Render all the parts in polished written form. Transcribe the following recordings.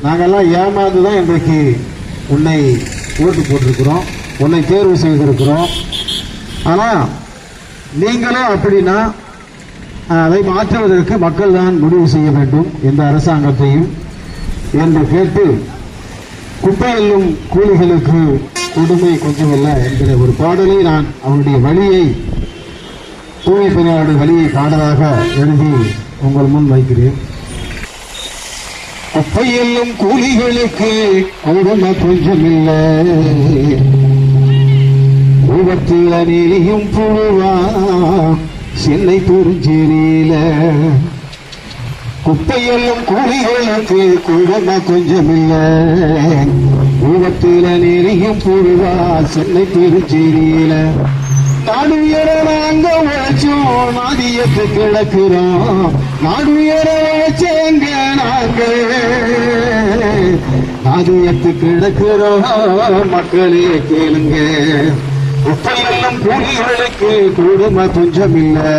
நாங்கெல்லாம் ஏமாந்துதான் இன்றைக்கு உன்னை ஓட்டு போட்டிருக்கிறோம், உன்னை தேர்வு செய்திருக்கிறோம். ஆனா நீங்களும் அப்படின்னா அதை மாற்றுவதற்கு மக்கள் தான் முடிவு செய்ய வேண்டும் எந்த அரசாங்கத்தையும் என்று கேட்டு, குப்பையிலும் கூலிகளுக்கு கொடுமை கொஞ்சமில்லை என்கிற ஒரு பாடலை நான் அவருடைய வழியை, தூய்மை பணியாளருடைய வழியை பாடலாக எழுதி உங்கள் முன் வைக்கிறேன். குப்பையிலும் கூலிகளுக்கு கொடுமை கொஞ்சமில்லை, விபத்தில் நீரியும் புழுவா சென்னை பெருஞ்சேரியில. குப்பையிலும் கூலிகளுக்கு கொடுமை கொஞ்சமில்லை, விபத்தில் நீரியும் புழுவா சென்னை பெருஞ்சேரியில. நாடு உயர நாங்க உழைச்சோம், நாதியத்து கிடக்கிறோம், நாடு உயர உழைச்சேங்க நாங்க நாதியத்து கிடக்கிறோம், மக்களே கேளுங்க. குப்பையெல்லாம் கூலிகளுக்கு கொடுமை கொஞ்சமில்லை,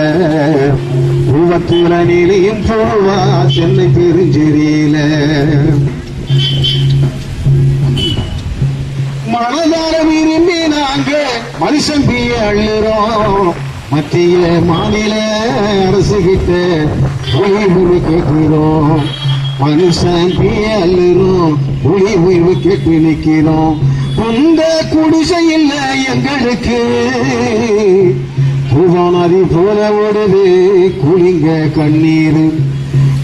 விபத்துல நீலியும் போவா சென்னை பெருஞ்சேரியில. மனதார விரும்பி நாங்க மனுஷன் பிய அள்ளுறோம், மத்திய மாநில அரசு கிட்ட உயிர்வு கேட்கிறோம். மனுஷன் பிய அள்ளுறோம், உயிர்வு கேட்டு நிக்கிறோம். இந்த குடிசை இல்லை எங்களுக்கு, நதி போல ஓடுது குளிங்க கண்ணீர்.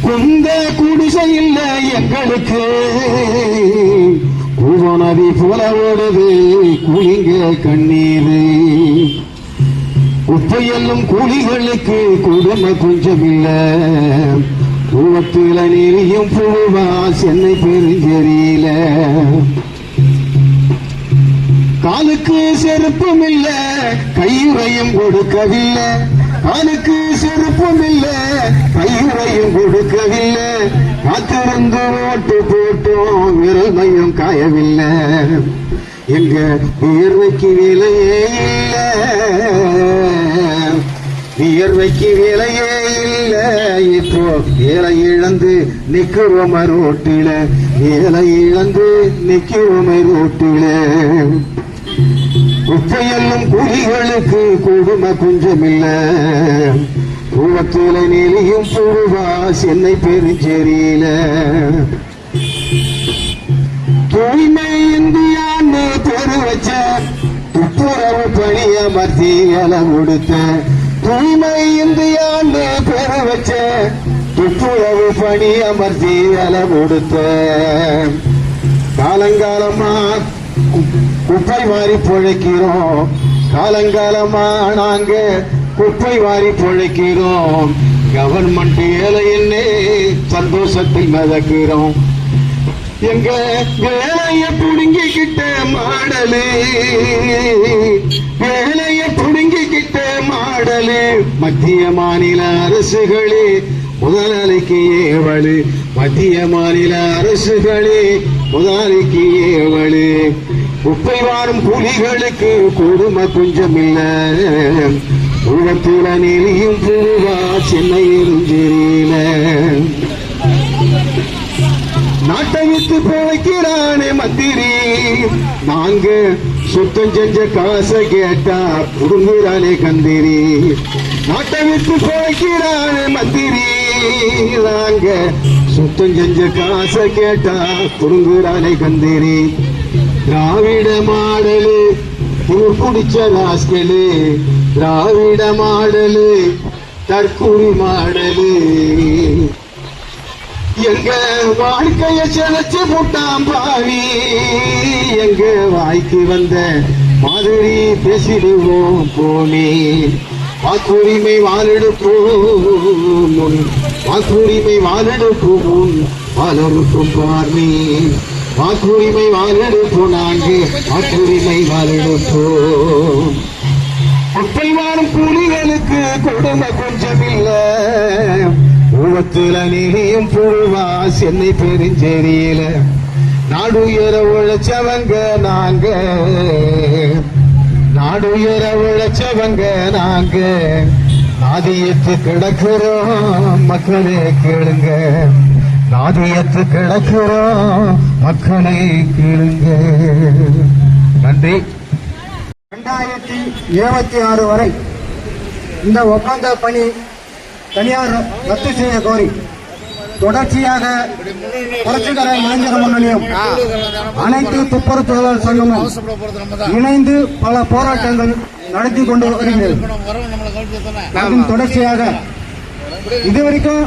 குந்த குடிசை இல்லை எங்களுக்கு, நதி போல ஓடுது குளிங்க கண்ணீர். குப்பையெல்லும் கூலிகளுக்கு கொடுமை கொஞ்சமில்லை, கூவத்தில் நீரியும் புழுவா சென்னை பெருஞ்சேரியில. காலுக்கு செருப்பும் இல்ல, கையுறையும் கொடுக்கவில்லை, காலுக்கு செருப்பும் இல்ல, கையுறையும் கொடுக்கவில்லை. காத்திருந்து ஓட்டு போட்டோம், விரல்மையும் காயவில்லை. எங்க வியர்வைக்கு விலையே இல்லை, வியர்வைக்கு விலையே இல்லை. இப்போ வேலை இழந்து நிக்கிறோம் ரோட்டில, வேலை இழந்து நிக்கிறோம் ரோட்டில. குப்பையெல்லாம் கூலிகளுக்கு கொடுமை கொஞ்சமில்லை, கூவத்தில நீலியும் புழுவா சென்னை பெருஞ்சேரியில. தூய்மை இந்தியான்னு பேரு வச்ச, துப்புரவு பணிய மத்தி இலை கொடுத்த. தூய்மை இந்தியான்னு பேரு வச்ச, துப்புரவு பணிய மத்தி இலை கொடுத்த. காலங்காலமா குப்பை வாரி பொழைக்கிறோம், காலங்காலமா நாங்க குப்பை வாரி பொழைக்கிறோம். கவர்மெண்ட் ஏழைன்னே சந்தோஷத்தில் மிதக்கிறோம். எங்க வேலைய புடுங்கிக்கிட்ட மாடலு, வேலைய புடுங்கிக்கிட்ட மாடலு. மத்திய மாநில அரசுகளே முதலாளிக்கு ஏவலு, மத்திய மாநில அரசுகளே முதலாளிக்கு ஏவலு. குப்பை வாரும் கூலிகளுக்கு கொடுமை கொஞ்சமில்லை, உலகத்தில நீலியும் புழுவா சென்னை பெருஞ்சேரியில. நாட்டை விட்டு பிழைக்கிறானே மந்திரி, நாங்க சுத்தம் செஞ்ச காசை கேட்டா புடுங்குறானே கந்திரி. நாட்டை விட்டு பிழைக்கிறானே மந்திரி, நாங்க சுத்தம் செஞ்ச காசை கேட்டா புடுங்குறானே கந்திரி. திராவிட மாடலு குடிச்ச ராஸ்கலு, திராவிட மாடலு தற்கூரி மாடலு. எங்க வாழ்க்கைய செலச்சு போட்டாம் பாவி, எங்க வாய்க்கு வந்த மாதிரி பேசிடுவோம் போனே. வாக்குரிமை வாழெடுப்போம், வாக்குரிமை வாழெடுப்போம், பலருக்கும் பார்வை. வாக்குரிமை வாழெடுப்போம், நான்கு வாக்குரிமை வாழெடுப்போம். குப்பை வாரும் கூலிகளுக்கு கொடுமை கொஞ்சமில்லை, உலகத்துல நீலியும் புழுவா சென்னை பெருஞ்சேரியில. நாடு உயர உழைச்சவங்க நாங்க, நாடு உயர உழைச்சவங்க நாங்க. ஆதியத்து கிடக்கிறோம் மக்களே கேளுங்க, நாதியத்து கிடக்கிறோம் மக்களை கேளுங்க. நன்றி. 2026 வரை இந்த ஒப்பந்த பணி தனியார் ரத்து செய்ய கோரி தொடர்ச்சியாக புரட்சிகர இளைஞர் முன்னணியும் அனைத்து துப்புரவு தொழிலாளர் சங்கமும் இணைந்து பல போராட்டங்கள் நடத்தி கொண்டு வருகிறது. தொடர்ச்சியாக இதுவரைக்கும்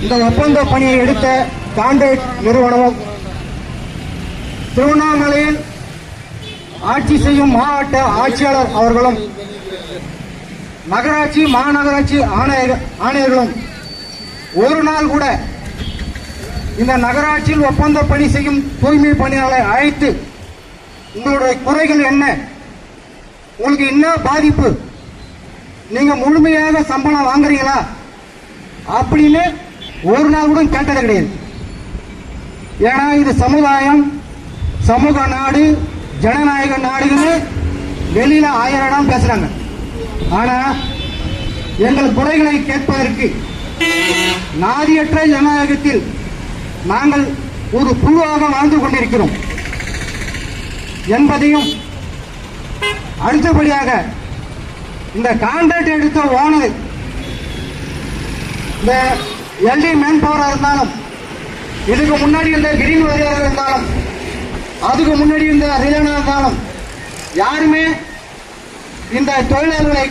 இந்த ஒப்பந்த பணியை எடுத்த கான்ட்ராக்ட் நிறுவனமும் திருவண்ணாமலையில் ஆட்சி செய்யும் மாவட்ட ஆட்சியாளர் அவர்களும் நகராட்சி மாநகராட்சி ஆணையர்களும் ஒரு நாள் கூட இந்த நகராட்சியில் ஒப்பந்த பணி செய்யும் தூய்மை பணியாளரை அழைத்து உங்களுடைய குறைகள் என்ன, உங்களுக்கு என்ன பாதிப்பு, நீங்க முழுமையாக சம்பளம் வாங்குறீங்களா அப்படின்னு ஒரு நாள் கூட கேட்டது கிடையாது. ஏன்னா இது சமுதாயம், சமூக நாடு, ஜனநாயக நாடுன்னு வெளியில 1000 இடம் பேசுறாங்க. ஆனா எங்கள் குறைகளை கேட்பதற்கு நாதியற்ற ஜனநாயகத்தில் நாங்கள் ஒரு குழுவாக வாழ்ந்து கொண்டிருக்கிறோம் என்பதையும், அடுத்தபடியாக இந்த கான்ட்ராக்ட் எடுத்த ஓனர் இந்த எல்டி மேன் பவராக இருந்தாலும், இதுக்கு முன்னாடி இருந்த கிரீன் வரியாக இருந்தாலும், அதுக்கு முன்னாடி இருந்த ரிலையனா இருந்தாலும் யாருமே இந்த தொழிலாளர்களை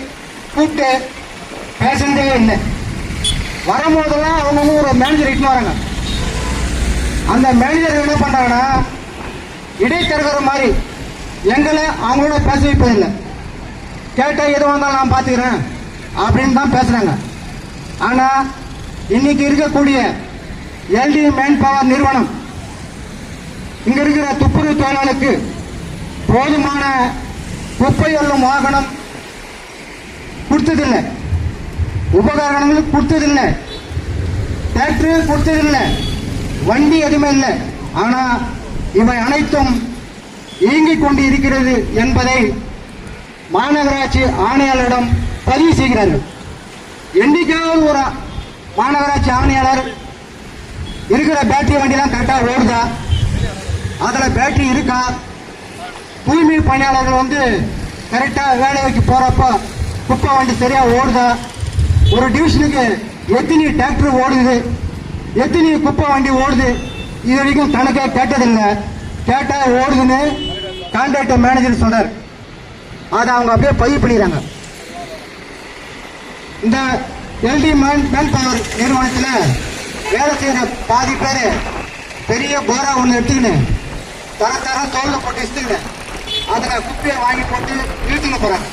கூப்பிட்டு பேசுறதே இல்லை. வரும்போதெல்லாம் அவங்க ஒரு மேனேஜர் இட்டு வராங்க. அந்த மேனேஜர் என்ன பண்றாங்கன்னா இடைத்தரகர் மாதிரி எங்களை அவங்களோட பேச வைப்பதில்லை. கேட்டால் எது வந்தாலும் நான் பார்த்துக்கிறேன் அப்படின்னு தான் பேசுறாங்க. ஆனா இன்னைக்கு இருக்கக்கூடிய எல்டி மேன் பவர் நிறுவனம் இங்க இருக்கிற துப்புரவு தொழிலாளருக்கு போதுமான குப்பை அள்ளும் வாகனம் கொடுத்ததில்லை, உபகரணங்கள் கொடுத்ததில்லை, டிராக்டர் கொடுத்ததில்லை, வண்டி எதுவுமே இல்லை. ஆனா இவை அனைத்தும் இயங்கிக் கொண்டு இருக்கிறது என்பதை மாநகராட்சி ஆணையாளரிடம் பதிவு செய்கிறார்கள். என்னைக்காவது ஒரு மாநகராட்சி ஆணையாளர் இருக்கிற பேட்டரி வண்டிலாம் கரெக்டா ஓடுதா, அதுல பேட்டரி இருக்கா, தூய்மை பணியாளர்கள் வந்து கரெக்டா வேலைக்கு போறப்ப குப்பை வண்டி சரியா ஓடுதா, ஒரு டிவிஷனுக்கு எத்தனை டிராக்டர் ஓடுது, எத்தனை குப்பை வண்டி ஓடுது, இது வரைக்கும் கணக்கே கேட்டதில்லை. கேட்டா ஓடுதுன்னு கான்ட்ராக்டர் மேனேஜர் சொல்றாரு. அதை அவங்க அப்படியே பதிவு பண்ணிடுறாங்க. இந்த எல்டி மேன் பவர் நிறுவனத்தில் வேலை செய்யற பாதி பேர் பெரிய போரா ஒன்று எடுத்துக்கின்னு தர தோல்ல போட்டு இசுத்துக்கின்னு அதில் குப்பையை வாங்கி போட்டு இழுத்துன்னு போறாங்க.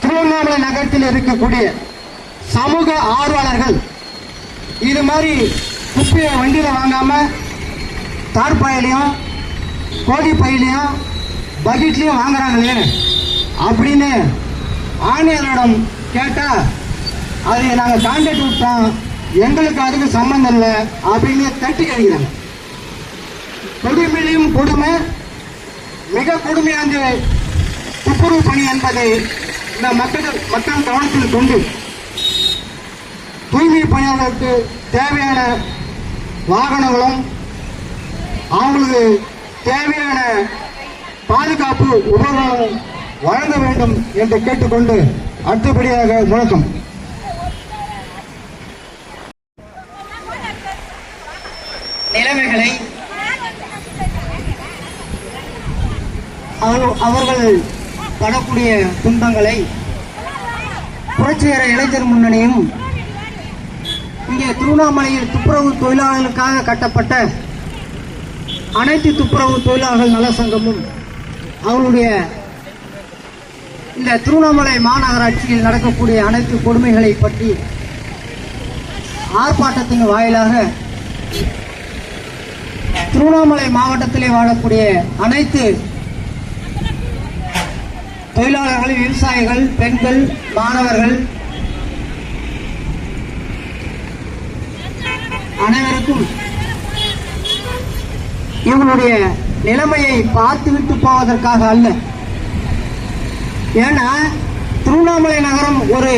திருவண்ணாமலை நகரத்தில் இருக்கக்கூடிய சமூக ஆர்வலர்கள் இது மாதிரி குப்பையை வண்டியில வாங்காம தார்பாயிலையும் கோடி பையிலையும் பக்கெட்லயும் வாங்குறாங்களே அப்படின்னு ஆணையரிடம் கேட்டா அதை நாங்கள் கான்ட்ராக்ட் விட்டோம், எங்களுக்கு அதுக்கு சம்பந்தம் இல்லை அப்படின்னு தட்டி கழிக்கிறாங்க. கொடுமையிலும் கொடுமை, மிக கொடுமையான துப்புரவு பணி என்பதை இந்த மக்கள் கவனத்தில் கொண்டு தூய்மை பணியாளர்களுக்கு தேவையான வாகனங்களும் அவங்களுக்கு தேவையான பாதுகாப்பு உபகரணங்களும் வழங்க வேண்டும் என்று கேட்டுக்கொண்டு அடுத்தபடியாக முழக்கம். நிலைமைகளை அவர்கள் படக்கூடிய துன்பங்களை புரட்சிகர இளைஞர் முன்னணியும் இங்கே திருவண்ணாமலையில் துப்புரவு தொழிலாளர்களுக்காக கட்டப்பட்ட அனைத்து துப்புரவு தொழிலாளர்கள் நல சங்கமும் அவருடைய இந்த திருவண்ணாமலை மாநகராட்சியில் நடக்கக்கூடிய அனைத்து கொடுமைகளை பற்றி ஆர்ப்பாட்டத்தின் வாயிலாக திருவண்ணாமலை மாவட்டத்திலே வாழக்கூடிய அனைத்து தொழிலாளர்கள், விவசாயிகள், பெண்கள், மாணவர்கள் அனைவருக்கும் இவங்களுடைய நிலைமையை பார்த்துவிட்டு போவதற்காக அல்ல. ஏன்னா திருவண்ணாமலை நகரம் ஒரு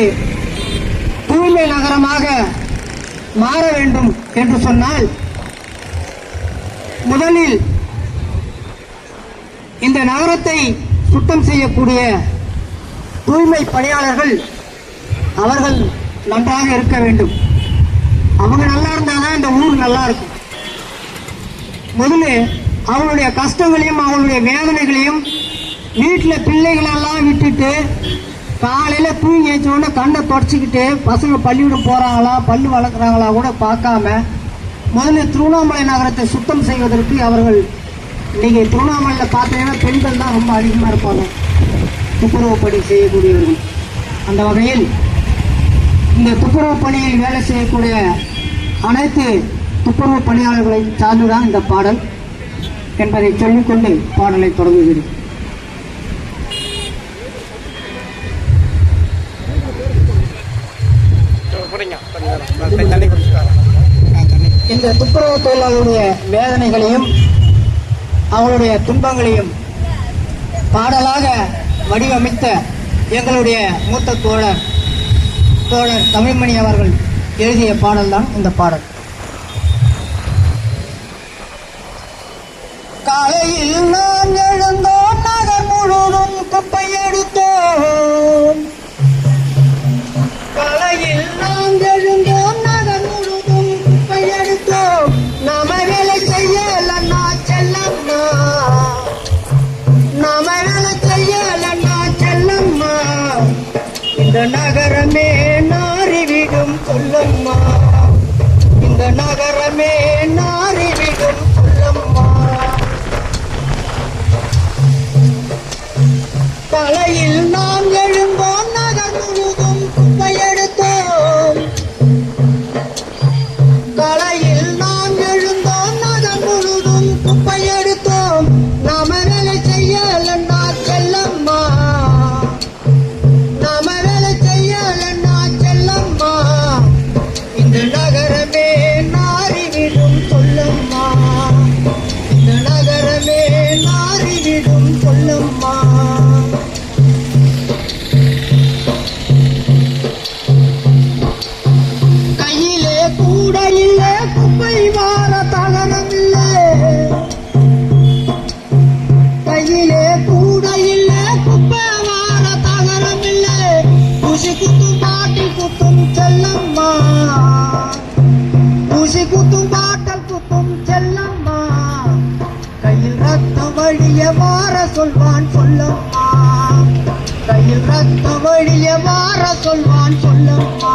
தூய்மை நகரமாக மாற வேண்டும் என்று சொன்னால் முதலில் இந்த நகரத்தை சுத்தம் செய்யக்கூடிய தூய்மை பணியாளர்கள் அவர்கள் நன்றாக இருக்க வேண்டும். அவங்க நல்லா இருந்தாதான் இந்த ஊர் நல்லா இருக்கும். முதல்ல அவங்களுடைய கஷ்டங்களையும் அவங்களுடைய வேதனைகளையும் வீட்டில் பிள்ளைகளெல்லாம் விட்டுட்டு காலையில் தூங்கி வச்சோடனே கண்ணை தொடச்சிக்கிட்டு பசங்க பள்ளிக்கூடம் போகிறாங்களா பல்லு வளர்க்குறாங்களா கூட பார்க்காம முதல்ல திருவண்ணாமலை நகரத்தை சுத்தம் செய்வதற்கு அவர்கள் இன்னைக்கு திருவண்ணாமலையில் பார்த்தீங்கன்னா பெண்கள் தான் ரொம்ப அதிகமாக இருப்பாங்க துப்புரவு பணி செய்யக்கூடியவர்கள். அந்த வகையில் இந்த துப்புரவு பணியில் வேலை செய்யக்கூடிய அனைத்து துப்புரவு பணியாளர்களை சார்ந்துதான் இந்த பாடல் என்பதை சொல்லிக்கொண்டு பாடலை தொடங்குகிறேன். இந்த துப்புரவு தொழிலாளருடைய வேதனைகளையும் அவருடைய துன்பங்களையும் பாடலாக வடிவமைத்த எங்களுடைய மூத்த தோழர் தமிழ்மணி அவர்கள் எழுதிய பாடல் தான் இந்த பாடல். காலையில் நான் எழுந்தோம் நகர் முழுவதும் குப்பை எடுத்தோம். காலையில் நாம் எழுந்தோம் நகர் முழுவதும் குப்பை எடுத்தோம். நாம வேலை செய்யலன்னா செல்லம்மா, நாம வேலை செய்யலன்னா செல்லம்மா, இந்த நகரமே நாறிவிடும் சொல்லம்மா, இந்த நகரமே நாறிவிடும் சொல்லம்மா. காலையில் நாம் எழுந்தோம் நகர் முழுதும் குப்பை எடுத்தோம். காலையில் நாம் எழுந்தோம் நகர் முழுதும் குப்பை எடுத்தோம். நாம வேலை செய்யலன்னா செல்லம்மா, நாம வேலை செய்யலன்னா செல்லம்மா, இந்த நகரமே நாறிவிடும் சொல்லம்மா, இந்த நகரமே நாறிவிடும் சொல்லம்மா. கையிலே கூட இல்லை குப்பை வார தகரம் இல்லை, கையிலே கூட இல்லை குப்பை வார தகரம் இல்லை. ஊசி குத்தும் பாட்டில் குத்தும் செல்லம்மா, ஊசி குத்தும் பாட்டல் குத்தும் செல்லம்மா, கையில் ரத்தம் வழிய வார சொல்வான் சொல்லம்மா, கையில் ரத்தம் வழிய வார சொல்வான் சொல்லம்மா.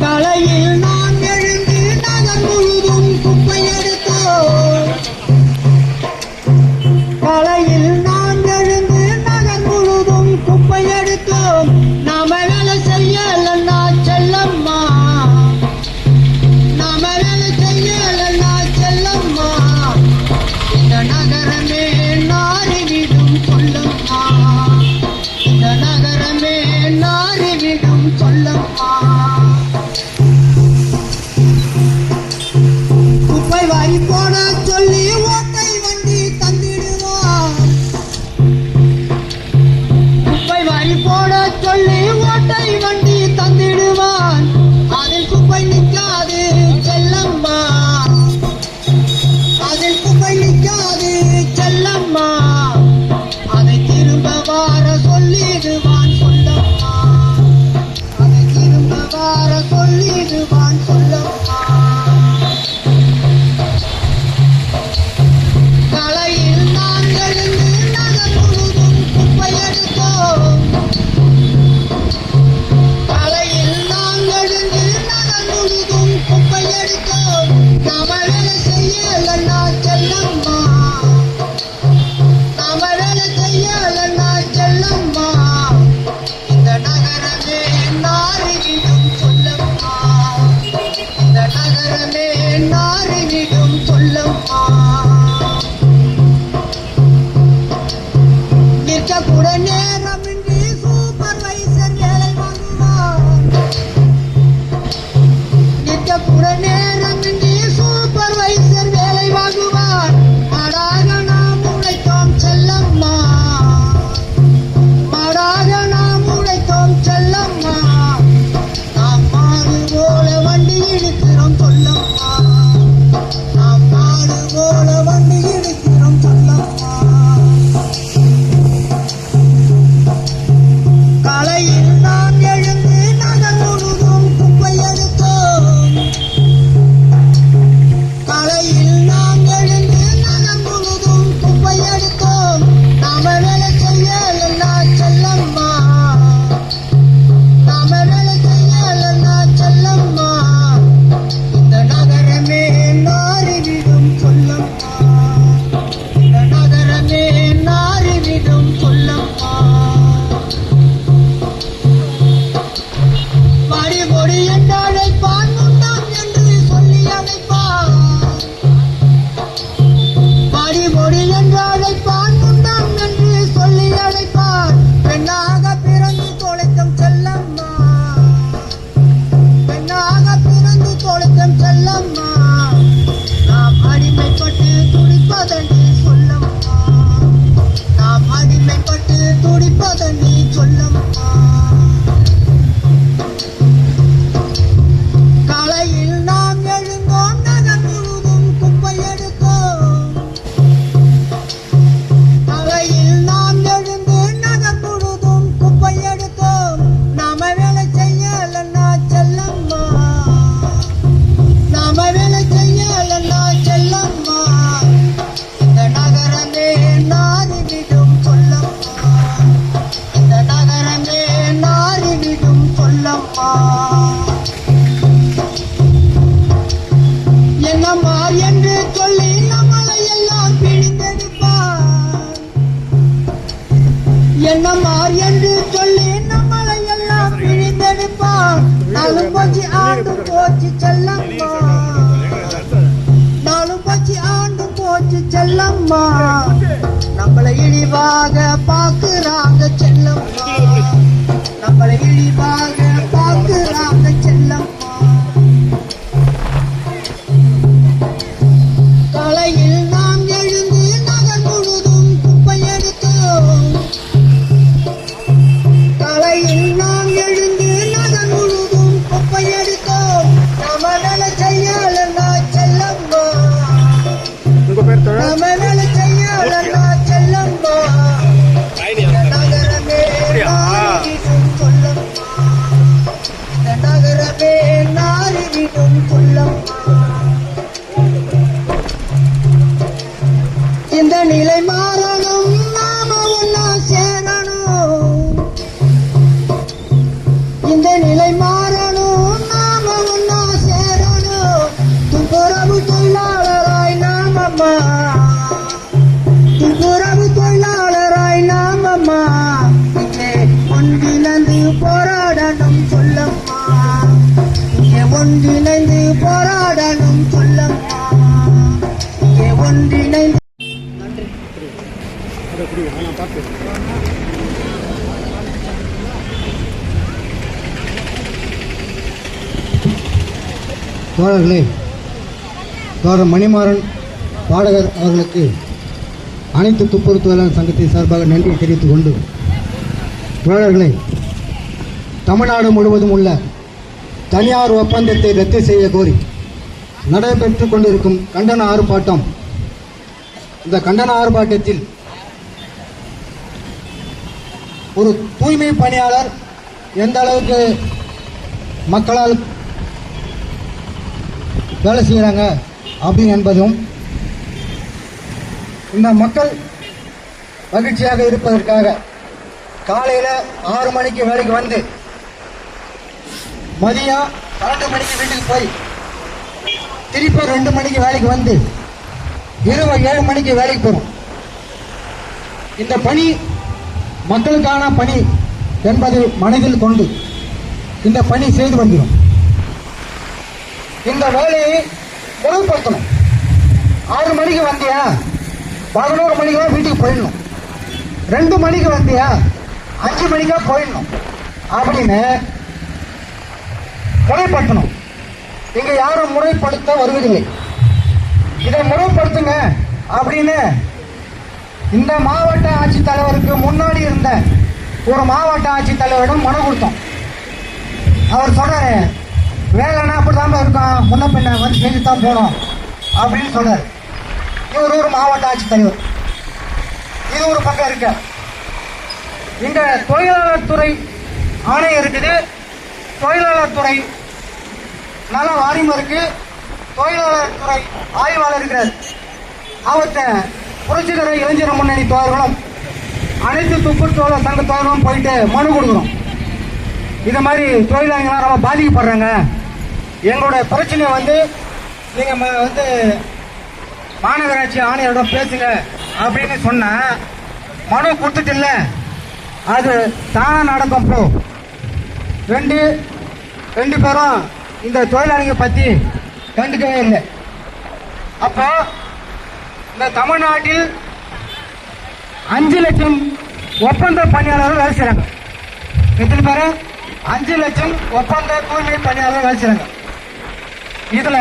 காலையில் நான் எழுந்து நகர் முழுதும் குப்பை எடுத்தோம். காலையில் நான் எழுந்து நகர் முழுதும் குப்பை எடுத்தோம். நாம வேலை செய்யலன்னா செல்லம்மா, நாம வேலை செய்யலன்னா செல்லம்மா, இந்த நகரமே நாறிவிடும் சொல்லம்மா, இந்த துடிப்பதனி சொல்லம்மா, நாம் அடிமைப்பட்டு துடிப்பதனி சொல்லம்மா. காலையில் நாம் எழுந்தோம், நகர் முழுதும் குப்பை எடுத்தோம். காலையில் நாம் எழுந்து நகர் முழுதும் குப்பை எடுத்தோம். நாம வேலை செய்யலன்னா செல்லம்மா, நாம வேலை செய்யலன்னா செல்லம்மா. இந்த நகரமே நாறிவிடும் சொல்லம்மா, இந்த நகரமே நாறிவிடும் சொல்லம்மா. என்னம்மா என்று சொல்லி நம்மளை எல்லாம் பிடித்தெடுப்பார், என்னம்மா என்று சொல்லி நம்மளை எல்லாம் பிடித்தெடுப்பார். நாளும் போச்சு ஆண்டு போச்சு செல்லம்மா, நாளும் போச்சு ஆண்டு போச்சு செல்லம்மா. நம்மளை இழிவாக பாக்குறாங்க செல்லம்மா, நம்மளை இழிவாக பாக்குறாங்க செல்லம்மா. காலையில் நாம் எழுந்து நகர் முழுதும் குப்பை எடுத்தோம். காலையில் நாம் எழுந்து நகர் முழுதும் குப்பை எடுத்தோம். நாம வேலை செய்யலன்னா செல்லம்மா, நாம வேலை செய்யலன்னா செல்லம்மா. இந்த நகரமே நாறிவிடும் சொல்லம்மா, இந்த நகரமே நாறிவிடும் சொல்லம்மா. இந்த நிலை மாறணும், நாம ஒன்னா சேரணும். இந்த நிலை மாறணும், நாம ஒன்னா சேரணும். துப்புரவு தொழிலாளராய் நாமம்மா, துப்புரவு தொழிலாளராய் நாமம்மா. இங்கே ஒன்றிணைந்து போராடணும் சொல்லம்மா, இங்கே ஒன்றிணைந்து போராடணும் சொல்லம்மா, இங்கே ஒன்றிணைந்து. தோழர்களே, தோழர் மணிமாறன் பாடகர் அவர்களுக்கு அனைத்து துப்புரவு தொழிலாளர் சங்கத்தின் சார்பாக நன்றி தெரிவித்துக் கொண்டு, தோழர்களே, தமிழ்நாடு முழுவதும் உள்ள தனியார் ஒப்பந்தத்தை ரத்து செய்ய கோரி நடைபெற்றுக் கொண்டிருக்கும் கண்டன ஆர்ப்பாட்டம். இந்த கண்டன ஆர்ப்பாட்டத்தில் ஒரு தூய்மை பணியாளர் எந்த அளவுக்கு மக்களால் வேலை செய்கிறாங்க அப்படின்னு என்பதும், இந்த மக்கள் மகிழ்ச்சியாக இருப்பதற்காக காலையில் 6 மணிக்கு வேலைக்கு வந்து மதியம் 12 மணிக்கு வீட்டுக்கு போய் திருப்பி 2 மணிக்கு வேலைக்கு வந்து இரவு 7 மணிக்கு வேலைக்கு போகிறோம். இந்த பணி மக்களுக்கான பணி என்பதை மனதில் கொண்டு இந்த பணி செய்து வருகிறோம். இந்த வேலையை முறைப்படுத்தணும். 6 மணிக்கு வந்தியா 11 மணிக்கு வீட்டுக்கு போயிடணும், 2 மணிக்கு வந்தியா 5 மணிக்கா போயிடணும் அப்படின்னு முறைப்படுத்தணும். இங்க யாரும் முறைப்படுத்த வருவதில்லை. இதை முறைப்படுத்துங்க அப்படின்னு இந்த மாவட்ட ஆட்சித்தலைவருக்கு முன்னாடி இருந்த ஒரு மாவட்ட ஆட்சித்தலைவரிடம் மனு கொடுத்தோம். அவர் சொல்றாரு, வேலைன்னா அப்படிதான் இருக்கும், முன்ன பின்ன வந்து செஞ்சு தான் போனோம் அப்படின்னு சொல்றாரு. இவர் ஒரு மாவட்ட ஆட்சித்தலைவர். இது ஒரு பக்கம் இருக்க. இந்த தொழிலாளர் துறை ஆணையம் இருக்குது, தொழிலாளர் துறை நல வாரியம் இருக்கு, தொழிலாளர் துறை ஆய்வாளர் இருக்கிறார். அவர்கிட்ட புரட்சிகர இளைஞர் முன்னணி தோழர்களும் அனைத்து துப்புரவு சங்க தோழர்களும் போயிட்டு மனு கொடுக்குறோம். இது மாதிரி தொழிலாளிகளாம் ரொம்ப பாதிக்கப்படுறாங்க, எங்களோட பிரச்சனை வந்து நீங்க வந்து மாநகராட்சி ஆணையரிடம் பேசுங்க அப்படின்னு சொன்னா மனு கொடுத்துட்டு இல்ல, அது தானா நடக்கும். போ ரெண்டு பேரும் இந்த தொழிலாளிங்க பத்தி கண்டுக்கவே இல்லை. அப்போ இந்த தமிழ்நாட்டில் 5 லட்சம் ஒப்பந்த பணியாளர்கள் வேலை செய்றாங்க. எத்தனை பேரு? 5 லட்சம் ஒப்பந்த தூய்மை பணியாளர்கள் வேலை செய்றாங்க. இதுல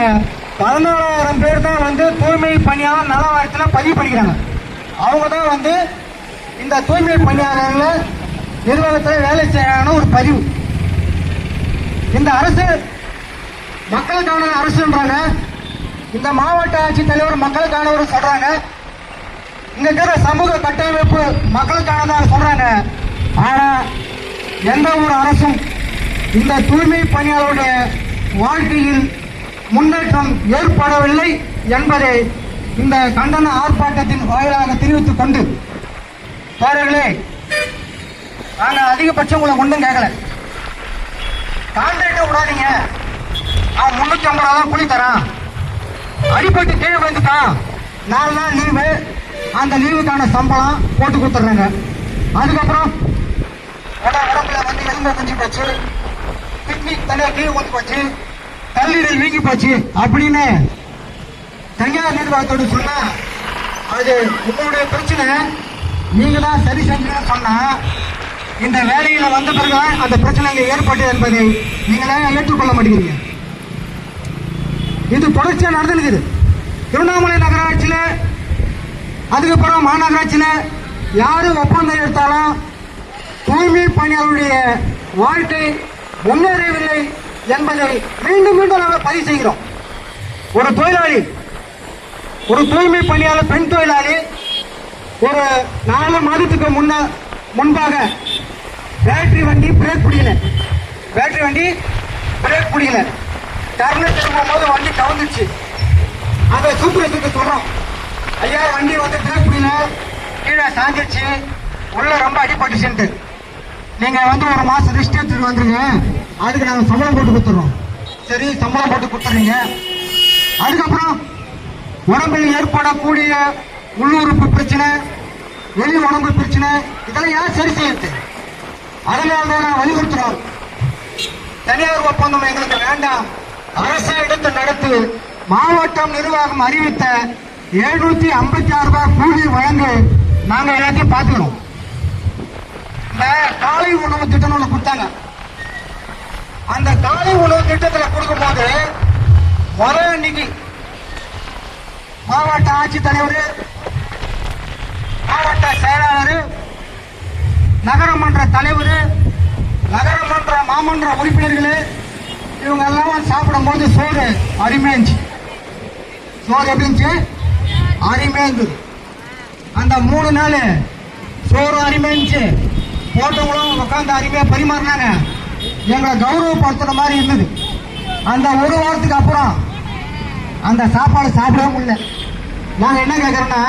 14,000 பேர் தான் வந்து தூய்மை பணியாளர் நல வாரியத்தில் பதிவு பண்ணிக்கிறாங்க. அவங்க தான் வந்து இந்த தூய்மை பணியாளர்கள் நிர்வாகத்தில் வேலை செய்யணும் ஒரு பதிவு. இந்த அரசு மக்களுக்கான அரசுன்றாங்க. இந்த மாவட்ட ஆட்சித்தலைவர் மக்களுக்கானவர் சொல்றாங்க. இங்க இருக்கிற சமூக கட்டமைப்பு மக்களுக்கானதான் சொல்றாங்க. ஆனா எந்த ஒரு அரசும் இந்த தூய்மை பணியாளருடைய வாழ்க்கையில் முன்னேற்றம் ஏற்படவில்லை என்பதை இந்த கண்டன ஆர்ப்பாட்டத்தின் வாயிலாக தெரிவித்துக் கொண்டு, தோழர்களே, நாங்க அதிகபட்சம் உங்களை ஒன்றும் கேட்கல. கான்ட்ராக்டை விடாதீங்க. அவன் 350 ரூபா தான் கூலி தரான். அடிப்பட்டு கீழே வந்துட்டான், 4 நாள் லீவு, அந்த லீவுக்கான சம்பளம் போட்டு கொடுத்துட்றாங்க. அதுக்கப்புறம் உடம்புல வந்து எலும்பு குஞ்சு போச்சு, கிட்னி தனியாக கீழே வந்து போச்சு, கல்லீரல் வீங்கி போச்சு அப்படின்னு தனியார் நிர்வாகத்தோடு சொன்னா அது உங்களுடைய பிரச்சனை, நீங்க தான் சரி செஞ்சீங்கன்னு சொன்னா இந்த வேலையில வந்த பிறகுதான் அந்த பிரச்சனைகள் ஏற்பட்டது என்பதை நீங்களே ஏற்றுக்கொள்ள மாட்டேங்கிறீங்க. இது தொடர்ச்சியா நடந்துருக்குது. திருவண்ணாமலை நகராட்சியில, அதுக்கப்புறம் மாநகராட்சியில யாரு ஒப்பந்தம் எடுத்தாலும் தூய்மை பணியாளருடைய வாழ்க்கை முன்னேறவில்லை என்பதை மீண்டும் மீண்டும் நாங்கள் பதிவு செய்கிறோம். ஒரு தொழிலாளி, ஒரு தூய்மை பணியாளர் பெண் தொழிலாளி ஒரு 4 மாதத்துக்கு முன்பாக பேட்டரி வண்டி பிரேக் பிடிக்கல, டர்னர் திரும்பும் போது வண்டி கவுந்துச்சு. அதை சூப்பரேட்டருக்கு சொல்றோம், ஐயா வண்டி வந்து பிரேக் பிடிக்கல, கீழே சாஞ்சிச்சு, உள்ள ரொம்ப அடிபட்டுச்சுன்ட்டு, நீங்க வந்து 1 மாசம் ரெஸ்ட் எடுத்துட்டு வந்துருங்க, அதுக்கு நாங்கள் சம்பளம் போட்டு கொடுத்துறோம். சரி, சம்பளம் போட்டு கொடுத்துறீங்க. அதுக்கப்புறம் உடம்பில் ஏற்படக்கூடிய உள்ளுறுப்பு பிரச்சனை, வெளி உடம்பு பிரச்சனை, இதெல்லாம் யார் சரி செய்யுது? அதனால தான் வலியுறுத்துறோம், தனியார் ஒப்பந்தம் எங்களுக்கு வேண்டாம், அரசு எடுத்து நடத்து. மாவட்டம் நிர்வாகம் அறிவித்த 756 ரூபாய் கூலி வழங்கு, நாங்க எல்லாத்தையும் பார்த்துக்கிறோம். இந்த காலை உணவு திட்டம் ஒண்ணு கொடுத்தாங்க. அந்த காலை உணவு திட்டத்தில் கொடுக்கும் போது முதல் அன்னைக்கு மாவட்ட ஆட்சித்தலைவர், மாவட்ட செயலாளர், நகரமன்ற தலைவர், நகரமன்ற மாமன்ற உறுப்பினர்கள் இவங்க எல்லாம் சாப்பிடும் போது சோறு அருமையா இருந்துச்சு. சோறு எப்படி இருந்துச்சு? அருமையா இருந்தது. அந்த 3 நாள் சோறு அருமையா இருந்துச்சு. போட்டவங்களும் உட்காந்து அருமையா பரிமாறினாங்க. எங்களை கௌரவப்படுத்துற மாதிரி இருந்தது. அந்த 1 வாரத்துக்கு அப்புறம் அந்த சாப்பாடு சாப்பிடவே முடியல. நாங்க என்ன கேட்கறோம்னா,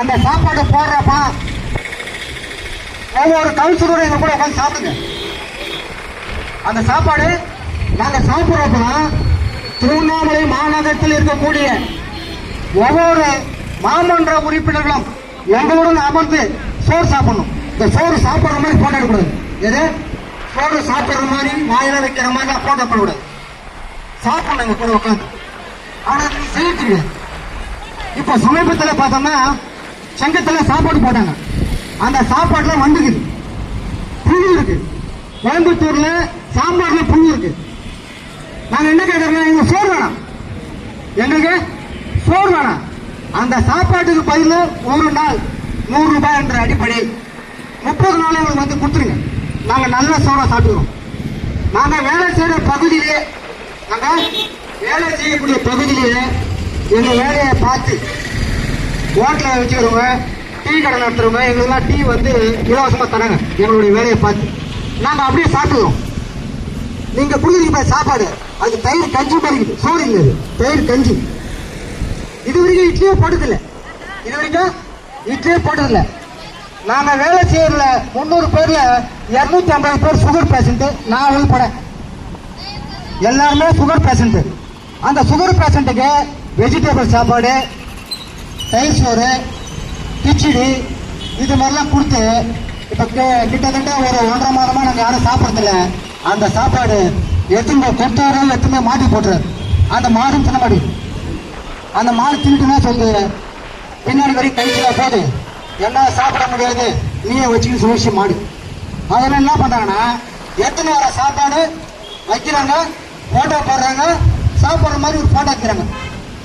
அந்த சாப்பாடு போடுறப்ப ஒவ்வொரு கவுன்சிலரும் எங்க கூட உட்காந்து சாப்பிடுங்க. அந்த சாப்பாடு நாங்க சாப்பிடுறப்பதான் திருவண்ணாமலை மாநகரத்தில் இருக்கக்கூடிய ஒவ்வொரு மாமன்ற உறுப்பினர்களும் எங்களுடன் அமர்ந்து சோறு சாப்பிடணும். இந்த சோறு சாப்பிடுற மாதிரி போட்டோ எடுக்கூடாது. எது சோறு சாப்பிடுற மாதிரி வாயில வைக்கிற மாதிரி போட்டோ பண்ணக்கூடாது. சாப்பிடணும் எங்க கூட உட்காந்து. ஆனா செய்ய தெரியாது. இப்போ சமீபத்தில் பார்த்தோம்னா செங்கத்தில் சாப்பாடு போட்டாங்க. அந்த சாப்பாடுல வந்துக்குது, புழு இருக்கு. கோயம்புத்தூர்ல சாம்பார்ல புழு இருக்கு. நாங்க என்ன கேட்கறோம், எங்க சோறு வேணாம், எங்களுக்கு சோறு வேணாம். அந்த சாப்பாட்டுக்கு பதில் 1 நாள் 100 ரூபாய் என்ற அடிப்படையில் 30 நாள் எங்களுக்கு வந்து கொடுத்துருங்க. நாங்க நல்ல சோறா சாப்பிடுறோம். நாங்க வேலை செய்யற பகுதியிலே, நாங்க வேலை செய்யக்கூடிய பகுதியிலே எங்க வேலையை பார்த்து ஹோட்டலை வச்சுக்கிறவங்க, டீ கடை நடத்துறவங்க எங்களுக்குலாம் டீ வந்து இலவசமா தராங்க. எங்களுடைய வேலையை பார்த்து நாங்க அப்படியே சாப்பிடுவோம். நீங்க குடிக்கிறீங்க சாப்பாடு, அது தயிர் கஞ்சி மாதிரி, சோறு இல்லை, தயிர் கஞ்சி. இது வரைக்கும் இட்லியே போட்டதில்லை, நாங்க வேலை செய்யறதுல 300 பேர்ல 250 பேர் சுகர் பேஷண்ட். நான் உள்பட எல்லாருமே சுகர் பேஷண்ட். அந்த சுகர் பேஷண்ட்டுக்கு வெஜிடபிள் சாப்பாடு, தயிர் சோறு, கிச்சடி, இது மாதிரிலாம் கொடுத்து இப்ப கிட்டத்தட்ட ஒரு 1.5 மாதமா நாங்க யாரும் சாப்பிடறதில்ல. அந்த சாப்பாடு எத்தனை கொத்தாரோ எத்தனை மாட்டி போட்டுறாரு. அந்த மாடும் தின்ன மாடி, அந்த மாடு தின்னுட்டுனா சொல்லு பின்னாடி வரைக்கும் கழிச்சுல போது என்ன சாப்பிட முடியாது, நீயே வச்சுக்கின்னு சுழற்சி மாடு. அதெல்லாம் என்ன பண்றாங்கன்னா எத்தனை வர சாப்பாடு வைக்கிறாங்க, போட்டோ போடுறாங்க, சாப்பிட்ற மாதிரி ஒரு போட்டோ எடுக்கிறாங்க.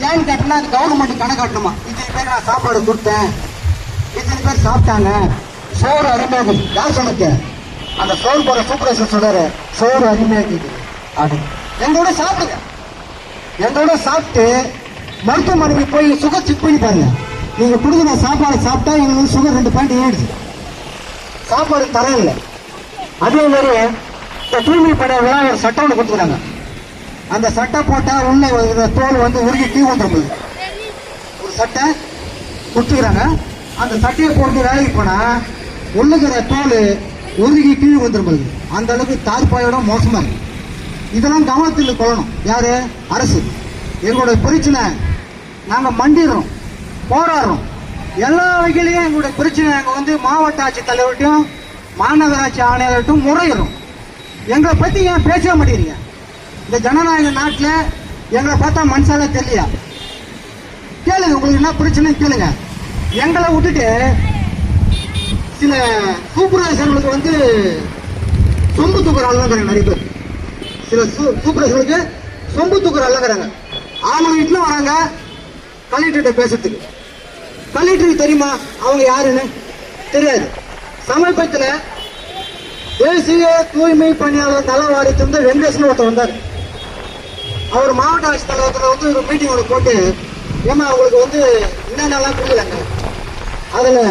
ஏன்னு கேட்டோம்னா அது கவர்மெண்ட் கணக்கு காட்டணுமா, இத்தனை பேர் நான் சாப்பாடு கொடுத்தேன், இத்தனை பேர் சாப்பிட்டாங்க, சோறு அருமையாக. யார் சொன்னது? அந்த சோறு போற சூப்பர்வைசர் சொல்றாரு, சோறு அருமையாக அது எங்களோட சாப்பிடுங்க. எங்களோட சாப்பிட்டு மருத்துவமனைக்கு போய் சுகர் செக் பண்ணி பாருங்க. நீங்க கொடுக்குற சாப்பாடு சாப்பிட்டா எங்களுக்கு சுகர் 2 பாயிண்ட் ஏறிடுது. சாப்பாடு தரம் இல்லை. அதே மாதிரி இந்த தூய்மை பணியாளர்களா ஒரு சட்டம் ஒன்று கொடுத்துக்கிறாங்க. அந்த சட்டை போட்டா உள்ள தோல் வந்து உருகி கீழ் வந்துடும். ஒரு சட்டை கொடுத்துக்கிறாங்க. அந்த சட்டையை போட்டு வேலைக்கு போனா உள்ளுக்கிற தோல் உருகி கீழ் வந்துடும். அந்த அளவுக்கு தார்பாயோட மோசமா இருக்கு. இதெல்லாம் கவனத்தில் கொள்ளணும். யாரு? அரசு. எங்களுடைய பிரச்சனை நாங்க மண்டிடுறோம், போராடுறோம். எல்லா வகையிலையும் எங்களுடைய பிரச்சனை நாங்க வந்து மாவட்ட ஆட்சித் தலைவர்கிட்டையும் மாநகராட்சி ஆணையர்கிட்டும் முறையிடும். எங்களை பத்தி ஏன் பேச மாட்டேங்கிறீங்க? இந்த ஜனநாயக நாட்டில் எங்களை பார்த்தா மனுஷால தெரியலையா? கேளுங்க, உங்களுக்கு என்ன பிரச்சனை கேளுங்க. எங்களை விட்டுட்டு சில சூப்பர்வைசர்களுக்கு வந்து சொம்பு தூக்குற ஆளுங்கிறாங்க. நிறைய பேர் சில சூப்பர்வைசர்களுக்கு சொம்பு தூக்குற ஆளுங்கிறாங்க. அவங்க வீட்டுல வராங்க கலெக்டர்கிட்ட பேசுறதுக்கு. கலெக்டருக்கு தெரியுமா அவங்க யாருன்னு? தெரியாது. சமீபத்தில் தேசிய தூய்மை பணியாளர் நல வாரியத்திலிருந்து வெங்கடேசன் ஒருத்தர் வந்தார். அவர் மாவட்ட ஆட்சித்தலைவரத்தில் வந்து ஒரு மீட்டிங் ஒன்று போட்டு, ஏமா அவங்களுக்கு வந்து என்னென்னலாம் புரியலங்க. அதில்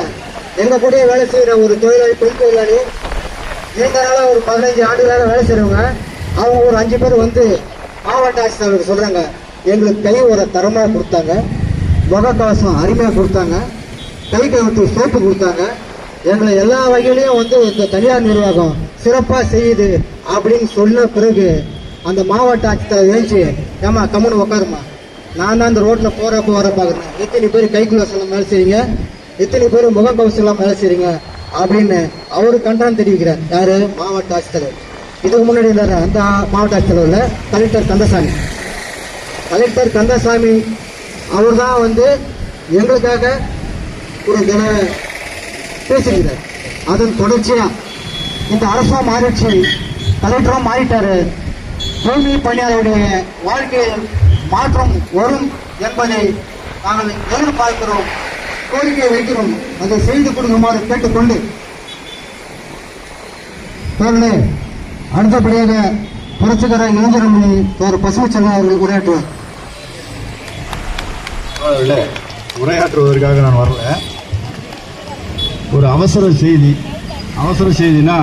எங்கள் கூடயே வேலை செய்கிற ஒரு தொழிலாளி, பெண் தொழிலாளி, நீண்ட நாளாக ஒரு 15 ஆண்டுகளாக வேலை செய்கிறவங்க, அவங்க ஒரு 5 பேர் வந்து மாவட்ட ஆட்சித்தலைவருக்கு சொல்கிறாங்க, எங்களுக்கு கை ஒரு தரமாக கொடுத்தாங்க, முகக்கவசம் அருமையாக கொடுத்தாங்க, கை கழுத்து சோப்பு கொடுத்தாங்க, எங்களை எல்லா வகையிலையும் வந்து இந்த தனியார் நிர்வாகம் சிறப்பாக செய்யுது அப்படின்னு சொன்ன பிறகு அந்த மாவட்ட ஆட்சித்தலைவர் எழுச்சி, ஏமா கம்முன்னு உட்காருமா, நான் தான் இந்த ரோட்டில் போகிறப்ப வர பார்க்குறேன், எத்தனை பேர் கைக்குலசெல்லாம் வேலை செய்றீங்க, எத்தனை பேர் முகக்கவசம் வேலை செய்றீங்க அப்படின்னு அவரு கண்டனம் தெரிவிக்கிறார். யாரு? மாவட்ட ஆட்சித்தலைவர். இதுக்கு முன்னாடி இருந்தார் அந்த மாவட்ட ஆட்சித்தலைவரில் கலெக்டர் கந்தசாமி. கலெக்டர் கந்தசாமி அவர் தான் வந்து எங்களுக்காக ஒரு பேசுகிறார். அதன் தொடர்ச்சியா இந்த அரசும் மாறிடுச்சு, கலெக்டரும் மாறிட்டாரு. தூய்மை பணியாளருடைய வாழ்க்கையில் மாற்றம் வரும் என்பதை நாங்கள் எதிர்பார்க்கிறோம், கோரிக்கை வைக்கிறோம். அதை செய்து கொடுக்குமாறு கேட்டுக்கொண்டு அடுத்தபடியாக புரட்சிகர இளைஞரணி பசுமை செல்வம் அவர்கள் உரையாற்றுவார். உரையாற்றுவதற்காக நான் வரல. ஒரு அவசர செய்தினா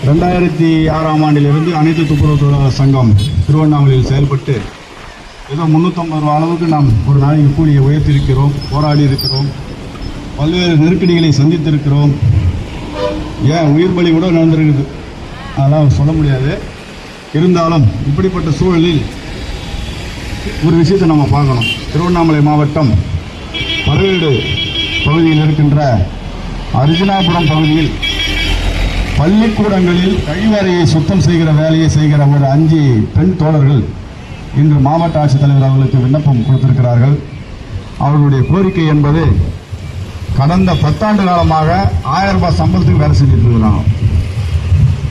2006ஆம் ஆண்டிலிருந்து அனைத்து துப்புரவு தொழிலாளர் சங்கம் திருவண்ணாமலையில் செயல்பட்டு ஏதோ 350 ரூபா அளவுக்கு நாம் ஒரு நாளைக்கு கூலியை உயர்த்தியிருக்கிறோம், போராடி இருக்கிறோம், பல்வேறு நெருக்கடிகளை சந்தித்திருக்கிறோம். ஏன் உயிர் பலி கூட நடந்திருக்குது, அதெல்லாம் சொல்ல முடியாது. இருந்தாலும் இப்படிப்பட்ட சூழலில் ஒரு விஷயத்தை நம்ம பார்க்கணும். திருவண்ணாமலை மாவட்டம் பரவேடு பகுதியில் இருக்கின்ற அர்ஜுனாபுரம் பகுதியில் பள்ளிக்கூடங்களில் கழிவறையை சுத்தம் செய்கிற வேலையை செய்கிற ஒரு 5 பெண் தோழர்கள் இன்று மாவட்ட ஆட்சித்தலைவர் அவர்களுக்கு விண்ணப்பம் கொடுத்திருக்கிறார்கள். அவர்களுடைய கோரிக்கை என்பது கடந்த 10 ஆண்டு காலமாக 1000 ரூபாய் சம்பளத்துக்கு வேலை செஞ்சுட்டு இருக்கிறாங்க.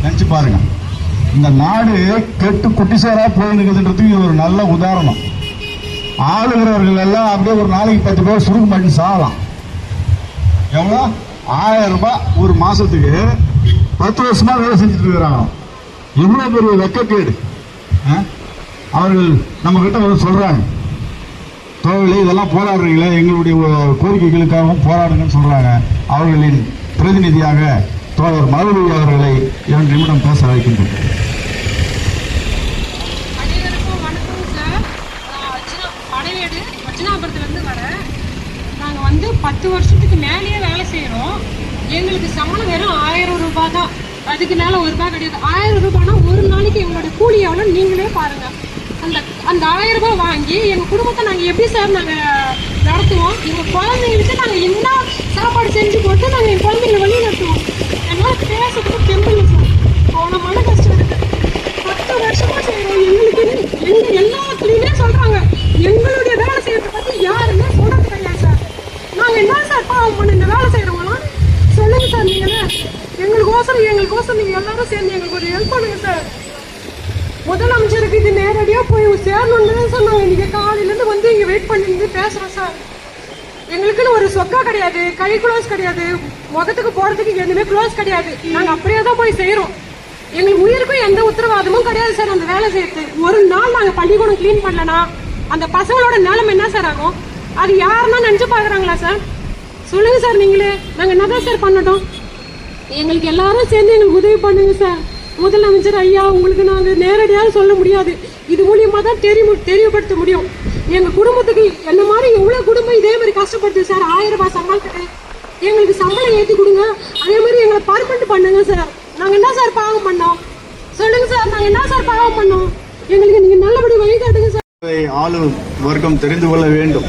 நினைச்சு பாருங்க, இந்த நாடு கெட்டு குட்டிசாரா போயிருக்கிறதுன்றதுக்கு இது ஒரு நல்ல உதாரணம். ஆளுகிறவர்கள் எல்லாம் அப்படியே ஒரு நாளைக்கு 10 பேர் சுருக்க மாட்டி சாகலாம். எவ்வளோ? 1000 ரூபாய் ஒரு மாசத்துக்கு 10 வருஷமா வேலை செஞ்சுட்டு இருக்கிறாங்க. எவ்வளவு பெரிய வெக்கக்கேடு. அவர்கள் நம்ம கிட்ட வந்து சொல்றாங்க, தோழர்களே இதெல்லாம் போராடுறீங்களே, எங்களுடைய கோரிக்கைகளுக்காகவும் போராடுங்கன்னு சொல்றாங்க. அவர்களின் பிரதிநிதியாக தோழர் மலர்வி அவர்களை 2 நிமிடம் பேச அழைக்கின்றோம். அனைவருக்கும் வணக்கம் சார். படைவேடு அர்ஜுனாபுரத்துலேருந்து வரேன். நாங்கள் வந்து 10 வருஷத்துக்கு மேலேயே வேலை செய்கிறோம். எங்களுக்கு சம்பளம் வெறும் 1000 ரூபாய் தான், அதுக்கு மேலே 1 ரூபாய் கிடையாது. 1000 ரூபாய்னா ஒரு நாளைக்கு எங்களோட கூலி எவ்வளோ நீங்களே பாருங்க. அந்த 1000 ரூபாய் வாங்கி எங்கள் குடும்பத்தை நாங்கள் எப்படி சார் நாங்கள் நடத்துவோம்? எங்கள் குழந்தைங்களுக்கு நாங்கள் என்ன சாப்பாடு செஞ்சு போட்டு நாங்கள் எங்கள் குழந்தைங்களை வழி நடத்துவோம். என்னால் பேசுறதுக்கு தெம்பில்லை சார். போன மன கஷ்டம் இருக்கு. 10 வருஷமா செய்கிறோம். எங்களுக்கு எல்லாத்துலேயுமே சொல்கிறாங்க, எங்களுடைய வேலை செய்யறதை பற்றி யாருமே சொல்றது கிடையாது சார். நாங்கள் என்ன சார் பாவம் பண்ண இந்த வேலை செய்கிறவங்களாம் சொல்லுங்க சார். நீங்கள் எங்களுக்கோசரம் நீங்கள் எல்லாரும் சேர்ந்து எங்களுக்கு ஒரு ஹெல்ப் பண்ணுங்க சார். முதலமைச்சருக்கு இது நேரடியா போய் சேரணும்னு தான் சார் நாங்க இன்னைக்கு காலையில இருந்து வந்து இங்க வெயிட் பண்ணி பேசுறோம் சார். எங்களுக்குன்னு ஒரு சொக்கா கிடையாது, கை க்ளோஸ் கிடையாது, முகத்துக்கு போறதுக்கு எதுவுமே க்ளோஸ் கிடையாது. நாங்க அப்படியே தான் போய் செய்யறோம். எங்களுக்கு உயிருக்கும் எந்த உத்தரவாதமும் கிடையாது சார். அந்த வேலை செய்யறது ஒரு நாள் நாங்க பள்ளிக்கூடம் கிளீன் பண்ணலனா அந்த பசங்களோட நிலைமை என்ன சார் ஆகும்? அது யாருன்னா நினைச்சு பாக்குறாங்களா சார்? சொல்லுங்க சார் நீங்களே. நாங்க என்னதான் சார் பண்ணட்டும்? எங்களுக்கு எல்லாரும் சேர்ந்து எங்களுக்கு உதவி பண்ணுங்க சார். முதலமைச்சர் ஐயா, உங்களுக்கு நாங்க நேரடியாக சொல்ல முடியாது, இது மூலியமா தான் தெரியப்படுத்த முடியும். எங்க குடும்பத்துக்கு என்ன மாதிரி எவ்வளவு குடும்பம் இதே மாதிரி கஷ்டப்படுது சார். 1000 ரூபாய் சம்பளத்துக்கு எங்களுக்கு சம்பளம் ஏற்றி கொடுங்க. அதே மாதிரி எங்களை பர்மனெண்ட் பண்ணுங்க சார். நாங்க என்ன சார் பாவம் பண்ணோம்? சொல்லுங்க சார், நாங்க என்ன சார் பாவம் பண்ணோம்? எங்களுக்கு நீங்க நல்லபடி வழிகாட்டுங்க சார். ஆளும் வர்க்கம் தெரிந்து கொள்ள வேண்டும்.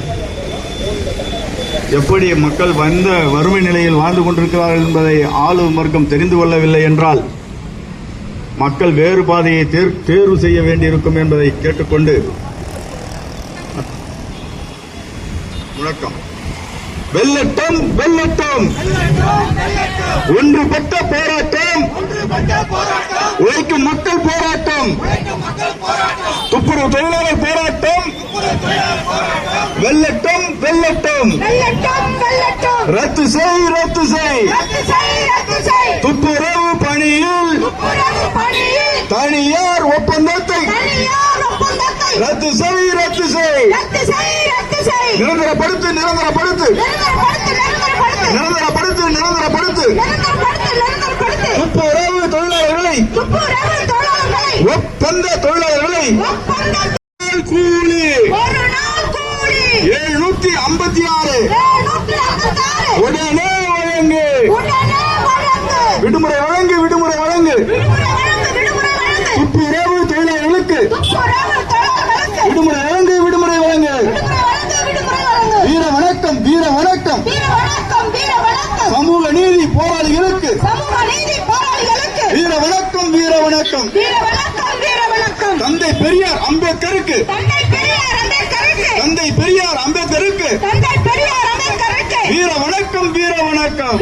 எப்படி மக்கள் வந்த வறுமை நிலையில் வாழ்ந்து கொண்டிருக்கிறார்கள் என்பதை ஆளும் வர்க்கம் தெரிந்து கொள்ளவில்லை என்றால் மக்கள் வேறு பாதையை தேர்வு செய்ய வேண்டியிருக்கும் என்பதை கேட்டுக்கொண்டு முழக்கம். வெல்லட்டும் வெல்லட்டும், ஒன்றுபட்ட போராட்டம், உழைக்கும் மக்கள் போராட்டம், துப்புரவு தொழிலாளர் போராட்டம் வெல்லட்டும் வெல்லட்டும், ரத்து செய் ரத்து செய், துப்புரவு பணியில் தனியார் ஒப்பந்தத்தை ரத்து செய் ரத்து செய், நிரந்தரப்படுத்து நிரந்தரப்படுத்து நிரந்தரப்படுத்து நிரந்தரப்படுத்து, துப்புரவு தொழிலாளர்களை ஒப்பந்த தொழிலாளர்களை கூலி 756 உடனே வழங்கு, விடுமுறை வழங்கு விடுமுறை வழங்கு, துப்புரவு தொழிலாளர்களுக்கு விடுமுறை வழங்கு விடுமுறை வழங்கு. வீர வணக்கம் வீர வணக்கம், சமூக நீதி போராளிகளுக்கு வீர வணக்கம் வீர வணக்கம். தந்தை பெரியார் அம்பேத்கருக்கு தந்தை பெரியார் அம்பேத்கருக்கு வீர வணக்கம் வீர வணக்கம்.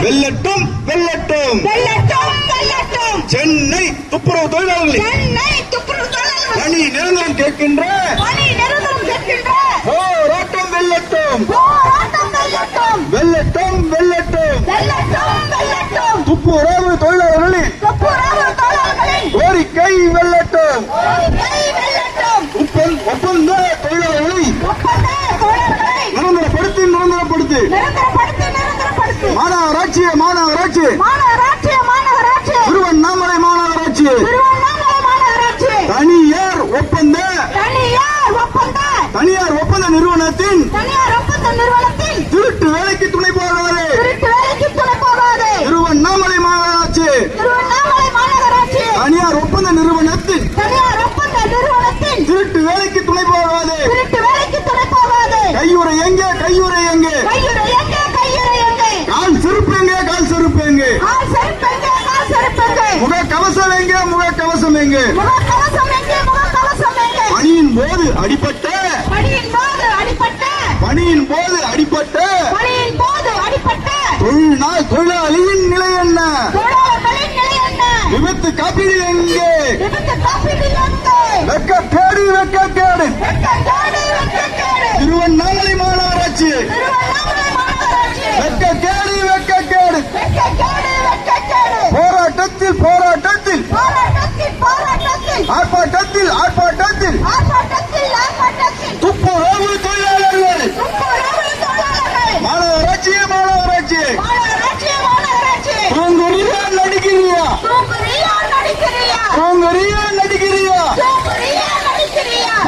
வெல்லட்டும் வெல்லட்டும், சென்னை துப்புரவு தொழிலாளர்கள் பணி நிரந்தரம் கேட்கின்ற போராட்டம் வெல்லட்டும் வெல்லட்டும் வெல்லட்டும். துப்புரவு தொழிலாளர்களின் கோரிக்கை வெல்லட்டும். ஒப்பந்த தொழிலாளர்களை நிரந்தரப்படுத்தி நிரந்தரப்படுத்தி, மாநகராட்சி மாநகராட்சி திருவண்ணாமலை மாநகராட்சி தனியார் ஒப்பந்த நிறுவனத்தின் திருட்டு வேலைக்கு துணை போகாது. திருவண்ணாமலை மாநகராட்சி தனியார் ஒப்பந்த நிறுவனத்தின் திருட்டு வேலைக்கு துணை போகாது. கையுறை எங்கே கையுறை எங்கே, கால் செருப்பு எங்கே கால் செருப்பு எங்கே, முக கவசம் எங்கே முக கவசம் எங்கே. பணியின் போது அடிபட்ட தொழிலாளியின் நிலை என்ன? விபத்து காப்பீடு எங்கே? வெட்கக்கேடு வெட்கக்கேடு. திருவண்ணாமலை மாநகராட்சி வெட்கக்கேடு வெட்கக்கேடு. போராட்டத்தில் போராட்டத்தில் ஆர்ப்பாட்டத்தில் ஆர்ப்பாட்டத்தில் துப்புரவு தொழிலாளர்கள் மாநகராட்சி மாநகராட்சி தூங்குறியா நடிக்கிறியா தூங்குறியா நடிக்கிறியா.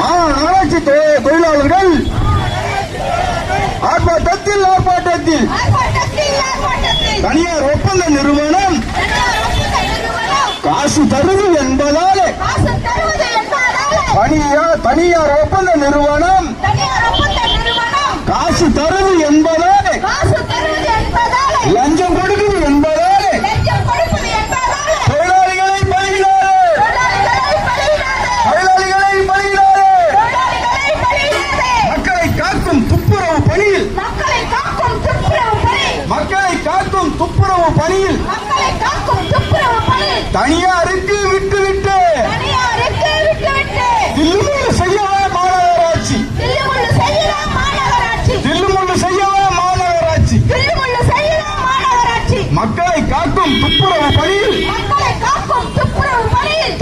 மாநகராட்சி தொழிலாளர்கள் ஆர்ப்பாட்டத்தில் ஆர்ப்பாட்டத்தில் தனியார் ஒப்பந்த நிறுவனம் காசு தருவது என்பதாலே தனியார் ஒப்பந்த நிறுவனம் காசு தருவது என்பதாலே லஞ்சம் கொடுக்குது என்பதாலே தொழிலாளிகளை பழிகிறாரே தொழிலாளிகளை பழிகிறாரே. மக்களை காக்கும் துப்புரவு பணியில் தனியாருக்கு விட்டுவிட்டு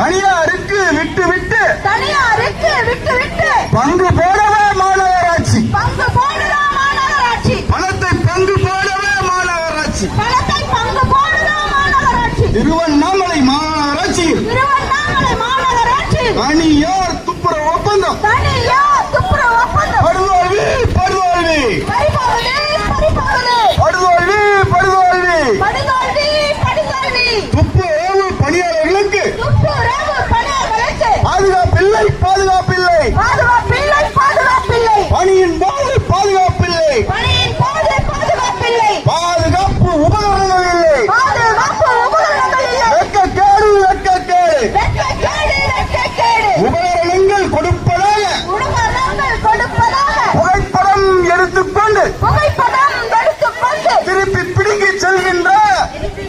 தனியாருக்கு விட்டு விட்டு தனியாருக்கு விட்டு விட்டு பங்கு போடவே மாநகராட்சி பங்கு போடுதா மாநகராட்சி பணத்தை பங்கு போடவே மாநகராட்சி பணத்தை பங்கு போடுதா மாநகராட்சி திருவண்ணாமலை மாநகராட்சியில் திருவண்ணாமலை மாநகராட்சி தனியார் துப்புரவு ஒப்பந்தம் தனியார் துப்புரவு ஒப்பந்தம் படுதோல்வி படுதோல்வி பறிபோகுது பறிபோகுது படுதோல்வி படுதோல்வி படுதோல்வி படுதோல்வி துப்புரவு பணியாளர்களுக்கு துப்புரவு பணியாளர்களுக்கு பாதுகாப்பில்லை பாதுகாப்பில்லை பாதுகாப்பில்லை பாதுகாப்பில்லை பணியின் போது பாதுகாப்பில்லை பணியின் போது பாதுகாப்பில்லை பாதுகாப்பு உபகரணங்கள் இல்லை பாதுகாப்பு உபகரணங்கள் இல்லை வெட்கக்கேடு வெட்கக்கேடு வெட்கக்கேடு வெட்கக்கேடு உபகரணங்கள் கொடுப்பதாக உபகரணங்கள் கொடுப்பதாக புகைப்படம் எடுத்துக்கொண்டு புகைப்படம் எடுத்துக்கொண்டு திருப்பி பிடுங்கி செல்கின்ற திருப்பி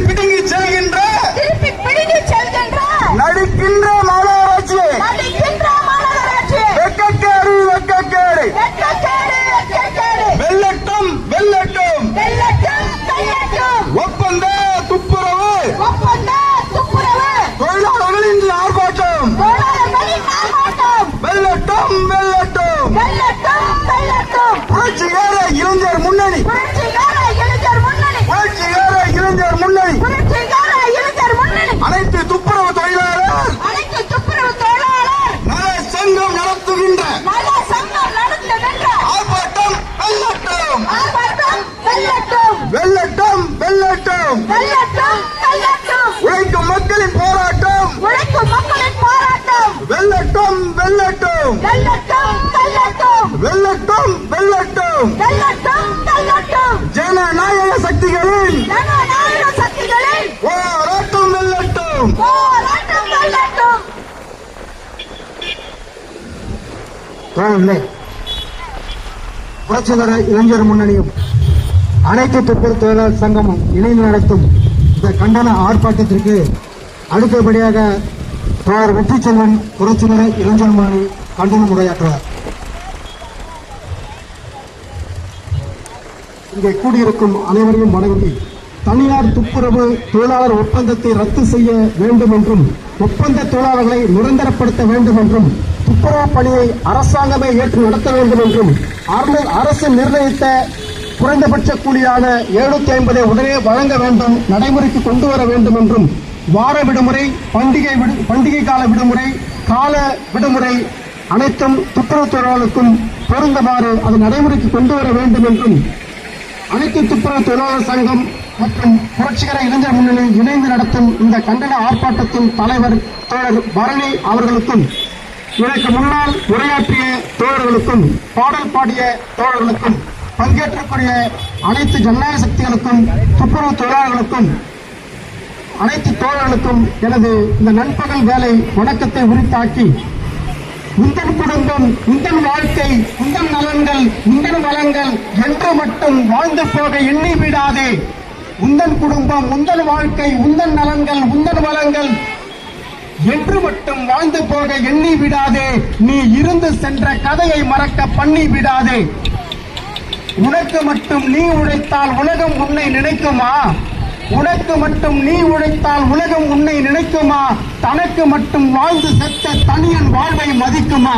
பிடுங்கி செல்கின்ற திருப்பி பிடித்து செல்கின்ற நடிக்கின்ற மாநகராட்சியை நடிக்கின்ற மாநகராட்சியை வெட்கக்கேடு வெட்கக்கேடு வெட்கக்கேடு வெட்கக்கேடு வெல்லட்டும் வெல்லட்டும் வெல்லட்டும் வெல்லட்டும் ஒப்பந்த துப்புரவு ஒப்பந்த துப்புரவு தொழிலாளர்களின் ஆர்ப்பாட்டம் தொழிலாளர்களின் ஆர்ப்பாட்டம் வெல்லட்டும் வெல்லட்டும் வெல்லட்டும் வெல்லட்டும் புரட்சிகர இளைஞர் முன்னணி புரட்சிகர இளைஞர் முன்னணி புரட்சிகர இளைஞர் முன்னணி புரட்சிகர இளைஞர் முன்னணி அனைத்து துப்புரவு தொழிலாளர் அனைத்து துப்புரவு தொழிலாளர் நல சங்கம் நடத்துகின்ற நல சங்கம் நடத்துகின்ற ஆர்ப்பாட்டம் வெல்லட்டும் ஆர்ப்பாட்டம் வெல்லட்டும் வெல்லட்டும் வெல்லட்டும் வெல்லட்டும் வெல்லட்டும் உழைக்கும் மக்களின் போராட்டம் உழைக்கும் மக்களின் போராட்டம் வெல்லட்டும் வெல்லட்டும் வெல்லட்டும் வெல்லட்டும் வெல்லட்டும் வெல்லட்டும் வெல்லட்டும் வெல்லட்டும் ஜனநாயக சக்திகளின் ஜனநாயக சக்திகளின் போராட்டம் வெல்லட்டும் போராட்டம் வெல்லட்டும். தோழர்களே, புரட்சிகர இளைஞர் முன்னணியும் அனைத்து துப்புரவு தொழிலாளர் சங்கமும் இணைந்து நடத்தும் இந்த கண்டன ஆர்ப்பாட்டத்திற்கு அடுத்தபடியாக தோழர் வெற்றிச்செல்வன் புரட்சிகர இளைஞர் முன்னணி கண்டனம் உரையாற்றுவார். இங்கே கூடியிருக்கும் அனைவரையும் வணங்கி தனியார் துப்புரவு தொழிலாளர் ஒப்பந்தத்தை ரத்து செய்ய வேண்டும் என்றும் ஒப்பந்த தொழிலாளர்களை நிரந்தரப்படுத்த வேண்டும் என்றும் துப்புரவு பணியை அரசாங்கமே ஏற்று நடத்த வேண்டும் என்றும் அரசு நிர்ணயித்த குறைந்தபட்ச கூலியான 750 உடனே வழங்க வேண்டும், நடைமுறைக்கு கொண்டு வர வேண்டும் என்றும் வார விடுமுறை, பண்டிகை கால விடுமுறை, கால விடுமுறை அனைத்தும் துப்புரவு தொழிலாளருக்கும் பொருந்தமாறு அது நடைமுறைக்கு கொண்டு வர வேண்டும் என்றும் அனைத்து துப்புரவு தொழிலாளர் சங்கம் மற்றும் புரட்சிகர இளைஞர் முன்னணி இணைந்து நடத்தும் இந்த கண்டன ஆர்ப்பாட்டத்தின் தலைவர் தோழர் பரணி அவர்களுக்கும், இதற்கு முன்னால் உரையாற்றிய தோழர்களுக்கும், பாடல் பாடிய தோழர்களுக்கும், பங்கேற்றக்கூடிய அனைத்து ஜனநாயக சக்திகளுக்கும், துப்புரவு தொழிலாளர்களுக்கும், அனைத்து தோழர்களுக்கும் எனது இந்த நண்பகல் வேலை வணக்கத்தை உரித்தாக்கி, உந்தன் குடும்பம், உந்தன் வாழ்க்கை, உந்தன் நலன்கள், உந்தன் வளங்கள் என்று மட்டும் வாழ்ந்து போக எண்ணி விடாதே. உந்தன் குடும்பம், உந்தன் வாழ்க்கை, உந்தன் நலன்கள், உந்தன் வளங்கள் என்று மட்டும் வாழ்ந்து போக எண்ணி விடாதே. நீ இருந்து சென்ற கதையை மறக்க பண்ணி விடாதே. உனக்கு மட்டும் நீ உழைத்தால் உலகம் உன்னை நினைக்குமா? உனக்கு மட்டும் நீ உழைத்தால் உலகம் உன்னை நினைக்குமா? தனக்கு மட்டும் வாழ்ந்து செத்த தனியன் வாழ்வை மதிக்குமா?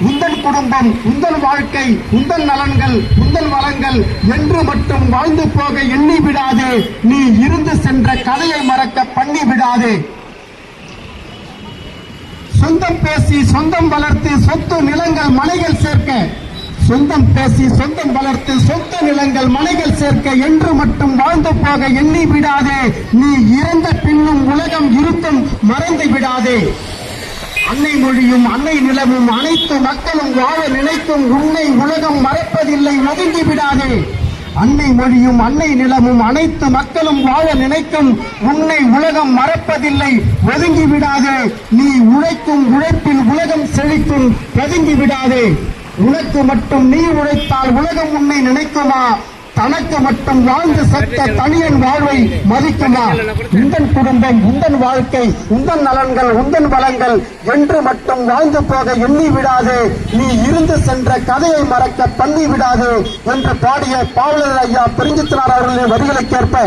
உந்தன் குடும்பம், உந்தன் வாழ்க்கை, உந்தன் நலன்கள், உந்தன் வளங்கள் என்று மட்டும் வாழ்ந்து போக எண்ணி விடாதே. நீ இருந்து சென்ற கதையை மறக்க பண்ணி விடாதே. சொந்தம் பேசி சொந்தம் வளர்த்து சொத்து நிலங்கள் மனைகள் சேர்க்க, சொந்தம் பேசி சொந்தம் வளர்த்து சொத்து நிலங்கள் மனைகள் சேர்க்க என்று மட்டும் வாழ்ந்து போக எண்ணி விடாதே. நீ இறந்த பின்னும் உலகம் இருத்தும் மறந்து விடாதே. அன்னை மொழியும் அன்னை நிலவும் அனைத்து மக்களும் வாழ நினைக்கும் உன்னை உலகம் மறப்பதில்லை, ஒதுங்கி விடாதே. அன்னை மொழியும் அன்னை நிலவும் அனைத்து மக்களும் வாழ நினைக்கும் உன்னை உலகம் மறப்பதில்லை, ஒதுங்கி விடாதே. நீ உழைக்கும் உழைப்பில் உலகம் செழிக்கும், பதுங்கி விடாதே. உனக்கு மட்டும் நீ உழைத்தால் உலகம் உன்னை நினைக்குமா? தனக்கு மட்டும் வாழ்ந்து செத்த தனியன் வாழ்வை மதிக்குமா? உந்தன் குடும்பம், உந்தன் வாழ்க்கை, உந்தன் நலன்கள், உந்தன் வளங்கள் என்று மட்டும் வாழ்ந்து போக எண்ணி விடாதே. நீ இருந்து சென்ற கதையை மறக்க பண்ணி விடாதே என்று பாடிய பாவலர் ஐயா பெருஞ்சித்தினார் அவர்களின் வரிகளுக்கேற்ப,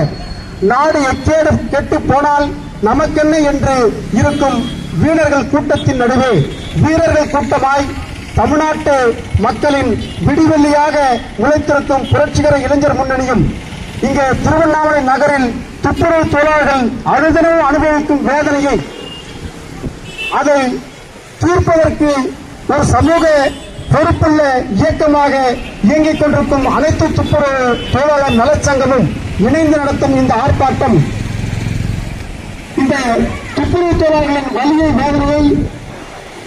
நாடு எக்கேடு கெட்டு போனால் நமக்கென்ன என்று இருக்கும் வீரர்கள் கூட்டத்தின் நடுவே வீரர்கள் கூட்டமாய் தமிழ்நாட்டு மக்களின் விடிவெள்ளியாக உழைத்திருக்கும் புரட்சிகர இளைஞர் முன்னணியும் இங்கே திருவண்ணாமலை நகரில் துப்புரவு தொழிலாளர்கள் அனுதினம் அனுபவிக்கும் வேதனையை அதை தீர்ப்பதற்கு ஒரு சமூக பொறுப்புள்ள இயக்கமாக இயங்கிக் கொண்டிருக்கும் அனைத்து துப்புரவு தொழிலாளர் நலச்சங்கமும் இணைந்து நடத்தும் இந்த ஆர்ப்பாட்டம் இந்த துப்புரவு தொழிலாளர்களின் வலியை வேதனையை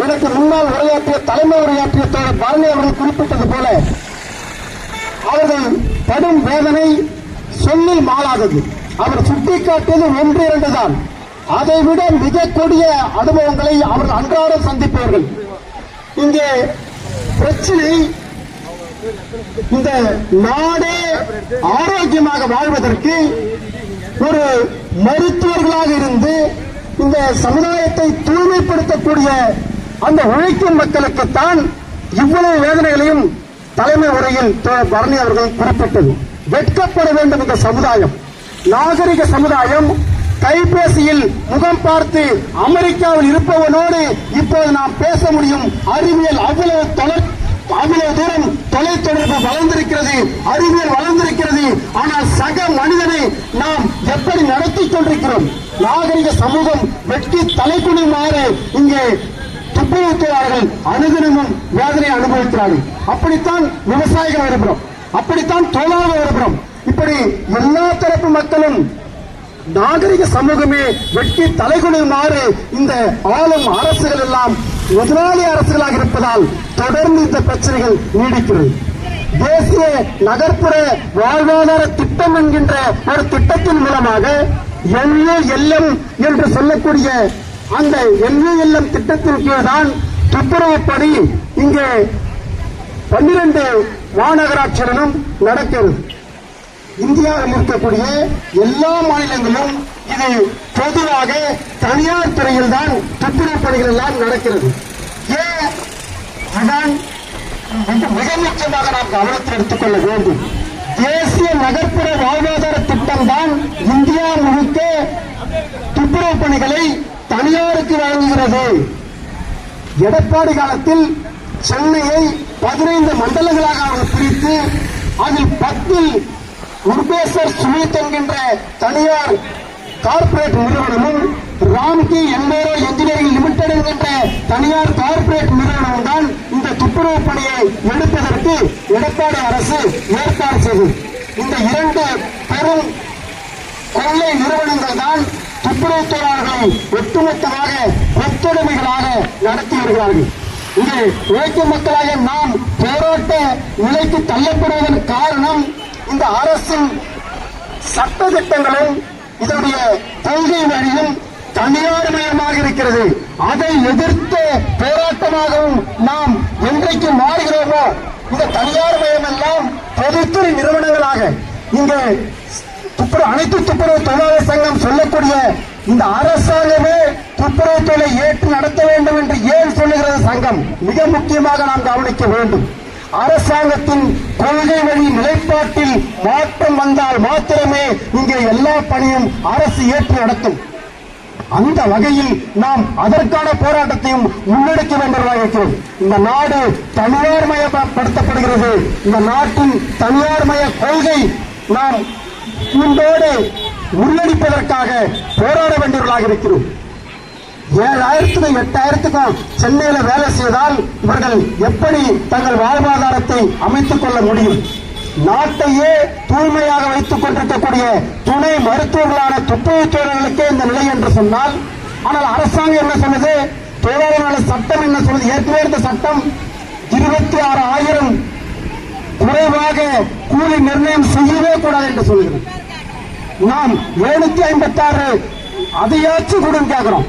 எனக்கு முன்னால் உரையாற்றிய தலைமை உரையாற்றிய தோழர் பரணி அவர்கள் குறிப்பிட்டது போல அவர்கள் படும் வேதனை சொல்லில் மாளாதது. அவர் சுட்டிக்காட்டியது 1-2 தான். அதைவிட மிக கொடிய அனுபவங்களை அவர்கள் அன்றாடம் சந்திப்பவர்கள். இங்கே பிரச்சனை இந்த நாடே ஆரோக்கியமாக வாழ்வதற்கு ஒரு மருத்துவர்களாக இருந்து இந்த சமுதாயத்தை தூய்மைப்படுத்தக்கூடிய அந்த உழைக்கும் மக்களுக்குத்தான் இவ்வளவு வேதனைகளையும் தலைமை உரையில் பரணி அவர்கள் குறிப்பிட்டது. வெட்கப்பட வேண்டும் இந்த சமுதாயம். நாகரிக சமுதாயம் கைபேசியில் முகம் பார்த்து அமெரிக்காவில் இருப்பவனோடு இப்போது நாம் பேச முடியும். அறிவியல் அவ்வளவு தூரம் தொலைத்தொடர்பு வளர்ந்திருக்கிறது, அறிவியல் வளர்ந்திருக்கிறது. ஆனால் சக மனிதனை நாம் எப்படி நடத்தி கொண்டிருக்கிறோம்? நாகரிக சமூகம் வெட்டி தலைக்குனியுமாறு இங்கே துப்புரவு தொழிலாளர்கள் அனுதினமும் வேதனை அனுபவிக்கிறார்கள். அப்படித்தான் விவசாயிகள் விரும்புகிறோம், அப்படித்தான் தொழிலாளர்கள் விரும்புகிறோம். இப்படி எல்லா தரப்பு மக்களும் நாகரிக சமூகமே வெட்டி தலைகுனியுமாறு இந்த ஆளும் அரசுகள் எல்லாம் முதலாளி அரசுகளாக இருப்பதால் தொடர்ந்து இந்த பிரச்சனைகள் நீடிக்கிறது. தேசிய நகர்ப்புற வாழ்வாதார திட்டம் என்கின்ற ஒரு திட்டத்தின் மூலமாக NULM என்று சொல்லக்கூடிய அந்த NULM திட்டத்தின் கீழ் தான் துப்புரவு பணி இங்கே 12 மாநகராட்சிகளிலும் நடக்கிறது. இந்தியாவில் இருக்கக்கூடிய எல்லா மாநிலங்களும் இது பொதுவாக தனியார் துறையில் தான் துப்புரவு பணிகள் எல்லாம் நடக்கிறது. ஏன்? அதான் மிக முக்கியமாக நாம் கவனத்தில் எடுத்துக்கொள்ள வேண்டும். தேசிய நகர்ப்புற வாழ்வாதார திட்டம் தான் இந்தியா முழுக்க துப்புரவு பணிகளை தனியாருக்கு வழங்குகிறது. எடப்பாடி காலத்தில் சென்னையை 15 மண்டலங்களாக அவர் பிரித்து அதில் 10 உர்பேசர் சுமித் என்கின்ற தனியார் கார்ப்பரேட் நிறுவனமும் ராம்கி என்மேரோ இன்ஜினியரிங் லிமிடெட் என்கின்ற தனியார் கார்ப்பரேட் நிறுவனம் தான் இந்த துப்புரவு பணியை எடுப்பதற்கு எடப்பாடி அரசு ஏற்பாடு செய்தது. இந்த 2 பெரும் கொள்ளை நிறுவனங்கள் தான் துப்புரவு தொழிலாளர்களை ஒட்டுமொத்தமாக ஒத்துழைமைகளாக நடத்தி வருகிறார்கள். இங்கே உழைக்கும் மக்களாக நாம் போராட்ட நிலைக்கு தள்ளப்படுவதன் காரணம் இந்த அரசின் சட்ட திட்டங்களும் இதனுடைய கொள்கை வழியும் தனியார்மயமாக இருக்கிறது. அதை எதிர்த்த போராட்டமாகவும் நாம் என்றைக்கு மாறுகிறோமோ இந்த தனியார்மயம் எல்லாம் பொதுத்துறை நிறுவனங்களாக இங்கே அனைத்து துப்புரவு தொழிலாளர் சங்கம் சொல்லக்கூடிய இந்த அரசாங்கமே துப்புரவு தொழிலை ஏற்று நடத்த வேண்டும் என்று ஏன் சொல்லுகிறது சங்கம்? மிக முக்கியமாக நாம் கவனிக்க வேண்டும். அரசாங்கத்தின் கொள்கை வழி நிலைப்பாட்டில் மாற்றம் வந்தால் மாத்திரமே இங்கே எல்லா பணியும் அரசு ஏற்று நடத்தும். அந்த வகையில் நாம் அதற்கான போராட்டத்தையும் முன்னெடுக்க வேண்டியதாக இருக்கிறது. இந்த நாடு தனியார்மயப்படுத்தப்படுகிறது. இந்த நாட்டின் தனியார்மய கொள்கை நாம் கூண்டோடு முன்னெடுப்பதற்காக போராட வேண்டியவர்களாக இருக்கிறோம். 7,000க்கும் 8,000க்கும் சென்னையில வேலை செய்தால் இவர்கள் எப்படி தங்கள் வாழ்வாதாரத்தை அமைத்துக் கொள்ள முடியும்? நாட்டையே தூய்மையாக வைத்துக் கொண்டிருக்கக்கூடிய துணை மருத்துவர்களான துப்புரவு தொழிலாளர்களுக்கே இந்த நிலை என்று சொன்னால், ஆனால் அரசாங்கம் என்ன சொன்னது? தொழிலாளர் சட்டம் என்ன சொல்வது? ஏற்கனவே இருந்த சட்டம் 26,000 குறைவாக கூலி நிர்ணயம் செய்யவே கூடாது என்று சொல்கிறது. நாம் 756 அதையாச்சும் கூட கேட்கிறோம்.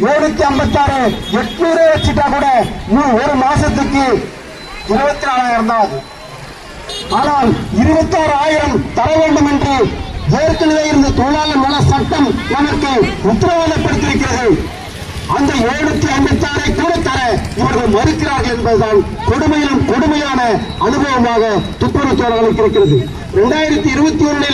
756 800 வச்சுட்டா கூட ஒரு மாசத்துக்கு 24,000 தான் அது. ஆனால் 26,000 தர வேண்டும் என்று ஏற்கனவே இருந்த தொழிலாளர் நல சட்டம் நமக்கு உத்தரவாதப்படுத்தியிருக்கிறது. அந்த 756 கூட தர இவர்கள் மறுக்கிறார்கள் என்பதுதான் கொடுமையிலும் கொடுமையான அனுபவமாக துப்புரவு தொழிலாளர்களுக்கு இருக்கிறது. 2021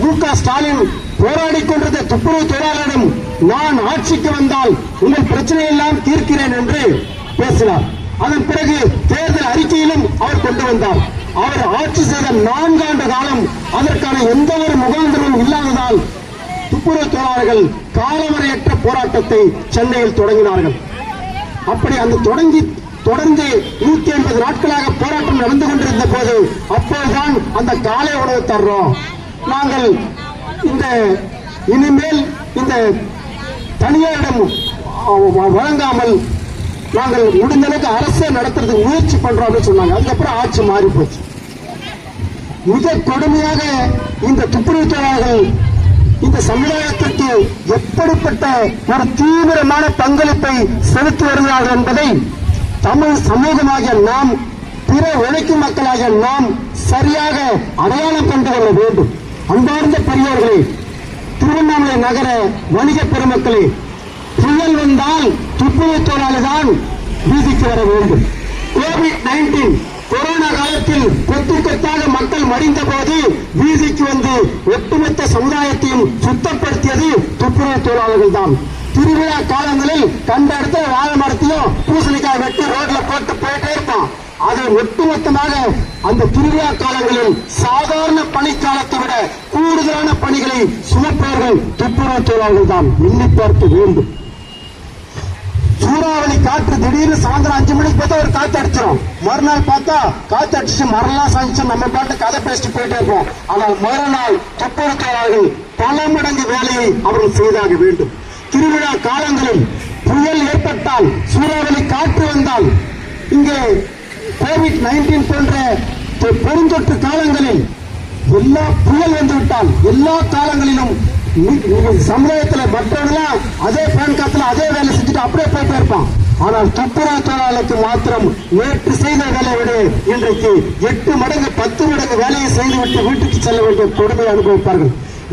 மு.க. ஸ்டாலின் போராடி கொண்டிருந்த துப்புரவு தொழிலாளரிடம் நான் ஆட்சிக்கு வந்தால் உங்கள் பிரச்சனை எல்லாம் தீர்க்கிறேன் என்று பேசினார். அதன் பிறகு தேர்தல் அறிக்கையிலும் அவர் கொண்டு வந்தார். அவர் ஆட்சி செய்த 4 ஆண்டு காலம் அதற்கான எந்த ஒரு முகாந்திரமும் இல்லாததால் துப்புரவு தொழிலாளர்கள் காலவரையற்ற போராட்டத்தை சென்னையில் தொடங்கினார்கள். அப்படி அந்த தொடர்ந்து 150 நாட்களாக போராட்டம் நடந்து கொண்டிருந்த போது அப்போதுதான் அந்த காலை உணவு தர்றோம், நாங்கள் இந்த இனிமேல் இந்த தனியாரிடம் வழங்காமல் நாங்கள் முடிந்த அளவுக்கு அரசை நடத்துறதுக்கு முயற்சி பண்றோம் அப்படின்னு சொன்னாங்க. அதுக்கப்புறம் ஆட்சி மாறி போச்சு. மிக கொடுமையாக இந்த துப்புரவு தொழிலாளர்கள் இந்த சமுதாயத்திற்கு எப்படிப்பட்ட ஒரு தீவிரமான பங்களிப்பை செலுத்தி வருகிறார்கள் என்பதை தமிழ் சமூகமாகிய நாம், பிற உழைக்கும் மக்களாகிய நாம் சரியாக அடையாளம் கண்டு கொள்ள வேண்டும். அன்பார்ந்த பெரியோர்களே, திருவண்ணாமலை நகர வணிக பெருமக்களே, புயல் வந்தால் துப்புரவு தொழிலாளர் தான் வீதிக்கு வர வேண்டும். கோவிட்-19 கொரோனா காலத்தில் கொத்து கொத்தாக மக்கள் மடிந்த போது வீதிக்கு வந்து ஒட்டுமொத்த சமுதாயத்தையும் சுத்தப்படுத்தியது துப்புரவு தொழிலாளர்கள் தான். திருவிழா காலங்களில் கண்ட இடத்துல வாழை மரத்தையும் பூசணிக்காய் வெட்டி ரோட்ல போட்டு போயிட்டே இருப்பான். அது ஒட்டுமொத்தமாக அந்த திருவிழா காலங்களில் சாதாரண பணிக்காலத்தை விட கூடுதலான பணிகளை சுமப்பவர்கள் துப்புரவு தொழிலாளர்கள் தான். எண்ணி பார்க்க வேண்டும். சூறாவளி காற்று திடீர்னு சாயந்தரம் 5 மணிக்கு பார்த்தா ஒரு காத்து அடிச்சிடும். மறுநாள் பார்த்தா காத்து அடிச்சு மரலாம் சாய்ச்சு நம்ம பாட்டு கதை பேசிட்டு போயிட்டே இருப்போம். ஆனால் மறுநாள் துப்புரவு தொழிலாளர்கள் பல மடங்கு வேலையை அவர்கள் செய்தாக வேண்டும். திருவிழா காலங்களில் புயல் ஏற்பட்டால், சூறாவளி காற்று வந்தால், இங்கே கோவிட்-19 போன்ற பெருந்தொற்று காலங்களில் எல்லா புயல் வந்துவிட்டால் எல்லா காலங்களிலும் சமுதாயத்தில் மற்றவர்களாம் அதே பேன் காத்துல அதே வேலை செஞ்சுட்டு அப்படியே போயிட்டே இருப்பான். ஆனால் துப்புரவு தொழிலாளருக்கு மாத்திரம் நேற்று செய்த வேலையை விட இன்றைக்கு 8 மடங்கு 10 மடங்கு வேலையை செய்துவிட்டு வீட்டுக்கு செல்ல வேண்டிய கொடுமை அனுபவிப்பார்கள்.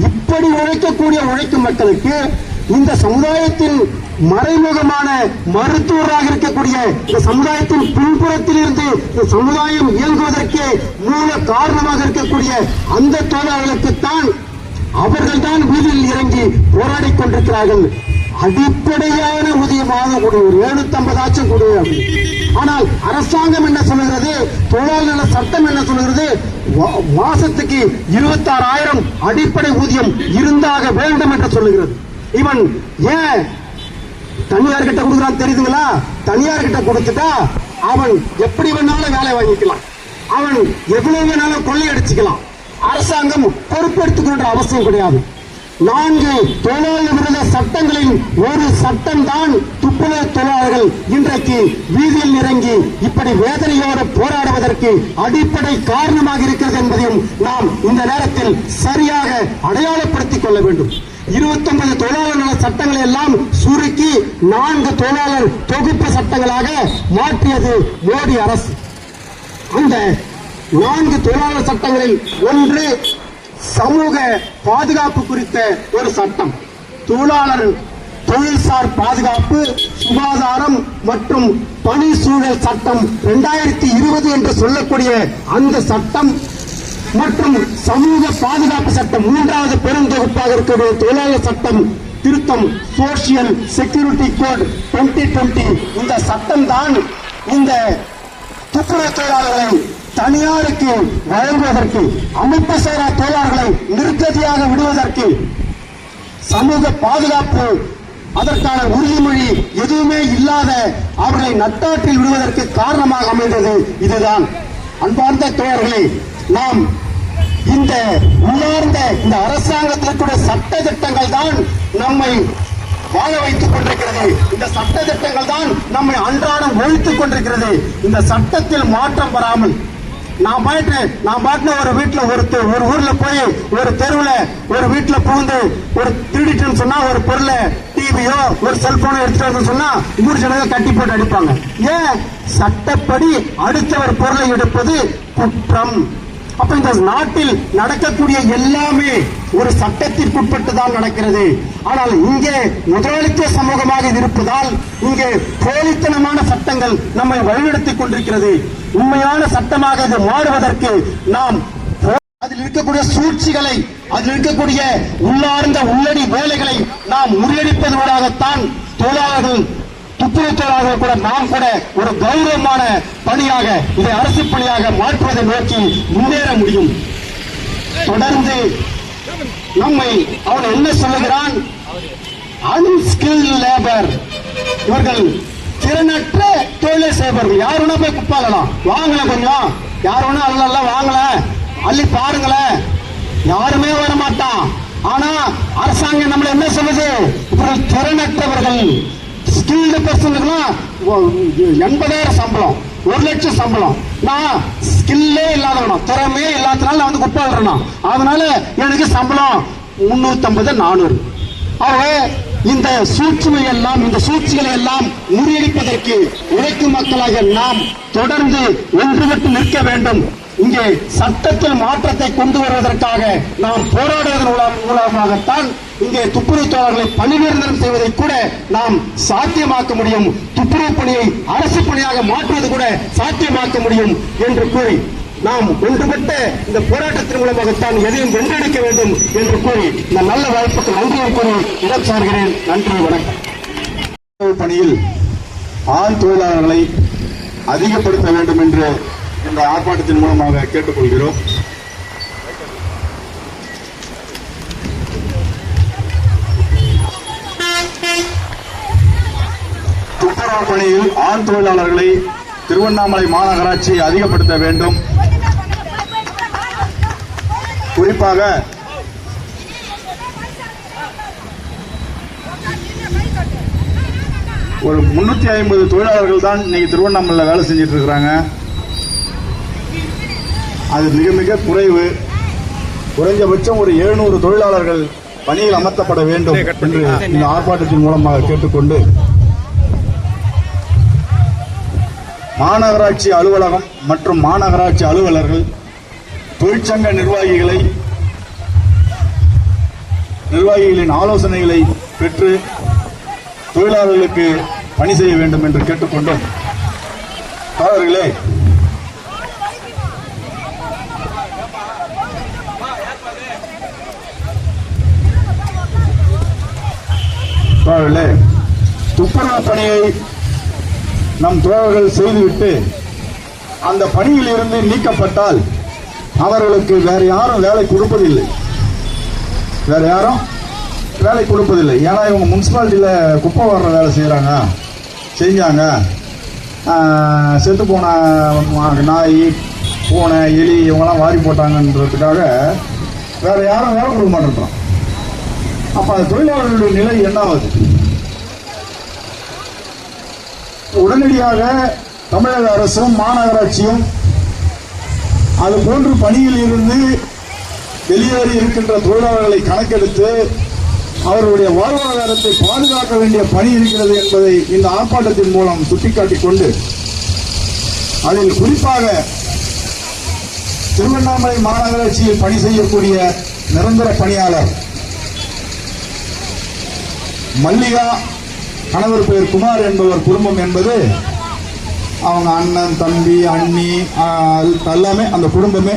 இப்படி உழைக்கக்கூடிய உழைக்கும் மக்களுக்கு இந்த சமுதாயத்தின் மறைமுகமான மருத்துவராக இருக்கக்கூடிய இந்த சமுதாயத்தின் பின்புறத்தில் இருந்து இந்த சமுதாயம் இயங்குவதற்கு மூல காரணமாக இருக்கக்கூடிய அந்த தொழிலாளர்களுக்குத்தான் அவர்கள் தான் வீதியில் இறங்கி போராடி கொண்டிருக்கிறார்கள். அடிப்படையான ஊதியமாக கூடிய ஒரு 750 கூடிய. ஆனால் அரசாங்கம் என்ன சொல்லுகிறது, தொழிலாளர் நல சட்டம் என்ன சொல்லுகிறது, மாசத்துக்கு 26,000 அடிப்படை ஊதியம் இருந்தாக வேண்டும் என்று சொல்லுகிறது. இவன் ஏன் தனியார் கிட்ட கொடுக்குறான் தெரியுதுங்களா? தனியார் கிட்ட கொடுத்துட்டா அவன் எப்படி வேணாலும் வேலை வாங்கிக்கலாம், அவன் எவ்வளவு வேணாலும் கொள்ளையடிச்சுக்கலாம். அரசாங்கம் பொறுப்பெடுத்துக் கொண்ட அவசியம் கிடையாது. 4 தொழிலாளர் விரோத சட்டங்களின் ஒரு சட்டம் தான் துப்புரவு தொழிலாளர்கள் இன்றைக்கு வீதியில் இறங்கி இப்படி வேதனையோடு போராடுவதற்கு அடிப்படை காரணமாக இருக்கிறது என்பதையும் நாம் இந்த நேரத்தில் சரியாக அடையாளப்படுத்திக் கொள்ள வேண்டும். 29 தொழிலாளர் நல சட்டங்களை எல்லாம் சுருக்கி 4 தொழிலாளர் தொகுப்பு சட்டங்களாக மாற்றியது மோடி அரசு. அந்த 4 தொழிலாளர் சட்டங்களில் ஒன்று சமூக பாதுகாப்பு குறித்த ஒரு சட்டம். தொழிலாளர் தொழில்சார் பாதுகாப்பு, சுகாதாரம் மற்றும் பணி சூழல் சட்டம் 2020 என்று சொல்லக்கூடிய அந்த சட்டம் மற்றும் சமூக பாதுகாப்பு சட்டம் 3வது பெருந்தொகுப்பாக இருக்கக்கூடிய தொழிலாளர் சட்டம் திருத்தம், சோசியல் செக்யூரிட்டி கோட் 2020. இந்த சட்டம் தான் இந்த துப்புரவு தொழிலாளர்களை தனியாருக்கு வழங்குவதற்கு, அமைப்பு சாரா தொழிலாளர்களை நிர்கதியாக விடுவதற்கு, சமூக பாதுகாப்பு அதற்கான உறுதிமொழி எதுவுமே இல்லாத அவர்களை நட்டாற்றில் விடுவதற்கு காரணமாக அமைந்தது இதுதான். அன்பார்ந்த தோழர்களே, நாம் இந்த உள்ளார்ந்த இந்த அரசாங்கத்திற்குரிய சட்ட திட்டங்கள் தான் நம்மை வாழ வைத்துக் கொண்டிருக்கிறது. இந்த சட்ட திட்டங்கள் தான் நம்மை அன்றாடம் ஒழித்துக் கொண்டிருக்கிறது. இந்த சட்டத்தில் மாற்றம் வராமல் நான் பாட்டு ஒரு வீட்டுல ஒரு ஊர்ல போய் ஒரு தெருவுல ஒரு வீட்டுல புகுந்து ஒரு திருடிட்டுன்னு சொன்னா ஒரு பொருளை டிவியோ ஒரு செல்போனோ எடுத்துட்டு வந்து சொன்னா ஊர் ஜனங்க கட்டி போட்டு அடிப்பாங்க. ஏன்? சட்டப்படி அடுத்தவர் பொருளை எடுப்பது குற்றம். அப்ப இந்த நாட்டில் நடக்கக்கூடிய எல்லாமே ஒரு சட்டத்திற்குட்பட்டு தான் நடக்கிறது. ஆனால் இங்கே முதலாளித்துவ சமூகமாக இருப்பதால் இங்கே போலித்தனமான சட்டங்கள் நம்மை வழிநடத்திக் கொண்டிருக்கிறது. உண்மையான சட்டமாக இது மாறுவதற்கு நாம் அதில் இருக்கக்கூடிய சூழ்ச்சிகளை, அதில் இருக்கக்கூடிய உள்ளார்ந்த உள்ளடி வேலைகளை நாம் முறியடிப்பதற்காகத்தான் தொழிலாளர்கள், துப்புரவு தொழிலாளர்கள் கூட நாம் கூட ஒரு கௌரவமான பணியாக, இதை அரசு பணியாக மாற்றுவதை நோக்கி முன்னேற முடியும். தொடர்ந்து நம்மை அவன் என்ன சொல்லுகிறான்? அன்ஸ்கில்ட் லேபர், இவர்கள் திறனற்ற தொழிலை செய்பவர்கள். யார் வேணா போய் குப்பாளலாம், வாங்கல கொஞ்சம், யார் வேணா அல்ல வாங்கல, அள்ளி பாருங்களேன், யாருமே வர மாட்டான். ஆனா அரசாங்கம் நம்மள என்ன சொல்லுது? இவர்கள் திறனற்றவர்கள். ஸ்கில்டு பர்சனுக்குலாம் 80,000 சம்பளம், 1 லட்சம் சம்பளம். நான் ஸ்கில்லே இல்லாதவனும், திறமையே இல்லாதனால நான் வந்து குப்பாடுறேன். அதனால எனக்கு சம்பளம் 350, 400. ஆகவே இந்த சூழ்ச்சிகளை எல்லாம், இந்த சூழ்ச்சிகளை எல்லாம் முறியடிப்பதற்கு உழைக்கும் மக்களாக நாம் தொடர்ந்து ஒன்றுபட்டு நிற்க வேண்டும். இங்கே சட்டத்தில் மாற்றத்தை கொண்டு வருவதற்காக நாம் போராடுவதன் மூலமாகத்தான் இங்கே துப்புரவு தொழிலாளர்களை பணி நிரந்தரம் செய்வதை கூட நாம் சாத்தியமாக்க முடியும். துப்புரவு பணியை அரசு பணியாக மாற்றுவது கூட சாத்தியமாக்க முடியும் என்று கூறி நாம் ஒன்றுபட்ட இந்த போராட்டத்தின் மூலமாகத்தான் எதையும் வென்றெடுக்க வேண்டும் என்று கூறி இந்த நல்ல வாய்ப்புக்கு நன்றியை கூறி இடம் சார்கிறேன். நன்றி, வணக்கம். பணியில் ஆண் தொழிலாளர்களை அதிகப்படுத்த வேண்டும் என்று இந்த ஆர்ப்பாட்டத்தின் மூலமாக கேட்டுக்கொள்கிறோம். துப்புரவு பணியில் ஆண் தொழிலாளர்களை திருவண்ணாமலை மாநகராட்சி அதிகப்படுத்த வேண்டும். குறிப்பாக ஒரு 350 தொழிலாளர்கள் தான் இன்னைக்கு திருவண்ணாமலையில் வேலை செஞ்சிட்டு இருக்கிறாங்க. அது மிக மிக குறைவு. குறைஞ்சபட்சம் ஒரு 700 தொழிலாளர்கள் பணியில் அமர்த்தப்பட வேண்டும் என்று இந்த ஆர்ப்பாட்டத்தின் மூலமாக கேட்டுக்கொண்டு, மாநகராட்சி அலுவலகம் மற்றும் மாநகராட்சி அலுவலர்கள் தொழிற்சங்க நிர்வாகிகளின் ஆலோசனைகளை பெற்று தொழிலாளர்களுக்கு பணி செய்ய வேண்டும் என்று கேட்டுக்கொண்டோம். அவர்களே, துப்புரவு பணியை நம் தோழர்கள் செய்துவிட்டு அந்த பணியில் இருந்து நீக்கப்பட்டால் அவர்களுக்கு வேற யாரும் வேலை கொடுப்பதில்லை. ஏன்னா இவங்க முனிசிபாலிட்டியில குப்பை வர்ற வேலை செஞ்சாங்க, செத்து போன நாய், பூனை, எலி இவங்கெல்லாம் வாரி போட்டாங்கன்றதுக்காக வேற யாரும் வேலை கொடுக்க மாட்டேன்றோம். அப்ப அந்த தொழிலாளர்களுடைய நிலை என்ன ஆகுது? உடனடியாக தமிழக அரசும் மாநகராட்சியும் அது போன்று பணியில் இருந்து வெளியேறி இருக்கின்ற தொழிலாளர்களை கணக்கெடுத்து அவர்களுடைய வாழ்வாதாரத்தை பாதுகாக்க வேண்டிய பணி இருக்கிறது என்பதை இந்த ஆர்ப்பாட்டத்தின் மூலம் சுட்டிக்காட்டிக் கொண்டு, அதில் குறிப்பாக திருவண்ணாமலை மாநகராட்சியில் பணி செய்யக்கூடிய நிரந்தர பணியாளர் மல்லிகா, கணவர் பெயர் குமார் என்பவர் குடும்பம் என்பது அவங்க அண்ணன், தம்பி, அண்ணி எல்லாமே அந்த குடும்பமே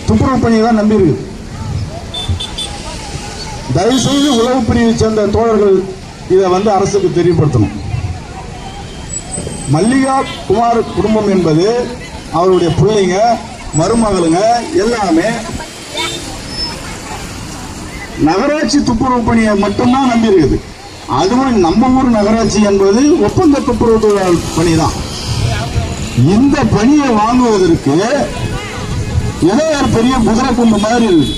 துப்புரவு பணியை தான் நம்பி இருக்கு. தயவுசெய்து உளவு பிரிவை சேர்ந்த தோழர்கள் இதை அரசுக்கு தெரியப்படுத்தணும். மல்லிகா குமார் குடும்பம் என்பது அவருடைய பிள்ளைங்க, மருமகளுங்க எல்லாமே நகராட்சி துப்புரவு பணியை மட்டும்தான் நம்பி இருக்குது. அதுவும் நம்ம ஊர் நகராட்சி என்பது ஒப்பந்த துப்புரவு தொழிலாளர் பணி தான். இந்த பணியை வாங்குவதற்கு ஏதோ ஒரு பெரிய குதிரை குண்டு மாதிரி இருக்கு.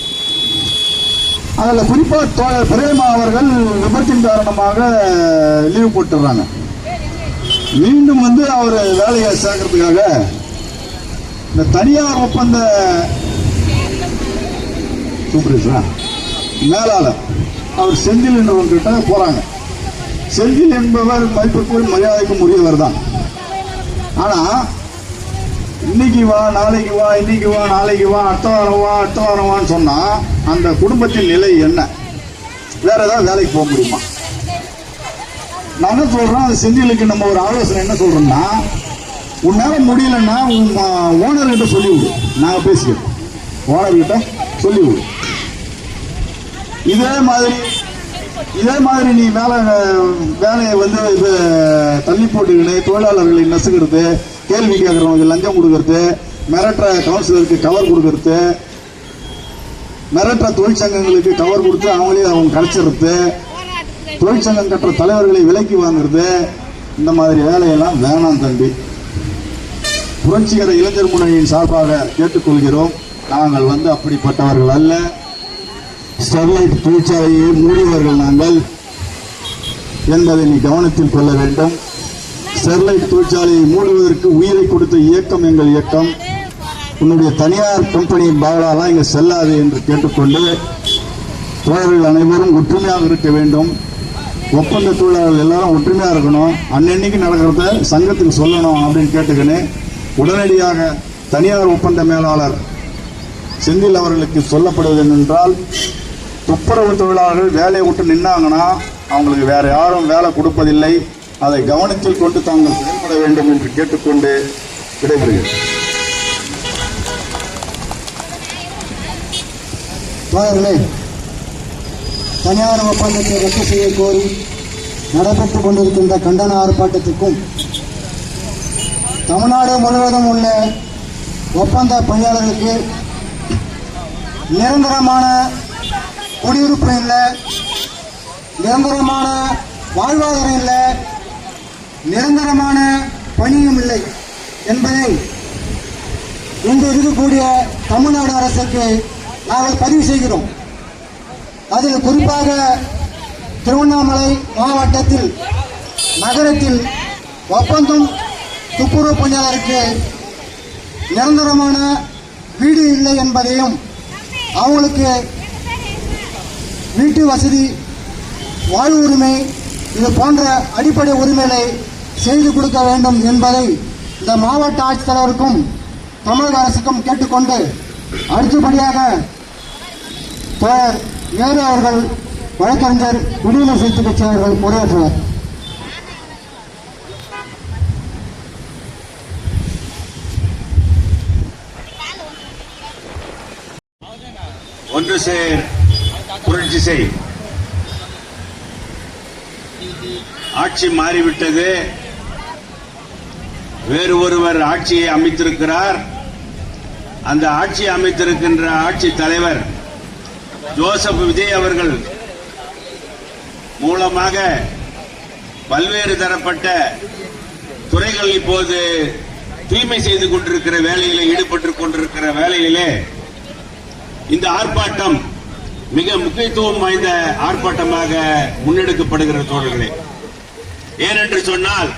அதில் குறிப்பா தோழர் பிரேமா அவர்கள் விபத்தின் காரணமாக லீவு போட்டுறாங்க. மீண்டும் அவர் வேலையை சேர்க்கறதுக்காக இந்த தனியார் ஒப்பந்த சூப்பர்வைசரா மேலாளர் அவர் செந்தில் என்றவர்கிட்ட போறாங்க. செந்தில் என்பவர் மதிப்பிற்கும் மரியாதைக்கும் உரியவர் தான். ஆனா இன்னைக்கு வா, நாளைக்கு வா, இன்னைக்கு வா, நாளைக்கு வா, அடுத்த வாரம் வான்னு சொன்னா அந்த குடும்பத்தின் நிலை என்ன? வேற ஏதாவது வேலைக்கு போக முடியுமா? நான் என்ன சொல்றேன், அந்த செந்திலுக்கு நம்ம ஒரு ஆலோசனை என்ன சொல்றோம்னா, உன்னால முடியலன்னா உன் ஓனர் கிட்ட சொல்லிவிடு, நாங்க பேசிக்கிறோம். ஓனர்கிட்ட சொல்லிவிடு. இதே மாதிரி நீ வேலையை வந்து இது தள்ளி போட்டுக்கின்னு தொழிலாளர்களை நசுக்கிறது, கேள்வி கேட்கறவங்களுக்கு லஞ்சம் கொடுக்கறது, மிரட்டுற கவுன்சிலருக்கு கவர் கொடுக்கறது, மிரட்டுற தொழிற்சங்கங்களுக்கு கவர் கொடுத்து அவங்க கலைச்சிடுறது, தொழிற்சங்கம் கட்டுற தலைவர்களை விலைக்கு வாங்குறது, இந்த மாதிரி வேலையெல்லாம் வேணாம் தம்பி. புரட்சிகர இளைஞர் முன்னணியின் சார்பாக கேட்டுக்கொள்கிறோம். நாங்கள் வந்து அப்படிப்பட்டவர்கள் அல்ல. ஸ்டெர்லைட் தொழிற்சாலையை மூடியவர்கள் நாங்கள் என்பதை நீ கவனத்தில் கொள்ள வேண்டும். ஸ்டெர்லைட் தொழிற்சாலையை மூடுவதற்கு உயிரை கொடுத்த இயக்கம் எங்கள் இயக்கம். உன்னுடைய தனியார் கம்பெனியின் பாவலாலாம் இங்கே செல்லாது என்று கேட்டுக்கொண்டு தோழர்கள் அனைவரும் ஒற்றுமையாக இருக்க வேண்டும். ஒப்பந்த தொழிலாளர்கள் எல்லாரும் ஒற்றுமையாக இருக்கணும். அன்னன்னைக்கு நடக்கிறத சங்கத்துக்கு சொல்லணும் அப்படின்னு கேட்டுக்கின்னு உடனடியாக தனியார் ஒப்பந்த மேலாளர் செந்தில் அவர்களுக்கு சொல்லப்படுவது என்னென்றால், துப்புரவு தொழிலாளர்கள் வேலையை விட்டு நின்னாங்கன்னா அவங்களுக்கு வேற யாரும் வேலை கொடுப்பதில்லை. அதை கவனத்தில் கொண்டு தாங்கள் செயல்பட வேண்டும் என்று கேட்டுக்கொண்டு விடைபெறுகிறேன். தனியார் ஒப்பந்தத்தை ரத்து செய்ய கோரி நடைபெற்றுக் கொண்டிருக்கின்ற கண்டன ஆர்ப்பாட்டத்திற்கும் தமிழ்நாடு முழுவதும் உள்ள ஒப்பந்த பணியாளர்களுக்கு நிரந்தரமான குடியிருப்பு இல்லை, நிரந்தரமான வாழ்வாதாரம் இல்லை, நிரந்தரமான பணியும் இல்லை என்பதை இன்று இருக்கக்கூடிய தமிழ்நாடு அரசுக்கு நாங்கள் பதிவு செய்கிறோம். அதில் குறிப்பாக திருவண்ணாமலை மாவட்டத்தில் நகரத்தில் ஒப்பந்தம் துப்புரவு பணியாளருக்கு நிரந்தரமான வீடு இல்லை என்பதையும் அவங்களுக்கு வீட்டு வசதி, வாழ்வு உரிமை இது போன்ற அடிப்படை உரிமைகளை செய்து கொடுக்க வேண்டும் என்பதை இந்த மாவட்ட ஆட்சித்தலைவருக்கும் தமிழக அரசுக்கும் கேட்டுக்கொண்டு அடுத்தபடியாக தோழர் நேரு அவர்கள் வழக்கறிஞர் விடுதலை சிறுத்தை கட்சி அவர்கள் உரையாற்றுவார். ஒன்று சேர் புரட்சி செய். ஆட்சி மாறிவிட்டது. வேறு ஒருவர் ஆட்சியை அமைத்திருக்கிறார். அந்த ஆட்சி அமைத்திருக்கின்ற ஆட்சி தலைவர் ஜோசப் விஜய் அவர்கள் மூலமாக பல்வேறு தரப்பட்ட துறைகள் இப்போது தூய்மை செய்து கொண்டிருக்கிற வேலையிலே ஈடுபட்டுக் கொண்டிருக்கிற வேலையிலே இந்த ஆர்ப்பாட்டம் மிக முக்கியத்துவம் வாய்ந்த ஆர்ப்பாட்டமாக முன்னெடுக்கப்படுகிற தோழர்களே. ஏனென்று சொன்னால்,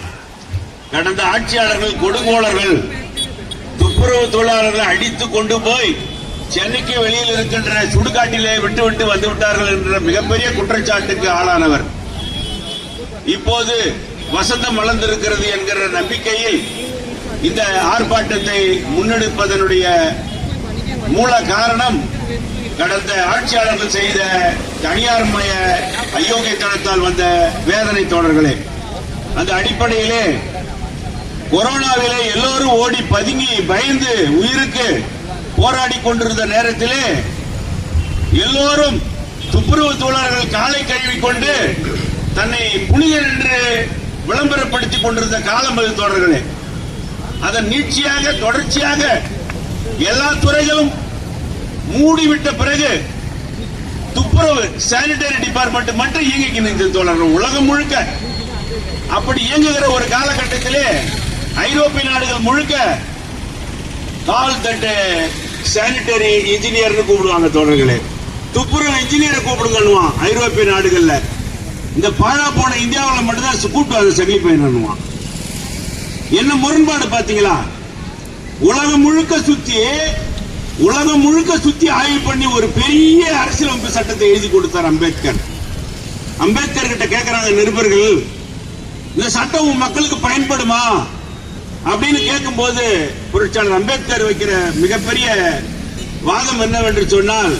கடந்த ஆட்சியாளர்கள் கொடுங்கோளர்கள் துப்புரவு தொழிலாளர்களை அடித்து கொண்டு போய் சென்னைக்கு வெளியில் இருக்கின்ற சுடுகாட்டிலே விட்டு வந்து விட்டார்கள் என்ற மிகப்பெரிய குற்றச்சாட்டுக்கு ஆளானவர். இப்போது வசந்தம் வளர்ந்திருக்கிறது என்கிற நம்பிக்கையில் இந்த ஆர்ப்பாட்டத்தை முன்னெடுப்பதனுடைய மூல காரணம் கடந்த ஆட்சியாளர்கள் செய்த தனியார்மய அயோக்கியத்தனத்தால் வந்த வேதனை தோழர்களே. அந்த அடிப்படையிலே கொரோனாவிலே எல்லோரும் ஓடி பதுங்கி பயந்து உயிருக்கு போராடி கொண்டிருந்த நேரத்திலே எல்லோரும் துப்புரவு தொழிலாளர்கள் காலை கழுவிக்கொண்டு தன்னை புனிதர் என்று விளம்பரப்படுத்திக் கொண்டிருந்த காலம் அது தோழர்களே. அதன் நீட்சியாக தொடர்ச்சியாக எல்லா துறைகளும் மூடிவிட்ட பிறகு துப்புரவு சானிட்டரி டிபார்ட்மெண்ட் மட்டும் இயங்கிக்கிட்டு தோழர்கள் உலகம் முழுக்க அப்படி இயங்குகிற ஒரு காலகட்டத்திலே ஐரோப்பிய நாடுகள் முழுக்க கால் தட்டு சானிட்டரி இன்ஜினியர் கூப்பிடுவாங்க தோழர்களே. துப்புரவு இன்ஜினியரை கூப்பிடுங்கன்னுவான் ஐரோப்பிய நாடுகள்ல. இந்த பாழா போன இந்தியாவில் மட்டும்தான் கூப்பிட்டு செகலி பயனுவான். என்ன முரண்பாடு பாத்தீங்களா? உலகம் முழுக்க சுத்தி ஆய்வு பண்ணி ஒரு பெரிய அரசியலமைப்பு சட்டத்தை எழுதி கொடுத்தார் அம்பேத்கர். அம்பேத்கர் கிட்ட கேட்கிறாங்க நிருபர்கள், இந்த சட்டம் மக்களுக்கு பயன்படுமா அப்படின்னு கேட்கும் போது புரட்சியாளர் அம்பேத்கர் வைக்கிற மிகப்பெரிய வாதம் என்னவென்று சொன்னால்,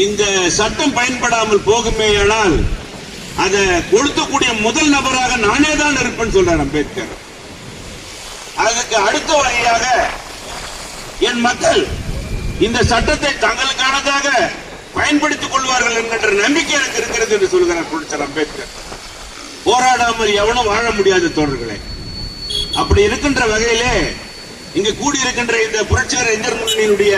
இந்த சட்டம் பயன்படாமல் போகுமேயானால் அதை கொளுத்தக்கூடிய முதல் நபராக நானே தான் இருப்பேன்னு சொல்றார் அம்பேத்கர். அதுக்கு அடுத்த வழியாக என் மக்கள் இந்த சட்டத்தை தங்களுக்கானதாக பயன்படுத்திக் கொள்வார்கள் என்கின்ற நம்பிக்கை எனக்கு இருக்கிறது என்று சொல்கிறார் புரட்சியாளர் அம்பேத்கர். போராடாமல் எவனும் வாழ முடியாது தோழர்களே. அப்படி இருக்கின்ற வகையிலே இங்கு கூடியிருக்கின்ற இந்த புரட்சிகர இளைஞர் முன்னணியினுடைய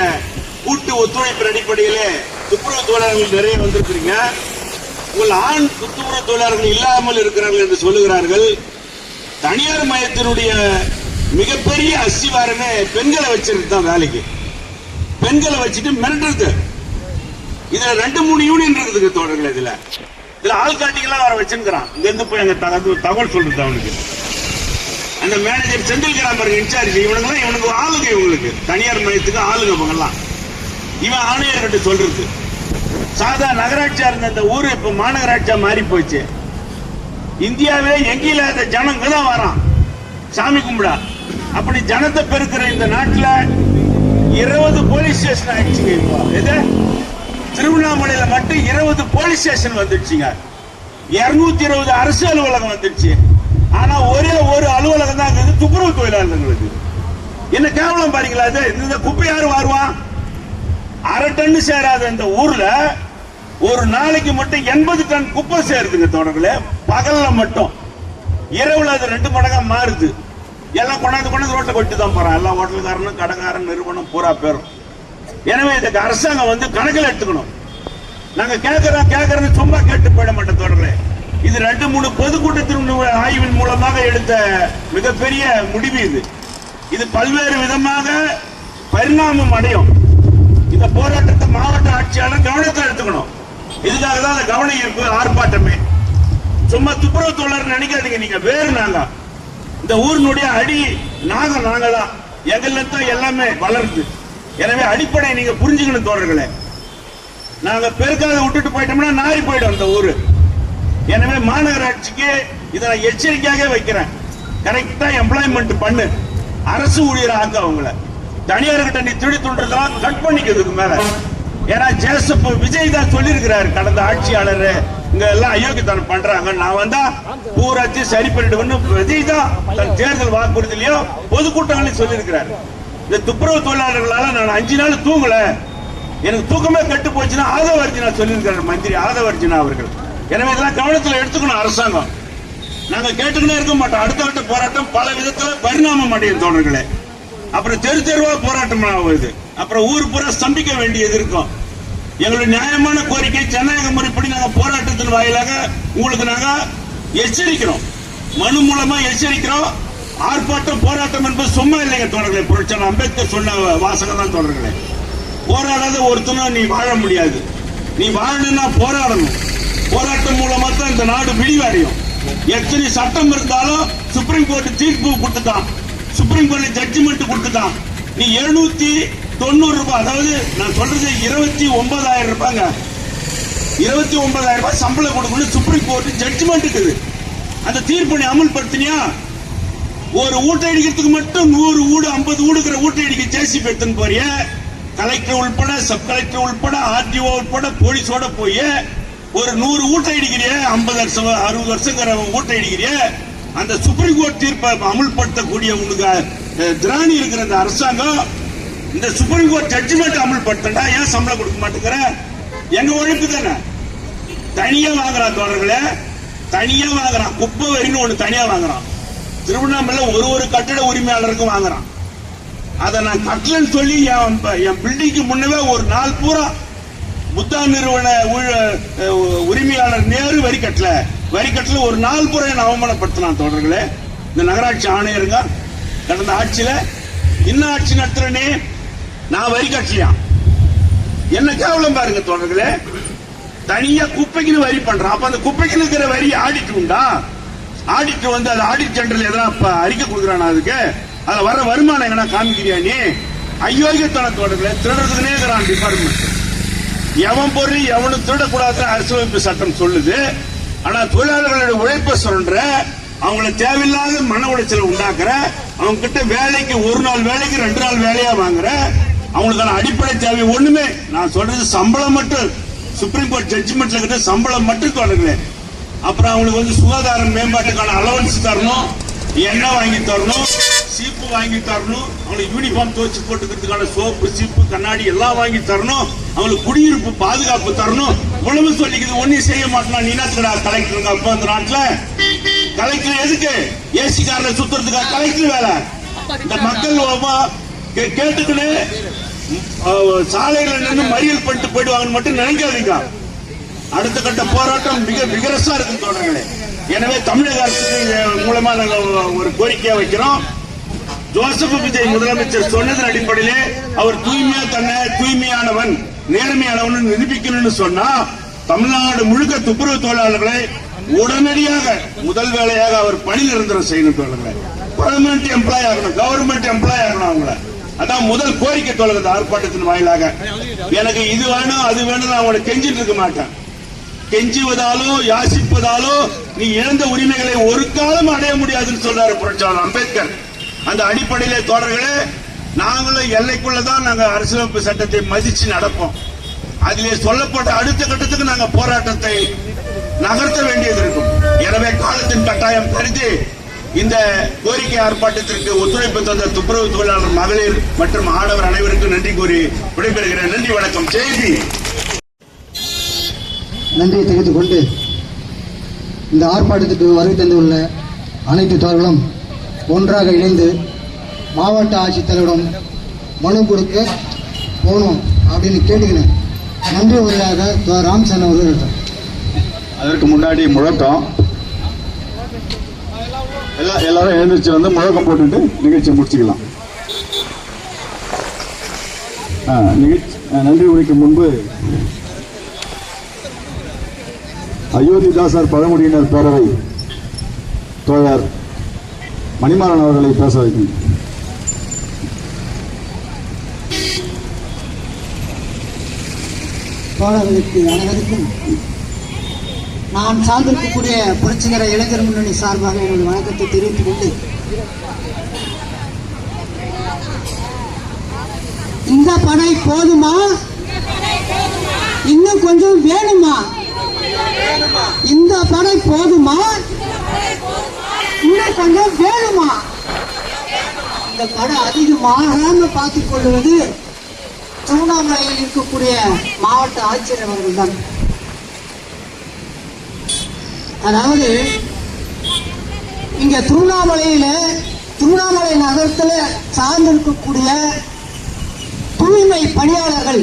கூட்டு ஒத்துழைப்பின் அடிப்படையிலே துப்புரவு தொழிலாளர்கள் நிறைய வந்திருக்கிறீங்க. உங்கள் ஆண் துப்புரவு தொழிலாளர்கள் இல்லாமல் இருக்கிறார்கள் என்று சொல்லுகிறார்கள். தனியார் மையத்தினுடைய மிகப்பெரிய அஸ்திவாரமே பெண்களை வச்சிருக்கு தான் வேலைக்கு. பெண்களை வச்சுட்டு மிரட்டுறது. இதுல 2-3 யூனியன் இருக்குது தோழர்கள். இதுல ஆள்காட்டிகள்லாம் வர வச்சிருக்கிறான். இங்க இருந்து போய் அங்க தகவல் சொல்றது அவனுக்கு. அந்த மேனேஜர் செந்தில்கிராம இன்சார்ஜ் இவனுக்கு ஆளுங்க, இவங்களுக்கு தனியார் மையத்துக்கு ஆளுங்க இவங்கெல்லாம். இவன் ஆணையர்கிட்ட சொல்றது. சாதா நகராட்சியா இருந்த அந்த ஊரு இப்ப மாநகராட்சியா மாறி போச்சு. இந்தியாவிலே எங்க இல்லாத ஜனங்க தான் வரான் சாமி கும்பிடா. அப்படி ஜனத்தை பெருக்கிற இந்த நாட்டில் 20 போலீஸ் ஸ்டேஷன் ஆயிடுச்சுங்க. இப்போ திருவண்ணாமலையில மட்டும் 20 போலீஸ் ஸ்டேஷன் வந்துடுச்சுங்க. 220 அரசு அலுவலகம் வந்துடுச்சு. ஆனா ஒரே ஒரு அலுவலகம் தான் இருக்குது துப்புரவு தொழிலாளர்களுக்கு. என்ன கேவலம் பாருங்களா? இந்த குப்பை யாரு வருவான்? 1/2 டன் சேராத இந்த ஊர்ல ஒரு நாளைக்கு மட்டும் 80 டன் குப்பை சேருதுங்க தோழர்களே. பகல்ல மட்டும். இரவுல அது 2 மடங்கா மாறுது. எல்லாம் கொண்டாந்து ரோட்டை கொட்டி தான் போறான். எல்லா ஹோட்டல்காரனும் கடைக்காரன் நிறுவனம் பூரா பேரும். எனவே இதுக்கு அரசாங்கம் கணக்கில் எடுத்துக்கணும். நாங்க கேட்கறோம் சும்மா கேட்டு போயிட மாட்டோம் தோழர்களே. இது 2-3 பொதுக்கூட்டத்தின் ஆய்வின் மூலமாக எடுத்த மிகப்பெரிய முடிவு. இது பல்வேறு விதமாக பரிணாமம் அடையும். இந்த போராட்டத்தை மாவட்ட ஆட்சியாளர் கவனத்தில் எடுத்துக்கணும். இதுக்காக தான் அந்த கவன ஈர்ப்பு ஆர்ப்பாட்டமே. சும்மா துப்புரவு தொழிலாளர் நினைக்காதீங்க. நீங்க வேறு நாங்க இந்த ஊரினுடைய அடி நாங்களா எங்கள்ல தான் எல்லாமே வளருது. எனவே அடிப்படை நீங்க புரிஞ்சுக்கணும் தோழர்களே. நாங்க பெருக்காக விட்டுட்டு போயிட்டோம்னா நாரி போயிடும் அந்த ஊரு. எனவே மாநகராட்சிக்கு இதை நான் எச்சரிக்கையாக வைக்கிறேன். கரெக்டா எம்ப்ளாய்மெண்ட் பண்ணு. அரசு ஊழியர் ஆக்க அவங்கள. தனியார்கிட்ட நீ திருடி துண்டுறதெல்லாம் கட் பண்ணிக்கிறதுக்கு மேல. ஏன்னா ஜேசப் விஜய் தான் சொல்லியிருக்கிறாரு கடந்த ஆட்சியாளர் இங்க எல்லாம் அயோக்கியத்தனம் பண்றாங்க, நான் வந்தா பூராத்தையும் சரி பண்ணிடுவேன்னு விஜய் தான் தன் தேர்தல் வாக்குறுதியிலையோ பொதுக்கூட்டங்களையும் சொல்லியிருக்கிறாரு. இந்த துப்புரவு தொழிலாளர்களால நான் 5 நாள் தூங்கல, எனக்கு தூக்கமே கட்டு போச்சுன்னா ஆதவர்ஜினா சொல்லியிருக்கிறார் மந்திரி ஆதவர்ஜினா அவர்கள். எனவே இதெல்லாம் கவனத்தில் எடுத்துக்கணும் அரசாங்கம். நாங்க கேட்டுக்கிட்டே இருக்க மாட்டோம். அடுத்த கட்ட போராட்டம் பல விதத்துல பரிணாமம் அடையும் தோழர்களே. அப்புறம் தெருவா போராட்டம் ஆகுது. அப்புறம் ஊர் பூரா ஸ்தம்பிக்க வேண்டியது இருக்கும். எங்களுடைய நியாயமான கோரிக்கை ஜனநாயக முறைப்படி நாங்க போராட்டத்தின் வாயிலாக உங்களுக்கு நாங்க எச்சரிக்கிறோம். மனு மூலமா எச்சரிக்கிறோம். ஆர்ப்பாட்டம் போராட்டம் என்பது சும்மா இல்லைங்க தோழர்களே. புரட்சியாளர் அம்பேத்கர் சொன்ன வாசகம் தான் தோழர்களே. போராடாத ஒருத்தனும் நீ வாழ முடியாது. நீ வாழணும்னா போராடணும். போராட்டம் மூலமா தான் இந்த நாடு விடிவடையும். எத்தனை சட்டம் இருந்தாலும் சுப்ரீம் கோர்ட் தீர்ப்பு கொடுத்துட்டான். சுப்ரீம் கோர்ட் ஜட்ஜ்மெண்ட் கொடுத்துட்டான். நீ 790 ரூபாய், அதாவது நான் சொல்றது 29,000 ரூபாய்ங்க. 29,000 ரூபாய் சம்பளம் கொடுக்கணும் சுப்ரீம் கோர்ட் ஜட்ஜ்மெண்ட் இருக்குது. அந்த தீர்ப்பை நீ அமல்படுத்தினியா? ஒரு ஊட்டை அடிக்கிறதுக்கு மட்டும் 100 வீடு 50 வீடுக்கிற ஊட்டை அடிக்க ஜேசிபி எடுத்துன்னு போறிய. கலெக்டர் உள்பட சப் கலெக்டர் உள்பட ஆர்டிஓ உள்பட போலீஸோட போய் ஒரு 100 ஊட்டை அடிக்கிறிய, 50 வருஷம் 60 வருஷங்கிற ஊட்டை அடிக்கிறிய. அந்த சுப்ரீம் கோர்ட் தீர்ப்பை அமல்படுத்தக்கூடிய உனக்கு திராணி இருக்கிற அந்த அரசாங்கம் இந்த சுப்ரீம் கோர்ட் ஜட்ஜ்மெண்ட் அமல்படுத்தா ஏன் சம்பளம் கொடுக்க மாட்டேங்கிற? எங்க உழைப்பு தானே. தனியா வாங்குறான் தோழர்களே, தனியா வாங்குறான். குப்பை வரின்னு ஒண்ணு தனியா வாங்குறான். திருவண்ணாமலை ஒரு கட்டட உரிமையாளருக்கும் வாங்குறான். அதை நான் கட்டலன்னு சொல்லி என் பில்டிங்க்கு முன்னவே ஒரு நாள் பூரா புத்தா நிறுவன உரிமையாளர் நேரு வரி கட்டல ஒரு நாள் பூரா என்ன அவமானப்படுத்தினான் தோழர்களே. இந்த நகராட்சி ஆணையருங்க கடந்த ஆட்சியில இன்னும் ஆட்சி நடத்துறனே நான் வரி கட்டலையா? என்ன கேவலம் பாருங்க தோழர்களே. தனியா குப்பைக்குன்னு வரி பண்றான். அப்ப அந்த குப்பைக்குன்னு இருக்கிற வரி ஆடிட்டு உண்டா? ஆடிட்டு வந்து அது ஆடிட் ஜெனரல் எதனா அறிக்கை கொடுக்குறானா? அதுக்கு அதுல வர வருமானம் எங்கன்னா காமிக்கிறியா நீ? அயோக்கியத்தனத்தோட திருடுறதுக்குனே இருக்கிறான் டிபார்ட்மெண்ட். எவன் பொருள் எவனும் திருடக்கூடாது அரசியலமைப்பு சட்டம் சொல்லுது. ஆனா தொழிலாளர்களுடைய உழைப்பை சொல்ற, அவங்களை தேவையில்லாத மன உளைச்சலை உண்டாக்குற, அவங்க கிட்ட வேலைக்கு ஒரு நாள் வேலைக்கு 2 நாள் வேலையா வாங்குற, அவங்களுக்கான அடிப்படை தேவை ஒண்ணுமே. நான் சொல்றது சம்பளம் மட்டும். சுப்ரீம் கோர்ட் ஜட்ஜ்மெண்ட்ல கிட்ட சம்பளம் மட்டும் தொடங்கல. அப்புறம் அவங்களுக்கு சுகாதார மேம்பாட்டுக்கான அலவன்ஸ் தரணும், எண்ணெய் வாங்கி தரணும், சீப்பு வாங்கி தரணும், அவங்களுக்கு யூனிஃபார்ம் துவச்சு போட்டுக்கிறதுக்கான சோப்பு சீப்பு கண்ணாடி எல்லாம் வாங்கி தரணும், அவங்களுக்கு குடியிருப்பு பாதுகாப்பு தரணும். உழவு சொல்லிக்குது ஒன்னும் செய்ய மாட்டோம். நீ என்னத்துக்கடா கலெக்டருங்க அப்ப அந்த நாட்டுல கலெக்டர் எதுக்கு? ஏசி கார்ல சுத்துறதுக்கா கலெக்டர் வேலை? இந்த மக்கள் கேட்டுக்கிட்டு சாலையில நின்று மறியல் பண்ணிட்டு போயிடுவாங்கன்னு மட்டும் நினைக்காதீங்க. அடுத்த கட்ட போராட்டம் மிக விகரசா இருக்கு தோழர்களே. எனவே தமிழக அரசுக்கு மூலமா நாங்கள் ஒரு கோரிக்கையா வைக்கிறோம். ஜோசப் விஜய் முதலமைச்சர் சொன்னதன் அடிப்படையிலே அவர் தூய்மையா தன்னை தூய்மையானவன் நேர்மையானவன் நிரூபிக்கணும்னு சொன்னா தமிழ்நாடு முழுக்க துப்புரவு தொழிலாளர்களை உடனடியாக முதல் வேலையாக அவர் பணி நிரந்தரம் செய்யணும் தோழர்களே. பெர்மனன்ட் எம்ப்ளாய் ஆகணும், கவர்மெண்ட் எம்ப்ளாய் ஆகணும் அவங்கள. அதான் முதல் கோரிக்கை தோழர்கள் ஆர்ப்பாட்டத்தின் வாயிலாக. எனக்கு இது வேணும் அது வேணும் அவங்களை கெஞ்சிட்டு இருக்க மாட்டேன். கெஞ்சுவதாலோ யாசிப்பதாலோ நீ இழந்த உரிமைகளை ஒரு காலம் அடைய முடியாதுன்னு சொல்றாரு புரட்சியாளர் அம்பேத்கர். அந்த அடிப்படையிலே தோழர்களே நாங்களும் எல்லைக்குள்ளதான் நாங்க அரசியலமைப்பு சட்டத்தை மதிச்சு நடப்போம். அதிலே சொல்லப்பட்ட அடுத்த கட்டத்துக்கு நாங்க போராட்டத்தை நகர்த்த வேண்டியது இருக்கும். எனவே காலத்தின் கட்டாயம் கருதி இந்த கோரிக்கை ஆர்ப்பாட்டத்திற்கு ஒத்துழைப்பு தந்த துப்புரவு தொழிலாளர் மகளிர் மற்றும் ஆடவர் அனைவருக்கும் நன்றி கூறி விடைபெறுகிறேன். நன்றி, வணக்கம். செய்தி நன்றியை தெரிவித்துக் கொண்டு இந்த ஆர்ப்பாட்டத்துக்கு வருகை தந்துள்ள அனைத்து தோழர்களும் ஒன்றாக இணைந்து மாவட்ட ஆட்சித்தலைவரிடம் மனு கொடுக்க போகணும் அப்படின்னு கேட்டுக்கினேன். நன்றி உரையாக ராமச்சந்திரன் அவர்கள். அதற்கு முன்னாடி முழக்கம் எல்லாரும் எழுந்திரிச்சு வந்து முழக்கம் போட்டுட்டு நிகழ்ச்சி முடிச்சுக்கலாம். நன்றி உரைக்கு முன்பு அயோத்திதாசர் பழங்குடியினர் பேரவை தோழர் மணிமாறன் அவர்களை பேச வைக்கும். தோழர்களுக்கு அனைவருக்கும் நான் சார்ந்திருக்கக்கூடிய புரட்சிகர இளைஞர் முன்னணி சார்பாக என்னுடைய வணக்கத்தை தெரிவித்துக் கொண்டு இந்த படை போதுமா, இன்னும் கொஞ்சம் வேணுமா? இந்த படை போதுமா, இன்னும் கொஞ்சம் வேணுமா? இந்த படை அதிகமாக பார்த்துக் கொள்வது திருவண்ணாமலையில் இருக்கக்கூடிய மாவட்ட ஆட்சியர் அவர்கள் தான். அதாவது இங்க திருவண்ணாமலை நகரத்துல சார்ந்திருக்கக்கூடிய தூய்மை பணியாளர்கள்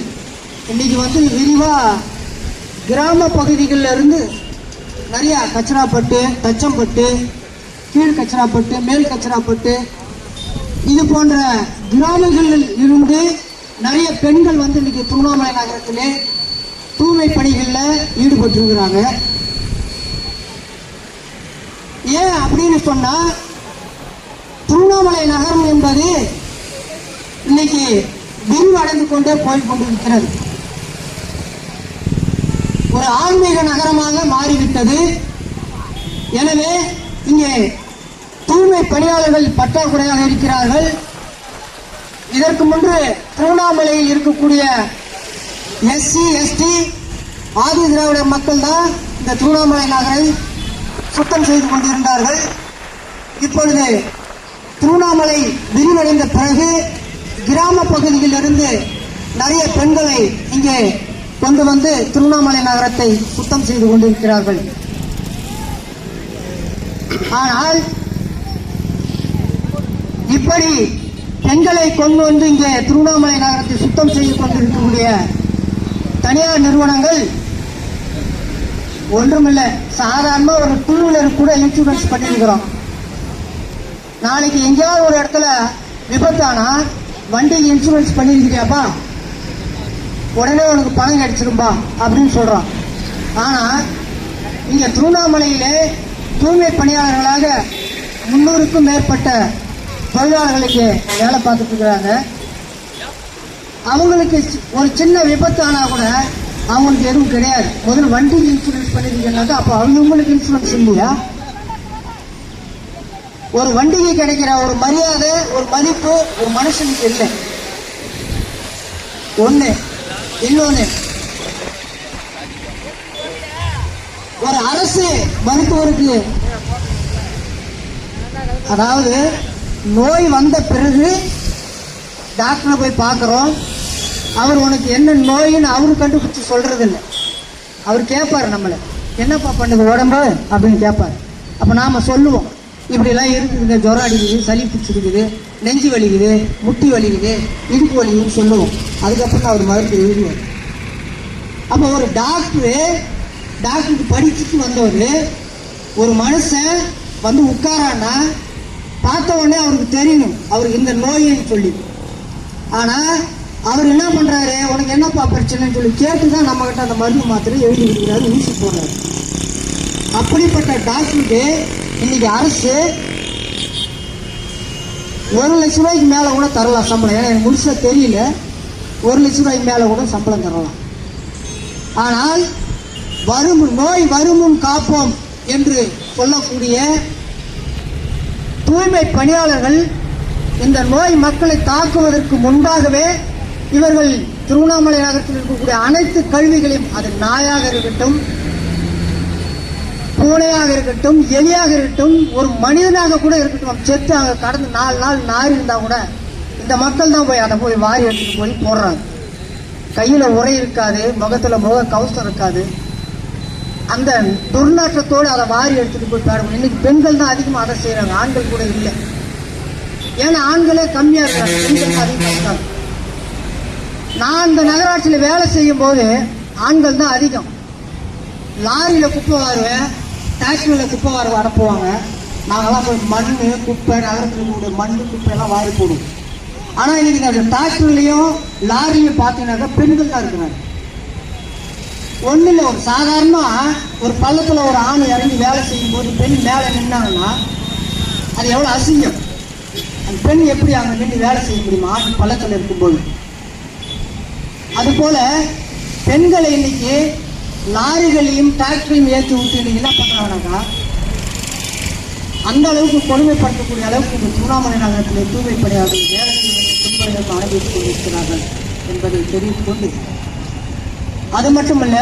இன்னைக்கு வந்து விரிவா கிராம பகுதிகளில் இருந்து நிறைய கச்சராப்பட்டு, தச்சம்பட்டு, கீழ் கச்சராப்பட்டு, மேல் கச்சராப்பட்டு இது போன்ற கிராமங்களில் இருந்து நிறைய பெண்கள் வந்து இன்னைக்கு திருவண்ணாமலை நகரத்திலே தூய்மை பணிகளில் ஈடுபட்டிருக்கிறாங்க. ஏன் அப்படின்னு சொன்னா திருவண்ணாமலை நகரம் என்பது இன்னைக்கு விரிவடைந்து கொண்டே போய் கொண்டிருக்கிறது. ஒரு ஆன்மீக நகரமாக மாறிவிட்டது. எனவே இங்கே தூய்மை பணியாளர்கள் பற்றாக்குறையாக இருக்கிறார்கள். இதற்கு முன்பு திருவண்ணாமலையில் இருக்கக்கூடிய எஸ்சி எஸ்டி ஆதி திராவிட மக்கள் தான் இந்த திருவண்ணாமலை நகரை சுத்தம் செய்து கொண்டிருந்தார்கள். இப்பொழுது திருவண்ணாமலை விரிவடைந்த பிறகு கிராம பகுதியில் இருந்து நிறைய பெண்களை இங்கே கொண்டு வந்து திருவண்ணாமலை நகரத்தை சுத்தம் செய்து கொண்டிருக்கிறார்கள். ஆனால் இப்படி பெண்களை கொண்டு வந்து இங்கே திருவண்ணாமலை நகரத்தை சுத்தம் செய்து கொண்டிருக்கக்கூடிய தனியார் நிறுவனங்கள் ஒன்றுமில்லை, சாதாரண ஒரு டூ வீலர் கூட இன்சூரன்ஸ் பண்ணியிருக்கிறோம். நாளைக்கு எங்கேயாவது ஒரு இடத்துல விபத்தானா வண்டிக்கு இன்சூரன்ஸ் பண்ணியிருக்கிறியாப்பா, உடனே உனக்கு பணம் கிடைச்சிரும்பா அப்படின்னு சொல்றான். ஆனா இங்க திருவண்ணாமலையிலே தூய்மை பணியாளர்களாக 300க்கும் மேற்பட்ட தொழிலாளர்களுக்கு வேலை பார்த்துட்டு இருக்கிறாங்க. அவங்களுக்கு ஒரு சின்ன விபத்து ஆனா கூட அவங்களுக்கு எதுவும் கிடையாது. முதல்ல வண்டிக்கு இன்சூரன்ஸ் பண்ணிருக்கீங்கன்னாக்கா அப்ப அவங்களுக்கு இன்சூரன்ஸ் இல்லையா? ஒரு வண்டிக்கு கிடைக்கிற ஒரு மரியாதை, ஒரு மதிப்பு ஒரு மனுஷனுக்கு இல்லை. ஒண்ணு. இன்னொன்னு, ஒரு அரசு மருத்துவருக்கு, அதாவது நோய் வந்த பிறகு டாக்டரை போய் பார்க்குறோம். அவர் உனக்கு என்ன நோயின்னு அவரு கண்டுபிடிச்சி சொல்றது இல்லை. அவர் கேட்பார் நம்மளை, என்னப்பா பண்ணுது உடம்பு அப்படின்னு கேட்பார். அப்போ நாம் சொல்லுவோம், இப்படிலாம் இருக்குதுங்க, ஜுரம் அடிக்குது, சளி பிடிச்சிருக்குது, நெஞ்சு வலிக்குது, முட்டி வலிக்குது, இடுப்பு வலிக்குதுன்னு சொல்லுவோம். அதுக்கப்புறம் அவர் மருந்து எழுதுவார். அப்போ ஒரு டாக்டருக்கு படிச்சுட்டு வந்தவர் ஒரு மனுஷன் வந்து உட்காரான்னா பார்த்த உடனே அவருக்கு தெரியணும் அவருக்கு இந்த நோயின்னு சொல்லி. ஆனால் அவர் என்ன பண்ணுறாரு, உனக்கு என்னப்பா பிரச்சனைன்னு சொல்லி கேட்டு தான் நம்மகிட்ட அந்த மருந்து மாத்திரை எழுதி கொடுக்குறாரு, ஊசி போடுறாரு. அப்படிப்பட்ட டாக்டருக்கு இன்னைக்கு அரசு 1 லட்ச ரூபாய்க்கு மேலே கூட தரலாம் சம்பளம். ஏன்னா எனக்கு முழுசாக தெரியல, 1 லட்ச ரூபாய்க்கு மேலே கூட சம்பளம் தரலாம். ஆனால் நோய் வருமுன் காப்போம் என்று சொல்லக்கூடிய தூய்மை பணியாளர்கள் இந்த நோய் மக்களை தாக்குவதற்கு முன்பாகவே இவர்கள் திருவண்ணாமலை நகரத்தில் இருக்கக்கூடிய அனைத்து கல்விகளையும், அது நாயாக இருக்கட்டும், பூனையாக இருக்கட்டும், எலியாக இருக்கட்டும், ஒரு மனிதனாக கூட இருக்கட்டும், செத்து அங்கே கடந்து 4 நாள் நாரி இருந்தா கூட இந்த மக்கள் தான் போய் அதை போய் வாரி எடுத்துட்டு போய் போடுறாங்க. கையில உரை இருக்காது, முகத்துல முக கவசம் இருக்காது, அந்த துர்நாற்றத்தோடு அதை வாரி எடுத்துட்டு போய் பாடுவோம். இன்னைக்கு பெண்கள் தான் அதிகமாக அதை செய்யறாங்க, ஆண்கள் கூட இல்லை. ஏன்னா ஆண்களே கம்மியா இருக்காங்க, பெண்கள் அதிகமாக இருக்காங்க. நான் இந்த நகராட்சியில் வேலை செய்யும் போது ஆண்கள் தான் அதிகம். லாரியில குப்பை வாருவேன், டிராக்டரில் குப்பை வார அனுப்புவாங்க. நாங்கெல்லாம் போய் மண் குப்பை, நகரத்தில் கூட மண் குப்பை எல்லாம் வாரி போடுவோம். ஆனால் இன்னைக்கு அந்த டிராக்டர்லையும் லாரிலையும் பார்த்தீங்கன்னாக்கா பெண்கள் தான் இருக்கிறாங்க. ஒன்றும் இல்லை, ஒரு சாதாரணமாக ஒரு பள்ளத்தில் ஒரு ஆண் இறங்கி வேலை செய்யும் போது பெண் மேலே நின்னாங்கன்னா அது எவ்வளோ அசிங்கம். அந்த பெண் எப்படி அங்கே நின்று வேலை செய்ய முடியுமா ஆண் பள்ளத்தில் இருக்கும்போது? அதுபோல பெண்களை இன்னைக்கு லாரிகளையும் டிராக்டரையும் ஏற்றி விட்டு இன்னைக்கு என்ன பண்ணுறாங்கனாக்கா அந்த அளவுக்கு கொடுமைப்படுத்தக்கூடிய அளவுக்கு இந்த திருவண்ணாமலை நகரத்தில் தூய்மை பணியாளர்கள் வேலை துன்பங்களுக்கு அனுபவித்துக் கொண்டிருக்கிறார்கள் என்பதை தெரிவித்துக் கொண்டு, அது மட்டுமல்ல,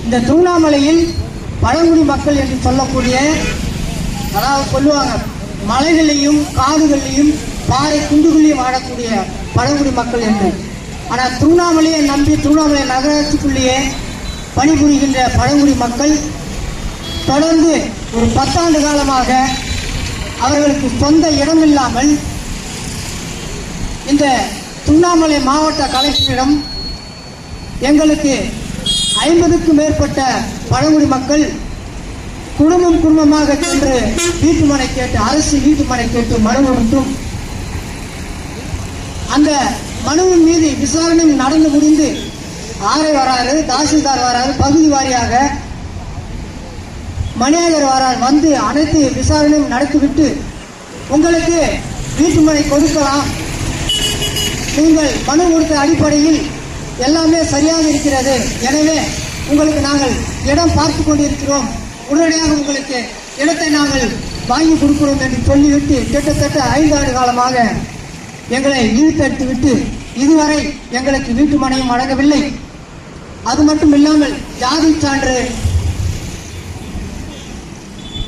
இந்த திருவண்ணாமலையில் பழங்குடி மக்கள் என்று சொல்லக்கூடிய, அதாவது சொல்லுவாங்க மலைகளையும் காடுகளையும் பாறை குண்டுகளையும் வாழக்கூடிய பழங்குடி மக்கள் என்று. ஆனால் திருவண்ணாமலையை நம்பி திருவண்ணாமலை நகராட்சிக்குள்ளேயே பணிபுரிகின்ற பழங்குடி மக்கள் தொடர்ந்து ஒரு 10 ஆண்டு காலமாக அவர்களுக்கு சொந்த இடம் இல்லாமல் இந்த திருவண்ணாமலை மாவட்ட கலெக்டரிடம் எங்களுக்கு 50க்கும் மேற்பட்ட பழங்குடி மக்கள் குடும்பமாக சென்று வீட்டுமனை கேட்டு, அரசு வீட்டுமனை கேட்டு மனு கொடுத்தும் அந்த மனுவின் மீது விசாரணை நடந்து முடிந்து ஆர்ஐ வராரு, தாசில்தார் வராரு, பகுதி வாரியாக மணியாளர் வரார், வந்து அனைத்து விசாரணையும் நடத்திவிட்டு உங்களுக்கு வீட்டுமனை கொடுக்கலாம், நீங்கள் மனு கொடுத்த அடிப்படையில் எல்லாமே சரியாக இருக்கிறது, எனவே உங்களுக்கு நாங்கள் இடம் பார்த்து கொண்டிருக்கிறோம், உடனடியாக உங்களுக்கு இடத்தை நாங்கள் வாங்கி கொடுக்கிறோம் என்று சொல்லிவிட்டு கிட்டத்தட்ட 5 ஆண்டு காலமாக எங்களை இழுத்தெடுத்து விட்டு இதுவரை எங்களுக்கு வீட்டு மனையும் வழங்கவில்லை. அது மட்டும் இல்லாமல் ஜாதி சான்று,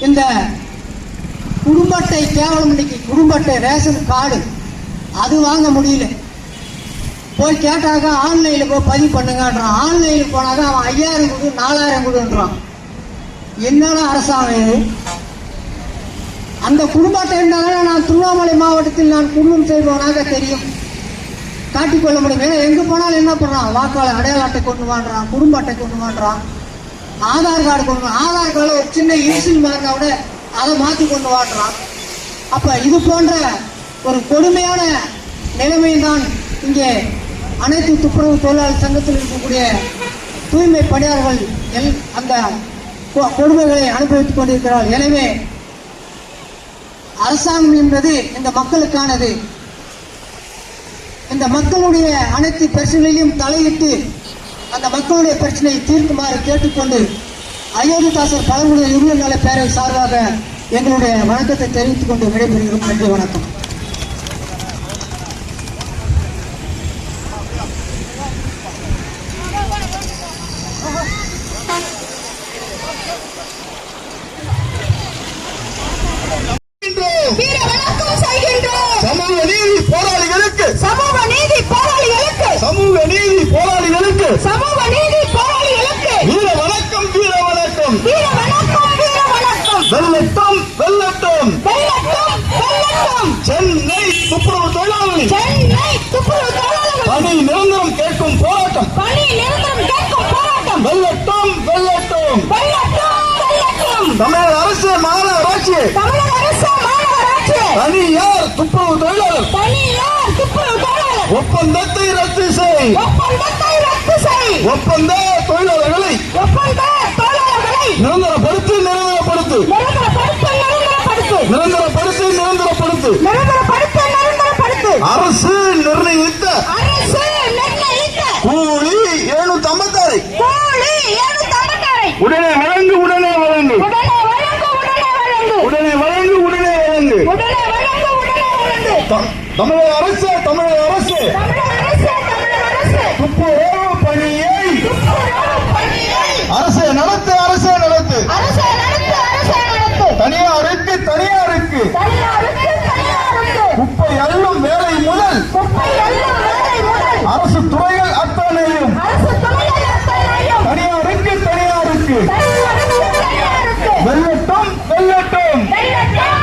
இந்த குடும்ப அட்டை, கேவலம் இன்னைக்கு குடும்ப அட்டை ரேஷன் கார்டு அது வாங்க முடியல. போய் கேட்டாக்க ஆன்லைனில் போய் பதிவு பண்ணுங்கன்றான். ஆன்லைனில் போனாக்க அவன் 5000 கொடு 4000 கொடுன்றான். என்னென்ன அரசாங்கம் இது? அந்த குடும்ப அட்டை இருந்தாலும் நான் திருவண்ணாமலை மாவட்டத்தில் நான் குடும்பம் செய்வோனாக தெரியும், காட்டிக்கொள்ள முடியும். ஏன்னா எங்கே போனாலும் என்ன பண்ணுறான், வாக்காளர் அடையாள அட்டை கொண்டு வாண்டுறான், குடும்ப அட்டை கொண்டு வாண்டுறான், ஆதார் கார்டு கொண்டு, ஆதார் கார்டில் ஒரு சின்ன இன்சில் மார்க்கா விட அதை மாற்றி கொண்டு வாண்டுறான். அப்போ இது போன்ற ஒரு கொடுமையான நிலைமைதான் இங்கே அனைத்து துப்புரவு தொழிலாளர் சங்கத்தில் இருக்கக்கூடிய தூய்மை பணியாளர்கள் அந்த கொடுமைகளை அனுபவித்துக் கொண்டிருக்கிறார்கள். எனவே அரசாங்கம் என்பது இந்த மக்களுக்கானது. இந்த மக்களுடைய அனைத்து பிரச்சனைகளையும் தலையிட்டு அந்த மக்களுடைய பிரச்சனையை தீர்க்குமாறு கேட்டுக்கொண்டு அயோத்திதாசர் பழங்குடி உரிமை நல பேரவை சார்பாக எங்களுடைய வணக்கத்தை தெரிவித்துக் கொண்டு விடைபெறுகிறோம். நன்றி, வணக்கம். வீர வணக்கம் வெல்லட்டும் வெல்லட்டும் வெல்லட்டும் வெல்லட்டும் சென்னை துப்புரவு தொழிலாளர்கள் சென்னை துப்புரவு தொழிலாளர்கள் பணி நிரந்தரம் கேட்கும் போராட்டம் பணி நிரந்தரம் கேட்கும் போராட்டம் வெல்லட்டும் வெல்லட்டும் வெல்லட்டும் வெல்லட்டும் தமிழக அரசு மாநகராட்சி தமிழக அரசு மாநகராட்சி தனியார் துப்புரவு தொழிலாளர் தனியார் துப்புரவு தொழிலாளர் ஒப்பந்தத்தை ரத்து செய் ஒப்பந்தத்தை ரத்து செய் ஒப்பந்த தொழிலாளர்களை ஒப்பந்த தொழிலாளர்களை நிரந்தரப்படுத்து நிரந்தரப்படுத்து நிரந்தரப்படுத்து நிரந்தரப்படுத்து நிரந்தரப்படுத்து நிரந்தரப்படுத்து நிரந்தரப்படுத்து நிரந்தரப்படுத்து அரசு நிர்ணயித்த அரசு நிர்ணயித்த கூலி 756 கூலி 756 உடனே வழங்கு உடனே வழங்கு உடனே வழங்கு உடனே வழங்கு உடனே வழங்கு உடனே வழங்கு உடனே வழங்கு உடனே வழங்கு தமிழக அரசு தமிழக அரசு தமிழக அரசு தமிழக அரசு துப்புரவு பணியை துப்புரவு பணியை அரசே நடத்து அரசே நடத்து அரசு நடத்து அரசு நடத்து தனியாருக்கு தனியாருக்கு தனியாருக்கு தனியாருக்கு குப்பை அள்ளும் வேலை முதல் குப்பை எல்லாம் வேலை முதல் அரசு துறைகள் அத்தனையும் அரசு துறைகள் அத்தனையும் தனியாருக்கு தனியாருக்கு தனியாருக்கு தனியாருக்கு வெல்லட்டும் வெல்லட்டும் வெல்லட்டும்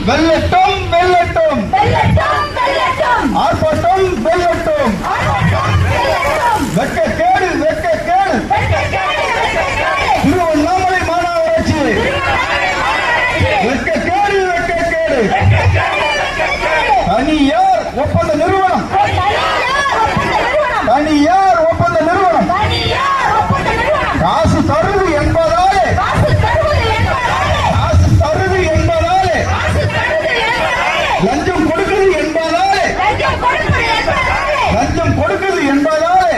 வெல்லட்டும் வெல்லட்டும் வெல்லட்டும் வெல்லட்டும் வெல்லட்டும் ஆர்ப்பாட்டம் வெல்லட்டும் ஆர்ப்பாட்டம் வெல்லட்டும் வெட்கக்கேடு வெட்கக்கேடு வெட்கக்கேடு வெட்கக்கேடு திருவண்ணாமலை மாநகராட்சி வெட்கக்கேடு வெட்கக்கேடு தனியார் ஒப்பந்த நிறுவனம் தனியார் ஒப்பந்த நிறுவனம் காசு தருது என்பதாலே காசு தருது என்பதாலே லஞ்சம் கொடுக்குது என்பதாலே லஞ்சம் கொடுக்குது என்பதாலே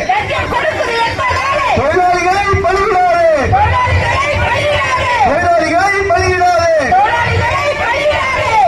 தொழிலாளிகளை பலியிடாதே தொழிலாளிகளை பலியிடாதே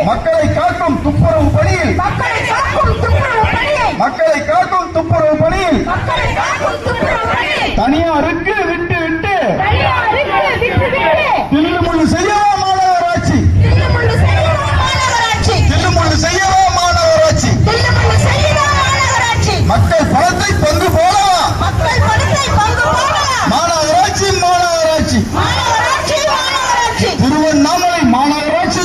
மக்களை காக்கும் துப்புரவு பணியில் மக்களை காக்கும் துப்புரவு பணியை மக்களை காக்கும் துப்புரவு பணியில் மக்களை காக்கும் துப்புரவு பணியை தனியாருக்கு விட்டு விட்டு தனியாருக்கு விட்டுவிட்டு தில்லுமுள்ளு செய்யவா மாநகராட்சி தில்லுமுள்ளு செய்யவா மாநகராட்சி தில்லுமுள்ளு செய்யவா மாநகராட்சி தில்லுமுள்ளு செய்யவா மாநகராட்சி மக்கள் பணத்தை பங்கு போடவா மக்கள் பணத்தை பங்கு போடலாம் மாநகராட்சி மாநகராட்சி மாநகராட்சி மாநகராட்சி திருவண்ணாமலை மாநகராட்சி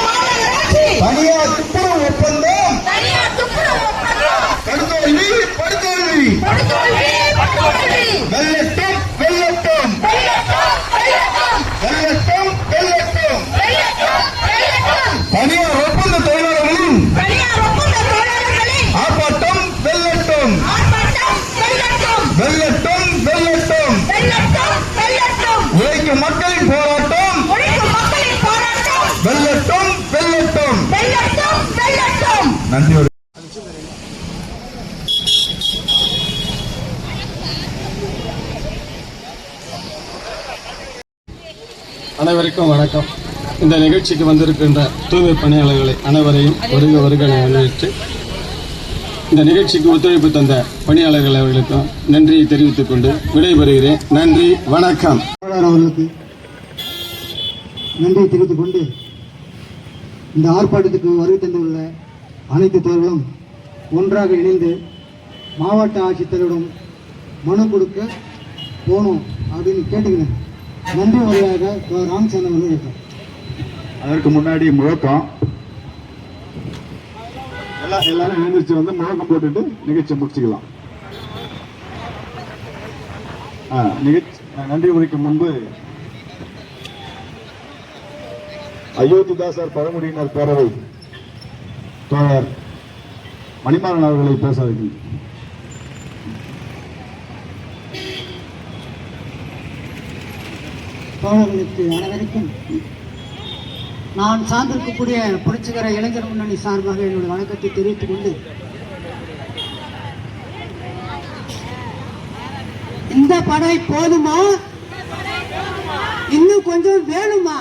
மாநகராட்சி தனியார் துப்புரவு ஒப்பந்தம் தனியார் துப்புரவு ஒப்பந்தம் படுதோல்வி படுதோல்வி படுதோல்வி படுதோல்வி வெல்லட்டும் வெல்லட்டும் வெல்லட்டும் வெல்லட்டும் வெல்லட்டும் வெல்லட்டும் வெல்லட்டும் வெல்லட்டும் தனியார் ஒப்பந்த தொழிலாளர்களின் தனியார் ஒப்பந்த தொழிலாளர்களின் ஆர்ப்பாட்டம் வெல்லட்டும் ஆர்ப்பாட்டம் வெல்லட்டும் வெல்லட்டும் வெல்லட்டும் வெல்லட்டும் வெல்லட்டும் உழைக்கும் மக்களின் போராட்டம் உழைக்கும் மக்களின் போராட்டம் வெல்லட்டும் வெல்லட்டும் வெல்லட்டும் வெல்லட்டும் நன்றியோடு அனைவருக்கும் வணக்கம். இந்த நிகழ்ச்சிக்கு வந்திருக்கின்ற தூய்மை பணியாளர்களை அனைவரையும் வருக வருக என வரவேற்று இந்த நிகழ்ச்சிக்கு ஒத்துழைப்பு தந்த பணியாளர்கள் அவர்களுக்கும் நன்றியை தெரிவித்துக் கொண்டு விடைபெறுகிறேன். நன்றி, வணக்கம். அவர்களுக்கு நன்றியை தெரிவித்துக் கொண்டு இந்த ஆர்ப்பாட்டத்துக்கு வருகை தந்துள்ள அனைத்து தேர்வுகளும் ஒன்றாக இணைந்து மாவட்ட ஆட்சித்தலைவரிடம் மனு கொடுக்க போகணும் அப்படின்னு கேட்டுக்கிறேன். நன்றி உரையாக ராமச்சந்திரன் அவர்கள் கேட்கிறேன். அதற்கு முன்னாடி முழக்கம் எல்லாரும் எழுந்திரிச்சு வந்து முழக்கம் போட்டுட்டு நிகழ்ச்சியை முடிச்சுக்கலாம். நன்றி உரைக்கு முன்பு அயோத்திதாசர் பழங்குடியினர் பேரவை தோழர் மணிமாறன் அவர்களை பேச வைக்கிறேன். தோழர்களுக்கு அனைவருக்கும் நான் சார்ந்திருக்கக்கூடிய புரட்சிகர இளைஞர் முன்னணி சார்பாக என்னுடைய வணக்கத்தை தெரிவித்துக் கொண்டு இந்த படை போதுமா, இன்னும் கொஞ்சம் வேணுமா?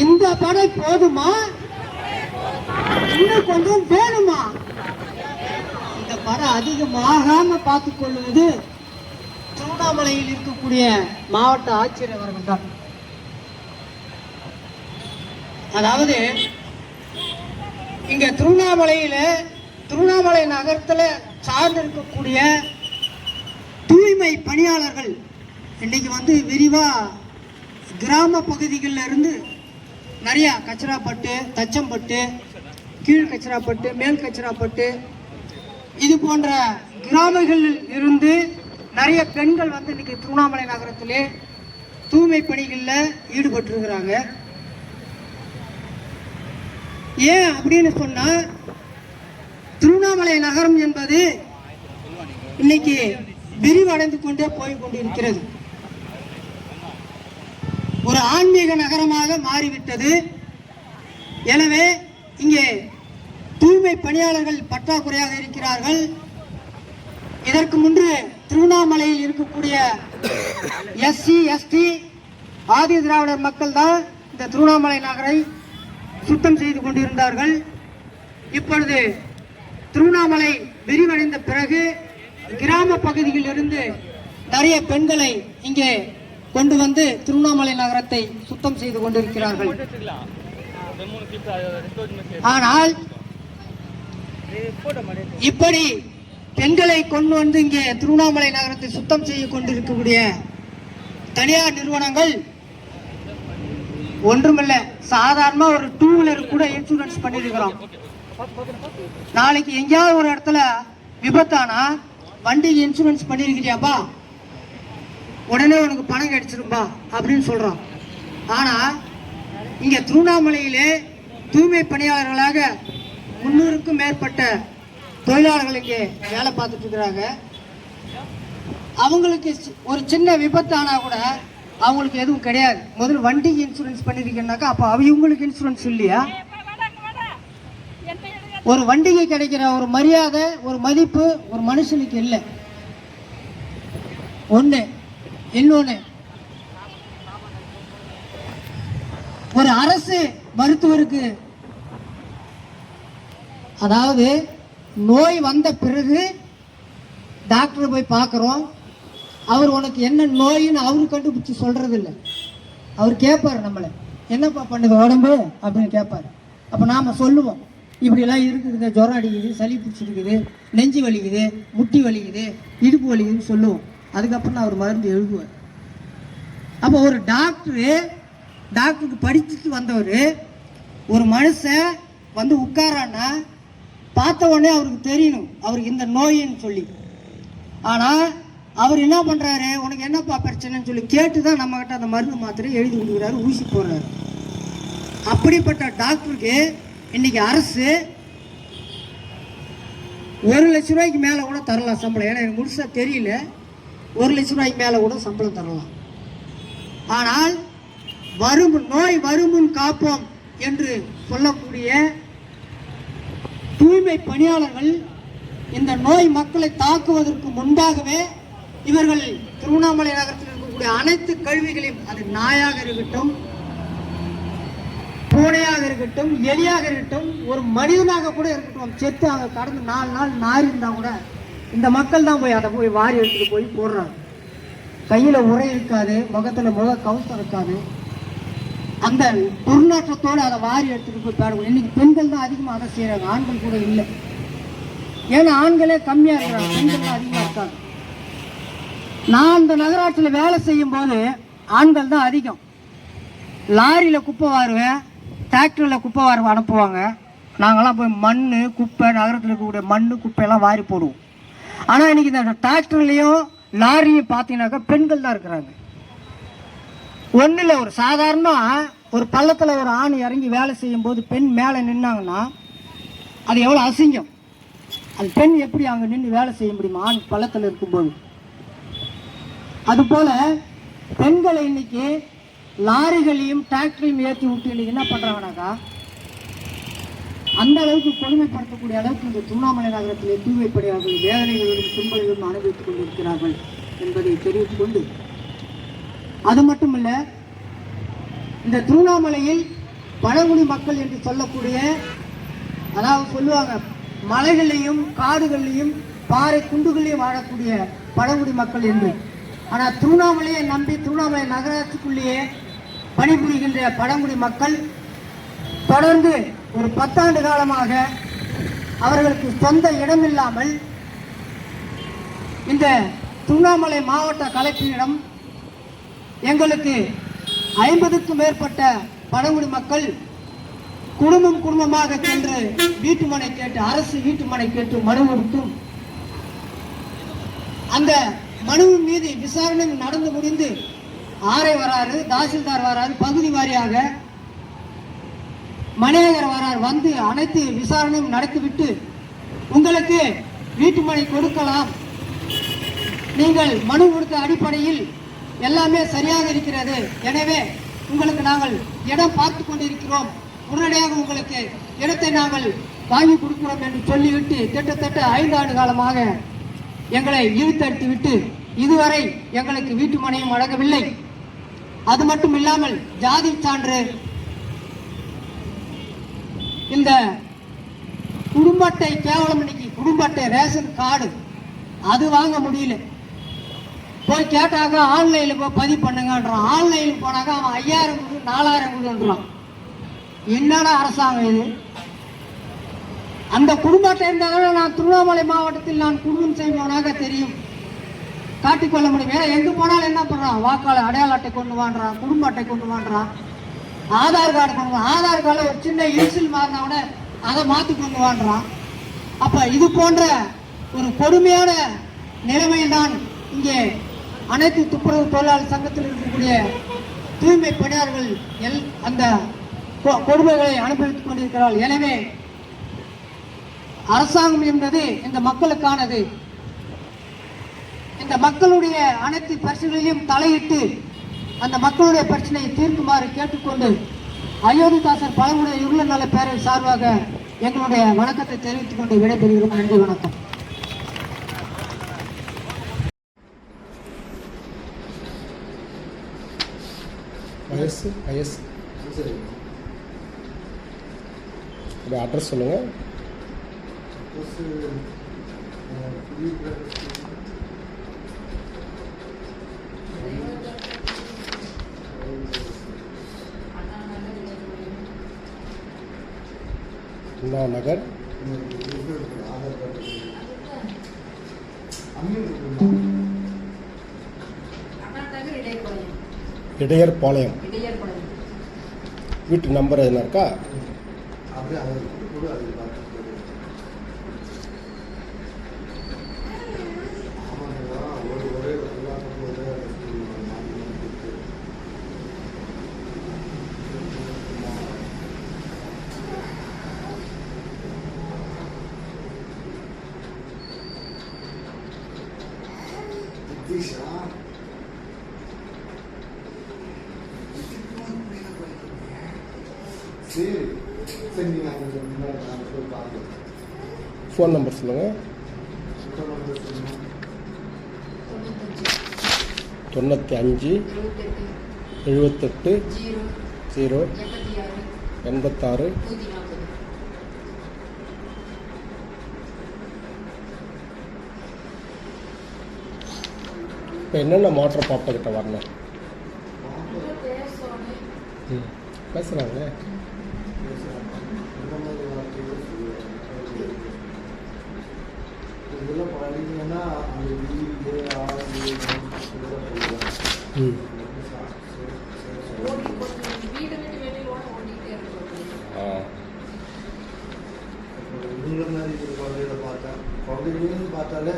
இந்த படை போதுமா, இன்னும் கொஞ்சம் வேணுமா? இந்த படை அதிகமாகாம பார்த்துக் கொள்வது திருவண்ணாமலையில் இருக்கக்கூடிய மாவட்ட ஆட்சியர் அவர்கள் தான். அதாவது இங்க திருவண்ணாமலை நகரத்துல சார்ந்து இருக்கக்கூடிய தூய்மை பணியாளர்கள் இன்னைக்கு வந்து விரிவா கிராம பகுதிகளில் இருந்து நிறையா கச்சராப்பட்டு, தச்சம்பட்டு, கீழ் கச்சராப்பட்டு, மேல் கச்சராப்பட்டு இது போன்ற கிராமங்களில் இருந்து நிறைய பெண்கள் வந்து இன்னைக்கு திருவண்ணாமலை நகரத்திலே தூய்மை பணிகளில் ஈடுபட்டிருக்கிறாங்க. ஏன் அப்படின்னு சொன்னா, திருவண்ணாமலை நகரம் என்பது இன்னைக்கு விரிவடைந்து கொண்டே போய் கொண்டிருக்கிறது. ஒரு ஆன்மீக நகரமாக மாறிவிட்டது. எனவே இங்கே தூய்மை பணியாளர்கள் பற்றாக்குறையாக இருக்கிறார்கள். இதற்கு முன்பு திருவண்ணாமலையில் இருக்கக்கூடிய SC, ST ஆதி திராவிடர் மக்கள் தான் இந்த திருவண்ணாமலை நகரை சுத்தம் செய்து கொண்டிருந்தார்கள். இப்பொழுது திருவண்ணாமலை விரிவடைந்த பிறகு கிராம பகுதியில் இருந்து நிறைய பெண்களை இங்கே கொண்டு வந்து திருவண்ணாமலை நகரத்தை சுத்தம் செய்து கொண்டிருக்கிறார்கள். ஆனால் இப்படி பெண்களை கொண்டு வந்து இங்கே திருவண்ணாமலை நகரத்தை சுத்தம் செய்ய கொண்டிருக்கக்கூடிய தனியார் நிறுவனங்கள் ஒன்றுமில்லை, சாதாரண ஒரு 2 வீலர் கூட இன்சூரன்ஸ் பண்ணிருக்கிறோம். நாளைக்கு எங்கேயாவது ஒரு இடத்துல விபத்தானா வண்டிக்கு இன்சூரன்ஸ் பண்ணிருக்கிறியாப்பா, உடனே உனக்கு பணம் கிடைச்சிருப்பா அப்படின்னு சொல்றோம். ஆனா இங்க திருவண்ணாமலையிலே தூய்மை பணியாளர்களாக 300க்கும் மேற்பட்ட தொழிலாளர்கள் இங்கே வேலை பார்த்துட்டு இருக்கிறாங்க. அவங்களுக்கு ஒரு சின்ன விபத்தானா கூட அவங்களுக்கு எதுவும் கிடையாது. முதல்ல வண்டிக்கு இன்சூரன்ஸ் பண்ணிருக்கேன்னாக்கா அப்போ அவங்களுக்கு இன்சூரன்ஸ் இல்லையா? ஒரு வண்டிக்கு கிடைக்கிற ஒரு மரியாதை, ஒரு மதிப்பு ஒரு மனுஷனுக்கு இல்லை. ஒண்ணு. இன்னொன்னு, ஒரு அரசு மருத்துவருக்கு, அதாவது நோய் வந்த பிறகு டாக்டர் போய் பார்க்குறோம், அவர் உனக்கு என்ன நோயின்னு அவரு கண்டுபிடிச்சி சொல்றது இல்லை. அவர் கேட்பாரு நம்மளை, என்னப்பா பண்ணுது உடம்பு அப்படின்னு கேட்பாரு. அப்போ நாம் சொல்லுவோம், இப்படிலாம் இருக்குதுங்க, ஜுரம் அடிக்குது, சளி பிடிச்சிருக்குது, நெஞ்சு வலிக்குது, முட்டி வலிக்குது, இடுப்பு வலிக்குதுன்னு சொல்லுவோம். அதுக்கப்புறம் தான் அவர் மருந்து எழுதுவார். அப்போ ஒரு டாக்டருக்கு படிச்சுட்டு வந்தவர் ஒரு மனுஷன் வந்து உட்காரான்னா பார்த்த உடனே அவருக்கு தெரியணும் அவருக்கு இந்த நோயின்னு சொல்லி. ஆனால் அவர் என்ன பண்ணுறாரு, உனக்கு என்னப்பா பிரச்சனைன்னு சொல்லி கேட்டு தான் நம்மக்கிட்ட அந்த மருந்து மாத்திரை எழுதி கொடுக்குறாரு, ஊசி போடுறாரு. அப்படிப்பட்ட டாக்டருக்கு இன்னைக்கு அரசு 1 லட்ச ரூபாய்க்கு மேலே கூட தரலாம் சம்பளம். ஏன்னா எனக்கு முழுசாக தெரியல, 1 லட்ச ரூபாய்க்கு மேலே கூட சம்பளம் தரலாம். ஆனால் நோய் வருமுன் காப்போம் என்று சொல்லக்கூடிய தூய்மை பணியாளர்கள் இந்த நோய் மக்களை தாக்குவதற்கு முன்பாகவே இவர்கள் திருவண்ணாமலை நகரத்தில் இருக்கக்கூடிய அனைத்து கழிவுகளையும், அது நாயாக இருக்கட்டும், பூனையாக இருக்கட்டும், எலியாக இருக்கட்டும், ஒரு மனிதனாக கூட இருக்கட்டும், செத்து அங்கே கடந்து 4 நாள் நாரி இருந்தா கூட இந்த மக்கள் தான் போய் அதை போய் வாரி எடுத்துட்டு போய் போடுறாங்க. கையில உரை இருக்காது, முகத்துல கவசம் இருக்காது, அந்த துர்நாற்றத்தோடு அதை வாரி எடுத்துட்டு போய் பாடுவோம். இன்னைக்கு பெண்கள் தான் அதிகமாக அதை செய்யறாங்க, ஆண்கள் கூட இல்லை. ஏன்னா ஆண்களே கம்மியா இருக்கிறாங்க, பெண்கள் தான் அதிகமா இருக்காங்க. நான் இந்த நகராட்சியில் வேலை செய்யும் போது ஆண்கள் தான் அதிகம். லாரியில குப்பை வாருவேன், டிராக்டரில் குப்பை வார அனுப்புவாங்க. நாங்கள்லாம் போய் மண் குப்பை, நகரத்தில் இருக்கக்கூடிய மண் குப்பையெல்லாம் வாரி போடுவோம். ஆனால் இன்னைக்கு இந்த டிராக்டர்லையும் லாரியும் பார்த்தீங்கன்னாக்கா பெண்கள் தான் இருக்கிறாங்க. ஒன்றும் இல்லை, ஒரு சாதாரணமாக ஒரு பள்ளத்தில் ஒரு ஆண் இறங்கி வேலை செய்யும் போது பெண் மேலே நின்னாங்கன்னா அது எவ்வளோ அசிங்கம். அது பெண் எப்படி அங்கே நின்று வேலை செய்ய முடியுமா ஆண் பள்ளத்தில் இருக்கும்போது? அதுபோல பெண்களை இன்னைக்கு லாரிகளையும் டிராக்டரையும் ஏற்றி விட்டு இன்னைக்கு என்ன பண்ணுறாங்கனாக்கா அந்த அளவுக்கு கொடுமைப்படுத்தக்கூடிய அளவுக்கு இந்த திருவண்ணாமலை நகரத்திலே தூய்மை பணியாளர்கள் வேதனைகளும் துன்பங்களும் அனுபவித்துக் கொண்டிருக்கிறார்கள் என்பதை தெரிவித்துக் கொண்டு, அது மட்டுமல்ல, இந்த திருவண்ணாமலையில் பழங்குடி மக்கள் என்று சொல்லக்கூடிய, அதாவது சொல்லுவாங்க மலைகளையும் காடுகளையும் பாறை குண்டுகளையும் வாழக்கூடிய பழங்குடி மக்கள் என்று. ஆனால் திருவண்ணாமலையை நம்பி திருவண்ணாமலை நகராட்சிக்குள்ளேயே பணிபுரிகின்ற பழங்குடி மக்கள் தொடர்ந்து ஒரு 10 ஆண்டு காலமாக அவர்களுக்கு சொந்த இடமில்லாமல் இந்த திருவண்ணாமலை மாவட்ட கலெக்டரிடம் எங்களுக்கு 50க்கும் மேற்பட்ட பழங்குடி மக்கள் குடும்பமாக சென்று வீட்டுமனை கேட்டு, அரசு வீட்டுமனை கேட்டு மனு கொடுத்தும் அந்த மனுவின் மீது விசாரணை நடந்து முடிந்து ஆர்ஐ வராரு, தாசில்தார் வராரு, பகுதி வாரியாக மணியகர் வரார், வந்து அனைத்து விசாரணையும் நடத்திவிட்டு உங்களுக்கு வீட்டுமனை கொடுக்கலாம், நீங்கள் மனு கொடுத்த அடிப்படையில் எல்லாமே சரியாக இருக்கிறது, எனவே உங்களுக்கு நாங்கள் இடம் பார்த்து கொண்டிருக்கிறோம், உடனடியாக உங்களுக்கு இடத்தை நாங்கள் வாங்கி கொடுக்கிறோம் என்று சொல்லிவிட்டு கிட்டத்தட்ட 5 ஆண்டு காலமாக எங்களை இழுத்தடித்து விட்டு இதுவரை எங்களுக்கு வீட்டுமனையும் வழங்கவில்லை. அது மட்டும் இல்லாமல் ஜாதி சான்று, இந்த குடும்ப அட்டை, கேவலம் இன்னைக்கு குடும்ப அட்டை ரேஷன் கார்டு அது வாங்க முடியல. போய் கேட்டாக்க ஆன்லைனில் போய் பதிவு பண்ணுங்கன்றான். ஆன்லைனுக்கு போனாக்க அவன் 5000 கொடு 4000 கொடுன்றான். என்னடா அரசாங்கம் இது? அந்த குடும்ப அட்டை இருந்தாலும் நான் திருவண்ணாமலை மாவட்டத்தில் நான் குடும்பம் செய்வோனாக தெரியும், காட்டிக்கொள்ள முடியும். வேற எங்க போனாலும் என்ன பண்றான்? வாக்காளர் அடையாள அட்டை கொண்டு வான்றான், குடும்ப அட்டை கொண்டு வான்றான், ஆதார் கார்டு கொண்டு வான். ஆதார் கார்டில் ஒரு சின்ன இன்சில் மாறினா கூட அதை மாற்றி கொண்டு வான்றான். அப்ப இது போன்ற ஒரு கொடுமையான நிலைமையில் தான் இங்கே அனைத்து துப்புரவு தொழிலாளர் சங்கத்தில் இருக்கக்கூடிய தூய்மை பணியாளர்கள் அந்த கொடுமைகளை அனுபவித்துக் கொண்டிருக்கிறார்கள். எனவே அரசாங்கம் என்பது இந்த மக்களுக்கானது. இந்த மக்களுடைய அனைத்து பிரச்சனைகளையும் தலையிட்டு அந்த மக்களுடைய பிரச்சனையை தீர்க்குமாறு கேட்டுக்கொண்டு அயோத்திதாசர் பழங்குடி இருள நல பேரவை சார்பாக எங்களுடைய வணக்கத்தை தெரிவித்துக் கொண்டு விடைபெறுகிறோம். நன்றி, வணக்கம். அட்ரஸ் சொல்லுங்க. அண்ணா நகர், இடையர்பாளையம். வீட்டு நம்பர் எதுனா இருக்கா? ஃபோன் நம்பர் சொல்லுங்க. 95 78 0 86. இப்போ என்னென்ன மோட்டர் பாப்பகிட்ட வரணும்? பேசுகிறாங்க. பார்த்தாலே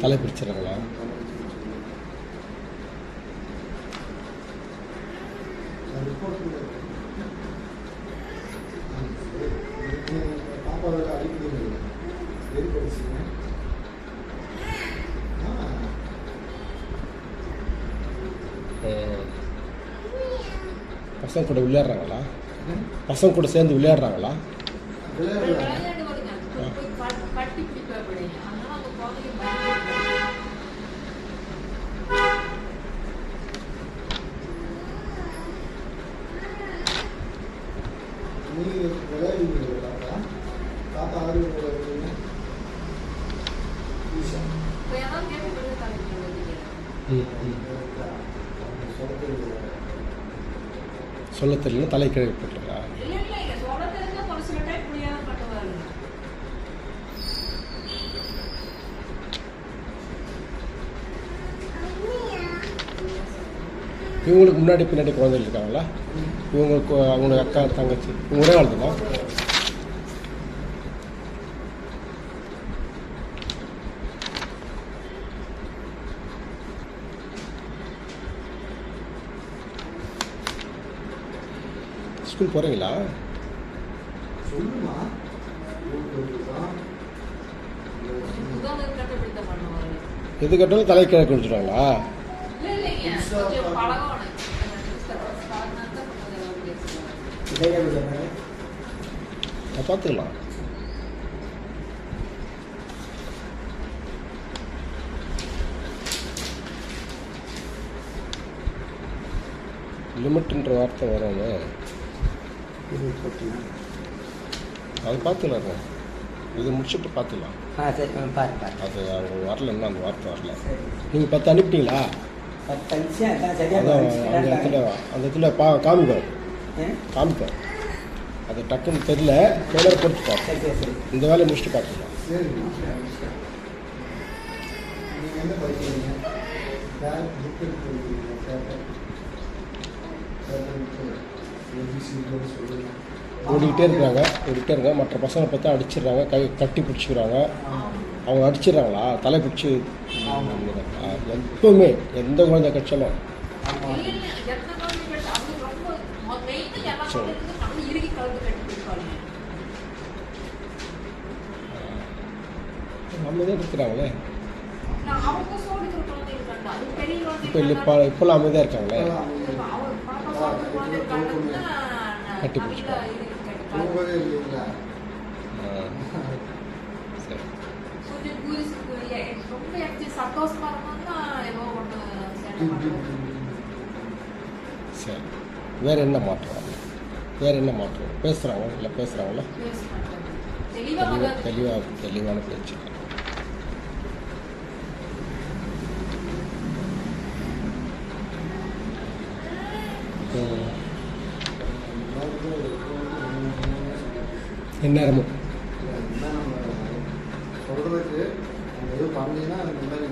தலை பிடிச்சிருங்களா? பாப்பாவோட அடிக்கடி பசங்க கூட விளையாடுறாங்களா? பசங்க கூட சேர்ந்து விளையாடுறாங்களா? தாத்தா சொல்ல தெரியல, தலை கீழே போட்டுருக்கா? இவங்களுக்கு முன்னாடி பின்னாடி குழந்தைகள் இருக்காங்களா? இவங்களுக்கு அவங்களுக்கு அக்கா தங்கச்சி இவங்க ஒரே ஆள் தானா? ஸ்கூல் போகிறீங்களா? சொல்லுமா எது கேட்டாலும் தலை கிழக்கு வச்சுருவாங்களா? பார்த்துக்கலாம். லிமிட்ன்ற வார்த்தை வராது. அது பார்த்துக்கலாம். இது முடிச்சுட்டு பார்த்துக்கலாம். அது அவங்க வரலன்னா அந்த வார்த்தை வரல. நீங்கள் 10 அனுப்பிட்டீங்களா? அதான் அந்த இடத்துல காமிப்பார். அது டக்குன்னு தெரியல. டெய்லர் பொறுத்து பார்ப்போம். இந்த வேலையை முடிச்சுட்டு பார்த்துக்கலாம். சரிங்க. நீங்கள் என்ன படிக்கிறீங்க? பேக் புக் எடுத்து சொல்லுங்கள். ஓடிக்கிட்டே இருக்காங்க. மற்ற பசங்களை பார்த்தா அடிச்சிடுறாங்க. கட்டி பிடிச்சிக்கிறாங்க. அவங்க அடிச்சிடுறாங்களா? தலை பிடிச்சி எப்பவுமே எந்த குழந்தை கட்சியிலும் நம்ம தான் இருக்கிறாங்களே. இப்போல்லாம் அமைதியாக இருக்காங்களே. கட்டி பிடிச்சிப்பாங்க. சரி, வேற என்ன மாற்றம்? பேசுகிறாங்களா? தெளிவான பேச்சு. எந்நேரமும் சொல்றதுக்கு எதுவும் பண்ணீங்கன்னா அந்த மாதிரி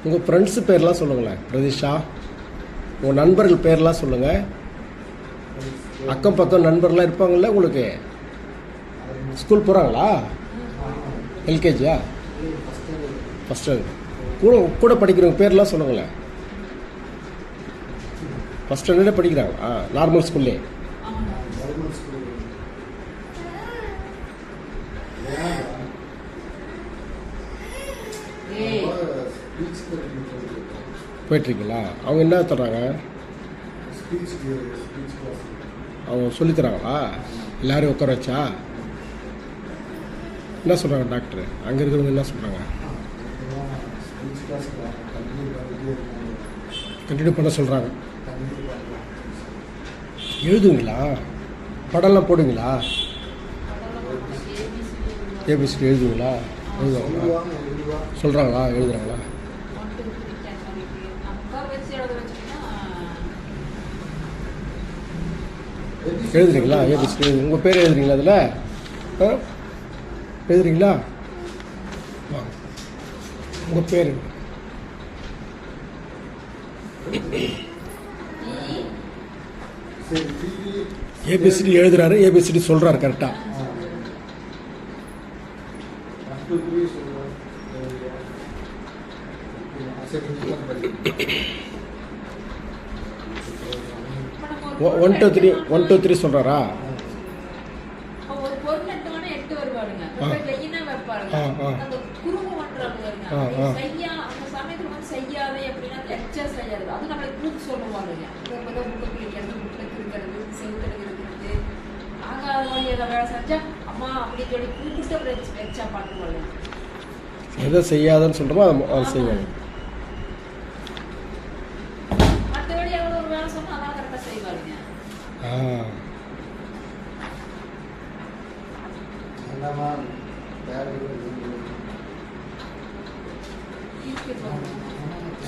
உங்கள் ஃப்ரெண்ட்ஸு பேர்லாம் சொல்லுங்களேன். பிரதீஷா, உங்கள் நண்பர்கள் பேர்லாம் சொல்லுங்கள். அக்கம் பக்கம் நண்பர்லாம் இருப்பாங்கள்ல உங்களுக்கு? ஸ்கூல் போகிறாங்களா? எல்கேஜியா? First standard. கூட படிக்கிறவங்க பேர்லாம் சொல்லுங்களேன். ஃபஸ்ட் ஸ்டாண்டர்டே படிக்கிறாங்களா? நார்மல் ஸ்கூல்லே? போயிட்டுருக்கீங்களா? அவங்க என்ன தர்றாங்க? அவங்க சொல்லித்தராங்களா? எல்லோரும் உட்கார வச்சா என்ன சொல்கிறாங்க டாக்டர்? அங்கே இருக்கிறவங்க என்ன சொல்கிறாங்க? கண்டினியூ பண்ண சொல்கிறாங்க. எழுதுவீங்களா? படம்லாம் போடுவீங்களா? ஏபிசிடி எழுதுவீங்களா? சொல்கிறாங்களா? எழுதுறாங்களா? எழுதுறீங்களா? ஏபிசிடி உங்கள் பேர் எழுதுறீங்களா? அதில் எழுதுறீங்களா? உங்கள் பேர் ஏபிசிடி எழுதுறாரு. ஏபிசிடி சொல்கிறாரு கரெக்டாக. ஒன் டூ த்ரீ சொல்கிறாரா? எதை செய்யாதன்னு சொல்கிறோமோ அதை செய்வாங்க. என்னமா பேக்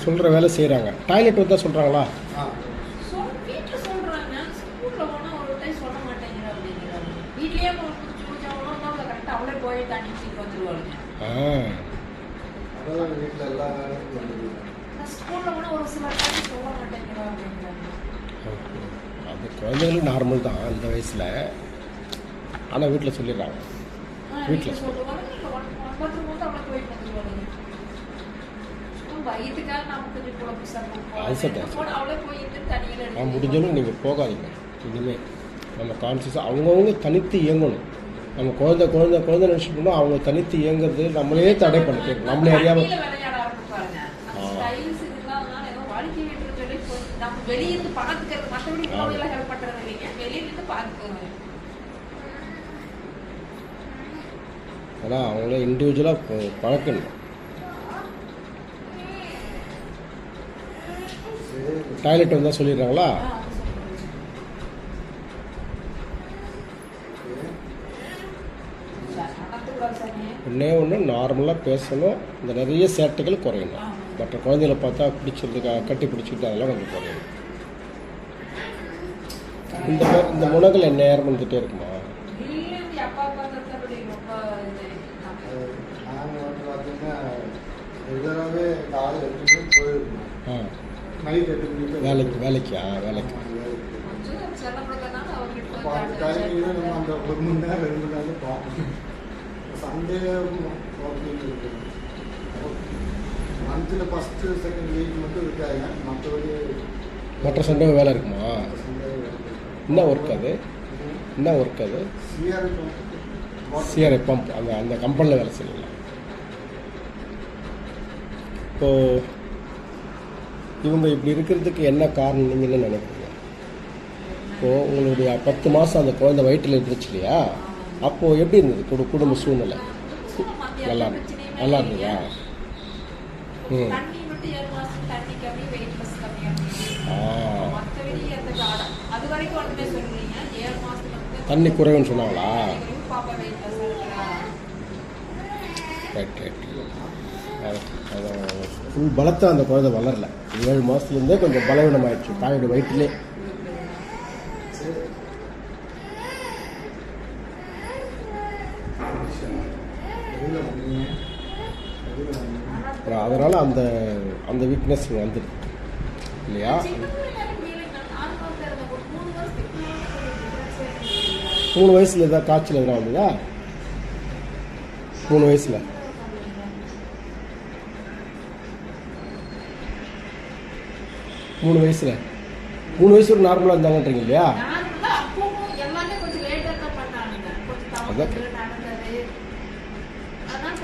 சொல்கிற வேலை செய்கிறாங்க. டாய்லெட் வந்தால் சொல்கிறாங்களா? வீட்டில் சொல்கிறாங்க, ஸ்கூலில் போனால் ஒரு டைம் சொல்ல மாட்டேங்கிற அப்படிங்கிறாங்க. வீட்லேயே கரெக்டாக அவளே போய் தண்ணி வச்சுட்டு வந்துடுவாளுங்க. அதெல்லாம் வீட்டில் எல்லா வேலையும் பண்ணிடுவாங்க. நான் ஸ்கூலில் போனால் ஒரு சில டைம் சொல்ல மாட்டேங்கிற அப்படிங்கிறாங்க. அது குழந்தைகளும் நார்மல் தான் இந்த வயசில். ஆனால் வீட்டில் சொல்லிடுறாங்க. வீட்டில் சொல்லுவாங்க, நீங்கள் 1 பாத்ரூம் வந்து அவளை போயிட்டு வந்துடுவாளுங்க. வயிற்றுக்காக நம்ம கொஞ்சம் குழம்பு சாப்பிடுவோம், அவளே போயிட்டு தண்ணியில் முடிஞ்சாலும் நீங்கள் போகாதீங்க. இனிமேல் நம்ம கான்சியஸாக அவங்கவுங்க தனித்து இயங்கணும். நம்ம குழந்தை நினச்சிட்டோம்னா அவங்க தனித்து இயங்குறது நம்மளே தடை பண்ணிட்டு நம்மளே அறியாமல் விளையாட ஆரம்பிப்பாருங்க. ஸ்டைல்ஸ் இதெல்லாம் ஏதோ வாழ்க்கை வீட்டு நம்ம வெளியே இருந்து பார்த்துக்கிறது, மற்றபடி குழந்தைகளை ஹெல்ப் பண்ணுறது இல்லைங்க, வெளியே இருந்து பார்த்துக்கோங்க. ஆனால் அவங்கள இண்டிவிஜுவலாக பழக்கணும். டாய்லெட் வந்தால் சொல்லிடுறாங்களா? ஒன்று நார்மலாக பேசணும். இந்த நிறைய சேட்டைகள் குறையணும். மற்ற குழந்தைகளை பார்த்தா பிடிச்சிருந்துக்கா கட்டி பிடிச்சிக்கிட்டு அதெல்லாம் கொஞ்சம் குறையணும். இந்த முனங்கள் என்ன நேரம் வந்துகிட்டே இருக்குமா? நாங்கள் வந்து பார்த்தீங்கன்னா ரெகுலராகவே காலை 8 மணிக்கு போயிருக்கோம். நைட் 8 மணிக்கு வேலைக்கா அப்போ அந்த டைமிங்கில் நம்ம அந்த 1 மணி நேரம் 2 மணி நேரம் பார்க்கணும். சண்டே ஒர்க்கிங் இருக்குது. மந்த்தில் ஃபஸ்ட்டு செகண்ட் வீக் மட்டும் இருக்காங்க. மற்ற சண்டே வேலை இருக்குமா? சண்டே என்ன ஒர்க் அது? சிஆர்ஐ பம்ப் அந்த கம்பெனியில் வேலை செய்யலாம். இப்போது இவங்க இப்படி இருக்கிறதுக்கு என்ன காரணம் நீங்கள் என்ன நினைக்கிறீங்க? இப்போது உங்களுடைய 10 மாதம் அந்த குழந்தை வயிற்றில் இருந்துச்சு இல்லையா? அப்போது எப்படி இருந்தது குடும்ப சூழ்நிலை? நல்லா இருந்ததா? தண்ணி குறைவுன்னு சொன்னாங்களா? ரைட். ஃபுல் பலத்தை அந்த குழந்தை வளரல. 7 மாதத்துலேருந்தே கொஞ்சம் பலவீனம் ஆயிடுச்சு தாயோட வயிற்றுலே. அதனால் அந்த வீக்னஸ் வந்துடுது இல்லையா? 3 வயசில் ஏதாவது காய்ச்சல் எதனா வந்ததா? 3 வயசில் 3 வயசு ஒரு நார்மலாக இருந்தாங்கன்றீங்க இல்லையா?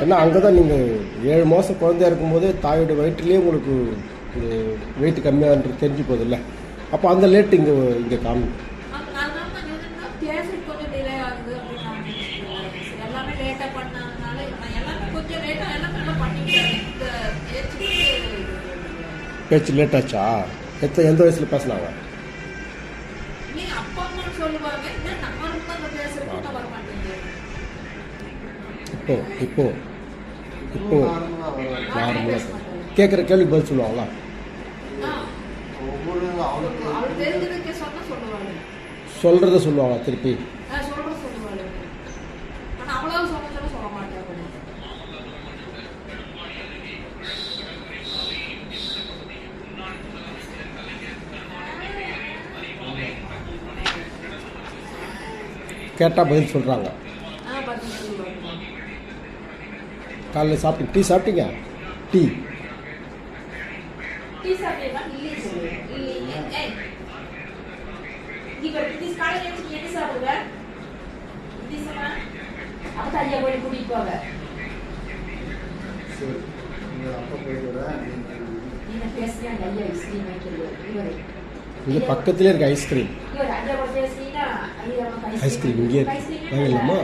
ஏன்னா அங்கே தான் நீங்கள் 7 மாதம் குழந்தையா இருக்கும்போதே தாயோட வயிற்றுலேயே உங்களுக்கு இந்த வெயிட் கம்மியாகிறது தெரிஞ்சு போகுது இல்லை? அப்போ அந்த லேட்டு இங்கே காணும். பேச்சு லேட் ஆச்சா? எந்த வயசில் பேசினாங்க? இப்போ நார்மலாக கேட்குற கேள்வி பதில் சொல்லுவாங்களா? சொல்கிறத சொல்லுவாங்களா திருப்பி? கேட்டால் பதில் சொல்கிறாங்க. காலையில் டீ சாப்பிட்டீங்க? டீ இங்கே பக்கத்துலேயே இருக்கு ஐஸ்கிரீம். இங்கே வாங்கலாமா?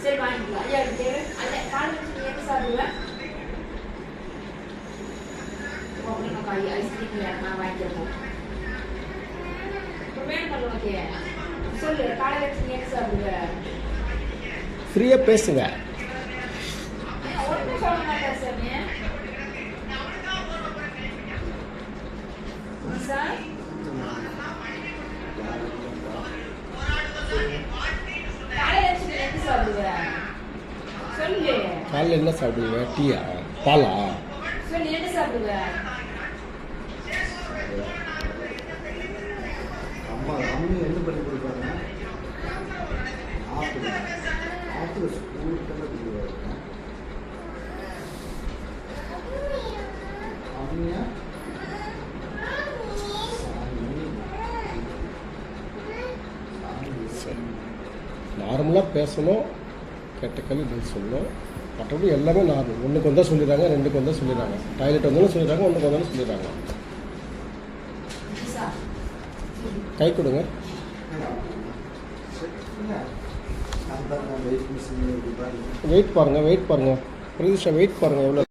சரி வாங்கிக்கலாம். ஐயா கேளு. அல்ல காலை வச்சு நீ எங்க சாப்பிடுவேன்? உனக்கு ஐஸ்கிரீம் நான் வாங்கிக்கிறேன். இப்போ வேணும் உனக்கு சொல்லு. காலை வச்சு நீ எங்க சாப்பிடுவேன்? ஃப்ரீயாக பேசுங்க. ஒன்றும் சொல்ல மாட்டேன் சாமி. சார் காலையில வச்சு நீ எங்க சாப்பிடுவேன்? சொல்லு. காலையில் என்ன சாப்பிடுவீங்க? டீயா, பாலா? சொல்லு என்ன சாப்பிடுவேன்? அம்மா என்ன பண்ணி கொடுப்பாங்க? ஆப்பிள் ஸ்கூலுக்கு கொடுக்குறாங்க. அவங்க சரி, நார்மலாக பேசணும், கெட்ட கேள்வி பதில் சொல்லணும். மற்றபடி எல்லாமே நார்மல். ஒன்றுக்கு வந்தால் சொல்லிடுறாங்க, ரெண்டுக்கு வந்தால் சொல்லிடுறாங்க, டாய்லெட் வந்தாலும் சொல்லிடுறாங்க, ஒன்றுக்கு வந்தாலும் சொல்லிடுறாங்க. கை கொடுங்க. அந்த வெயிட் மிஷின் வெயிட் பாருங்கள், வெயிட் பாருங்கள். பிரதீஷா வெயிட் பாருங்கள் எவ்வளோ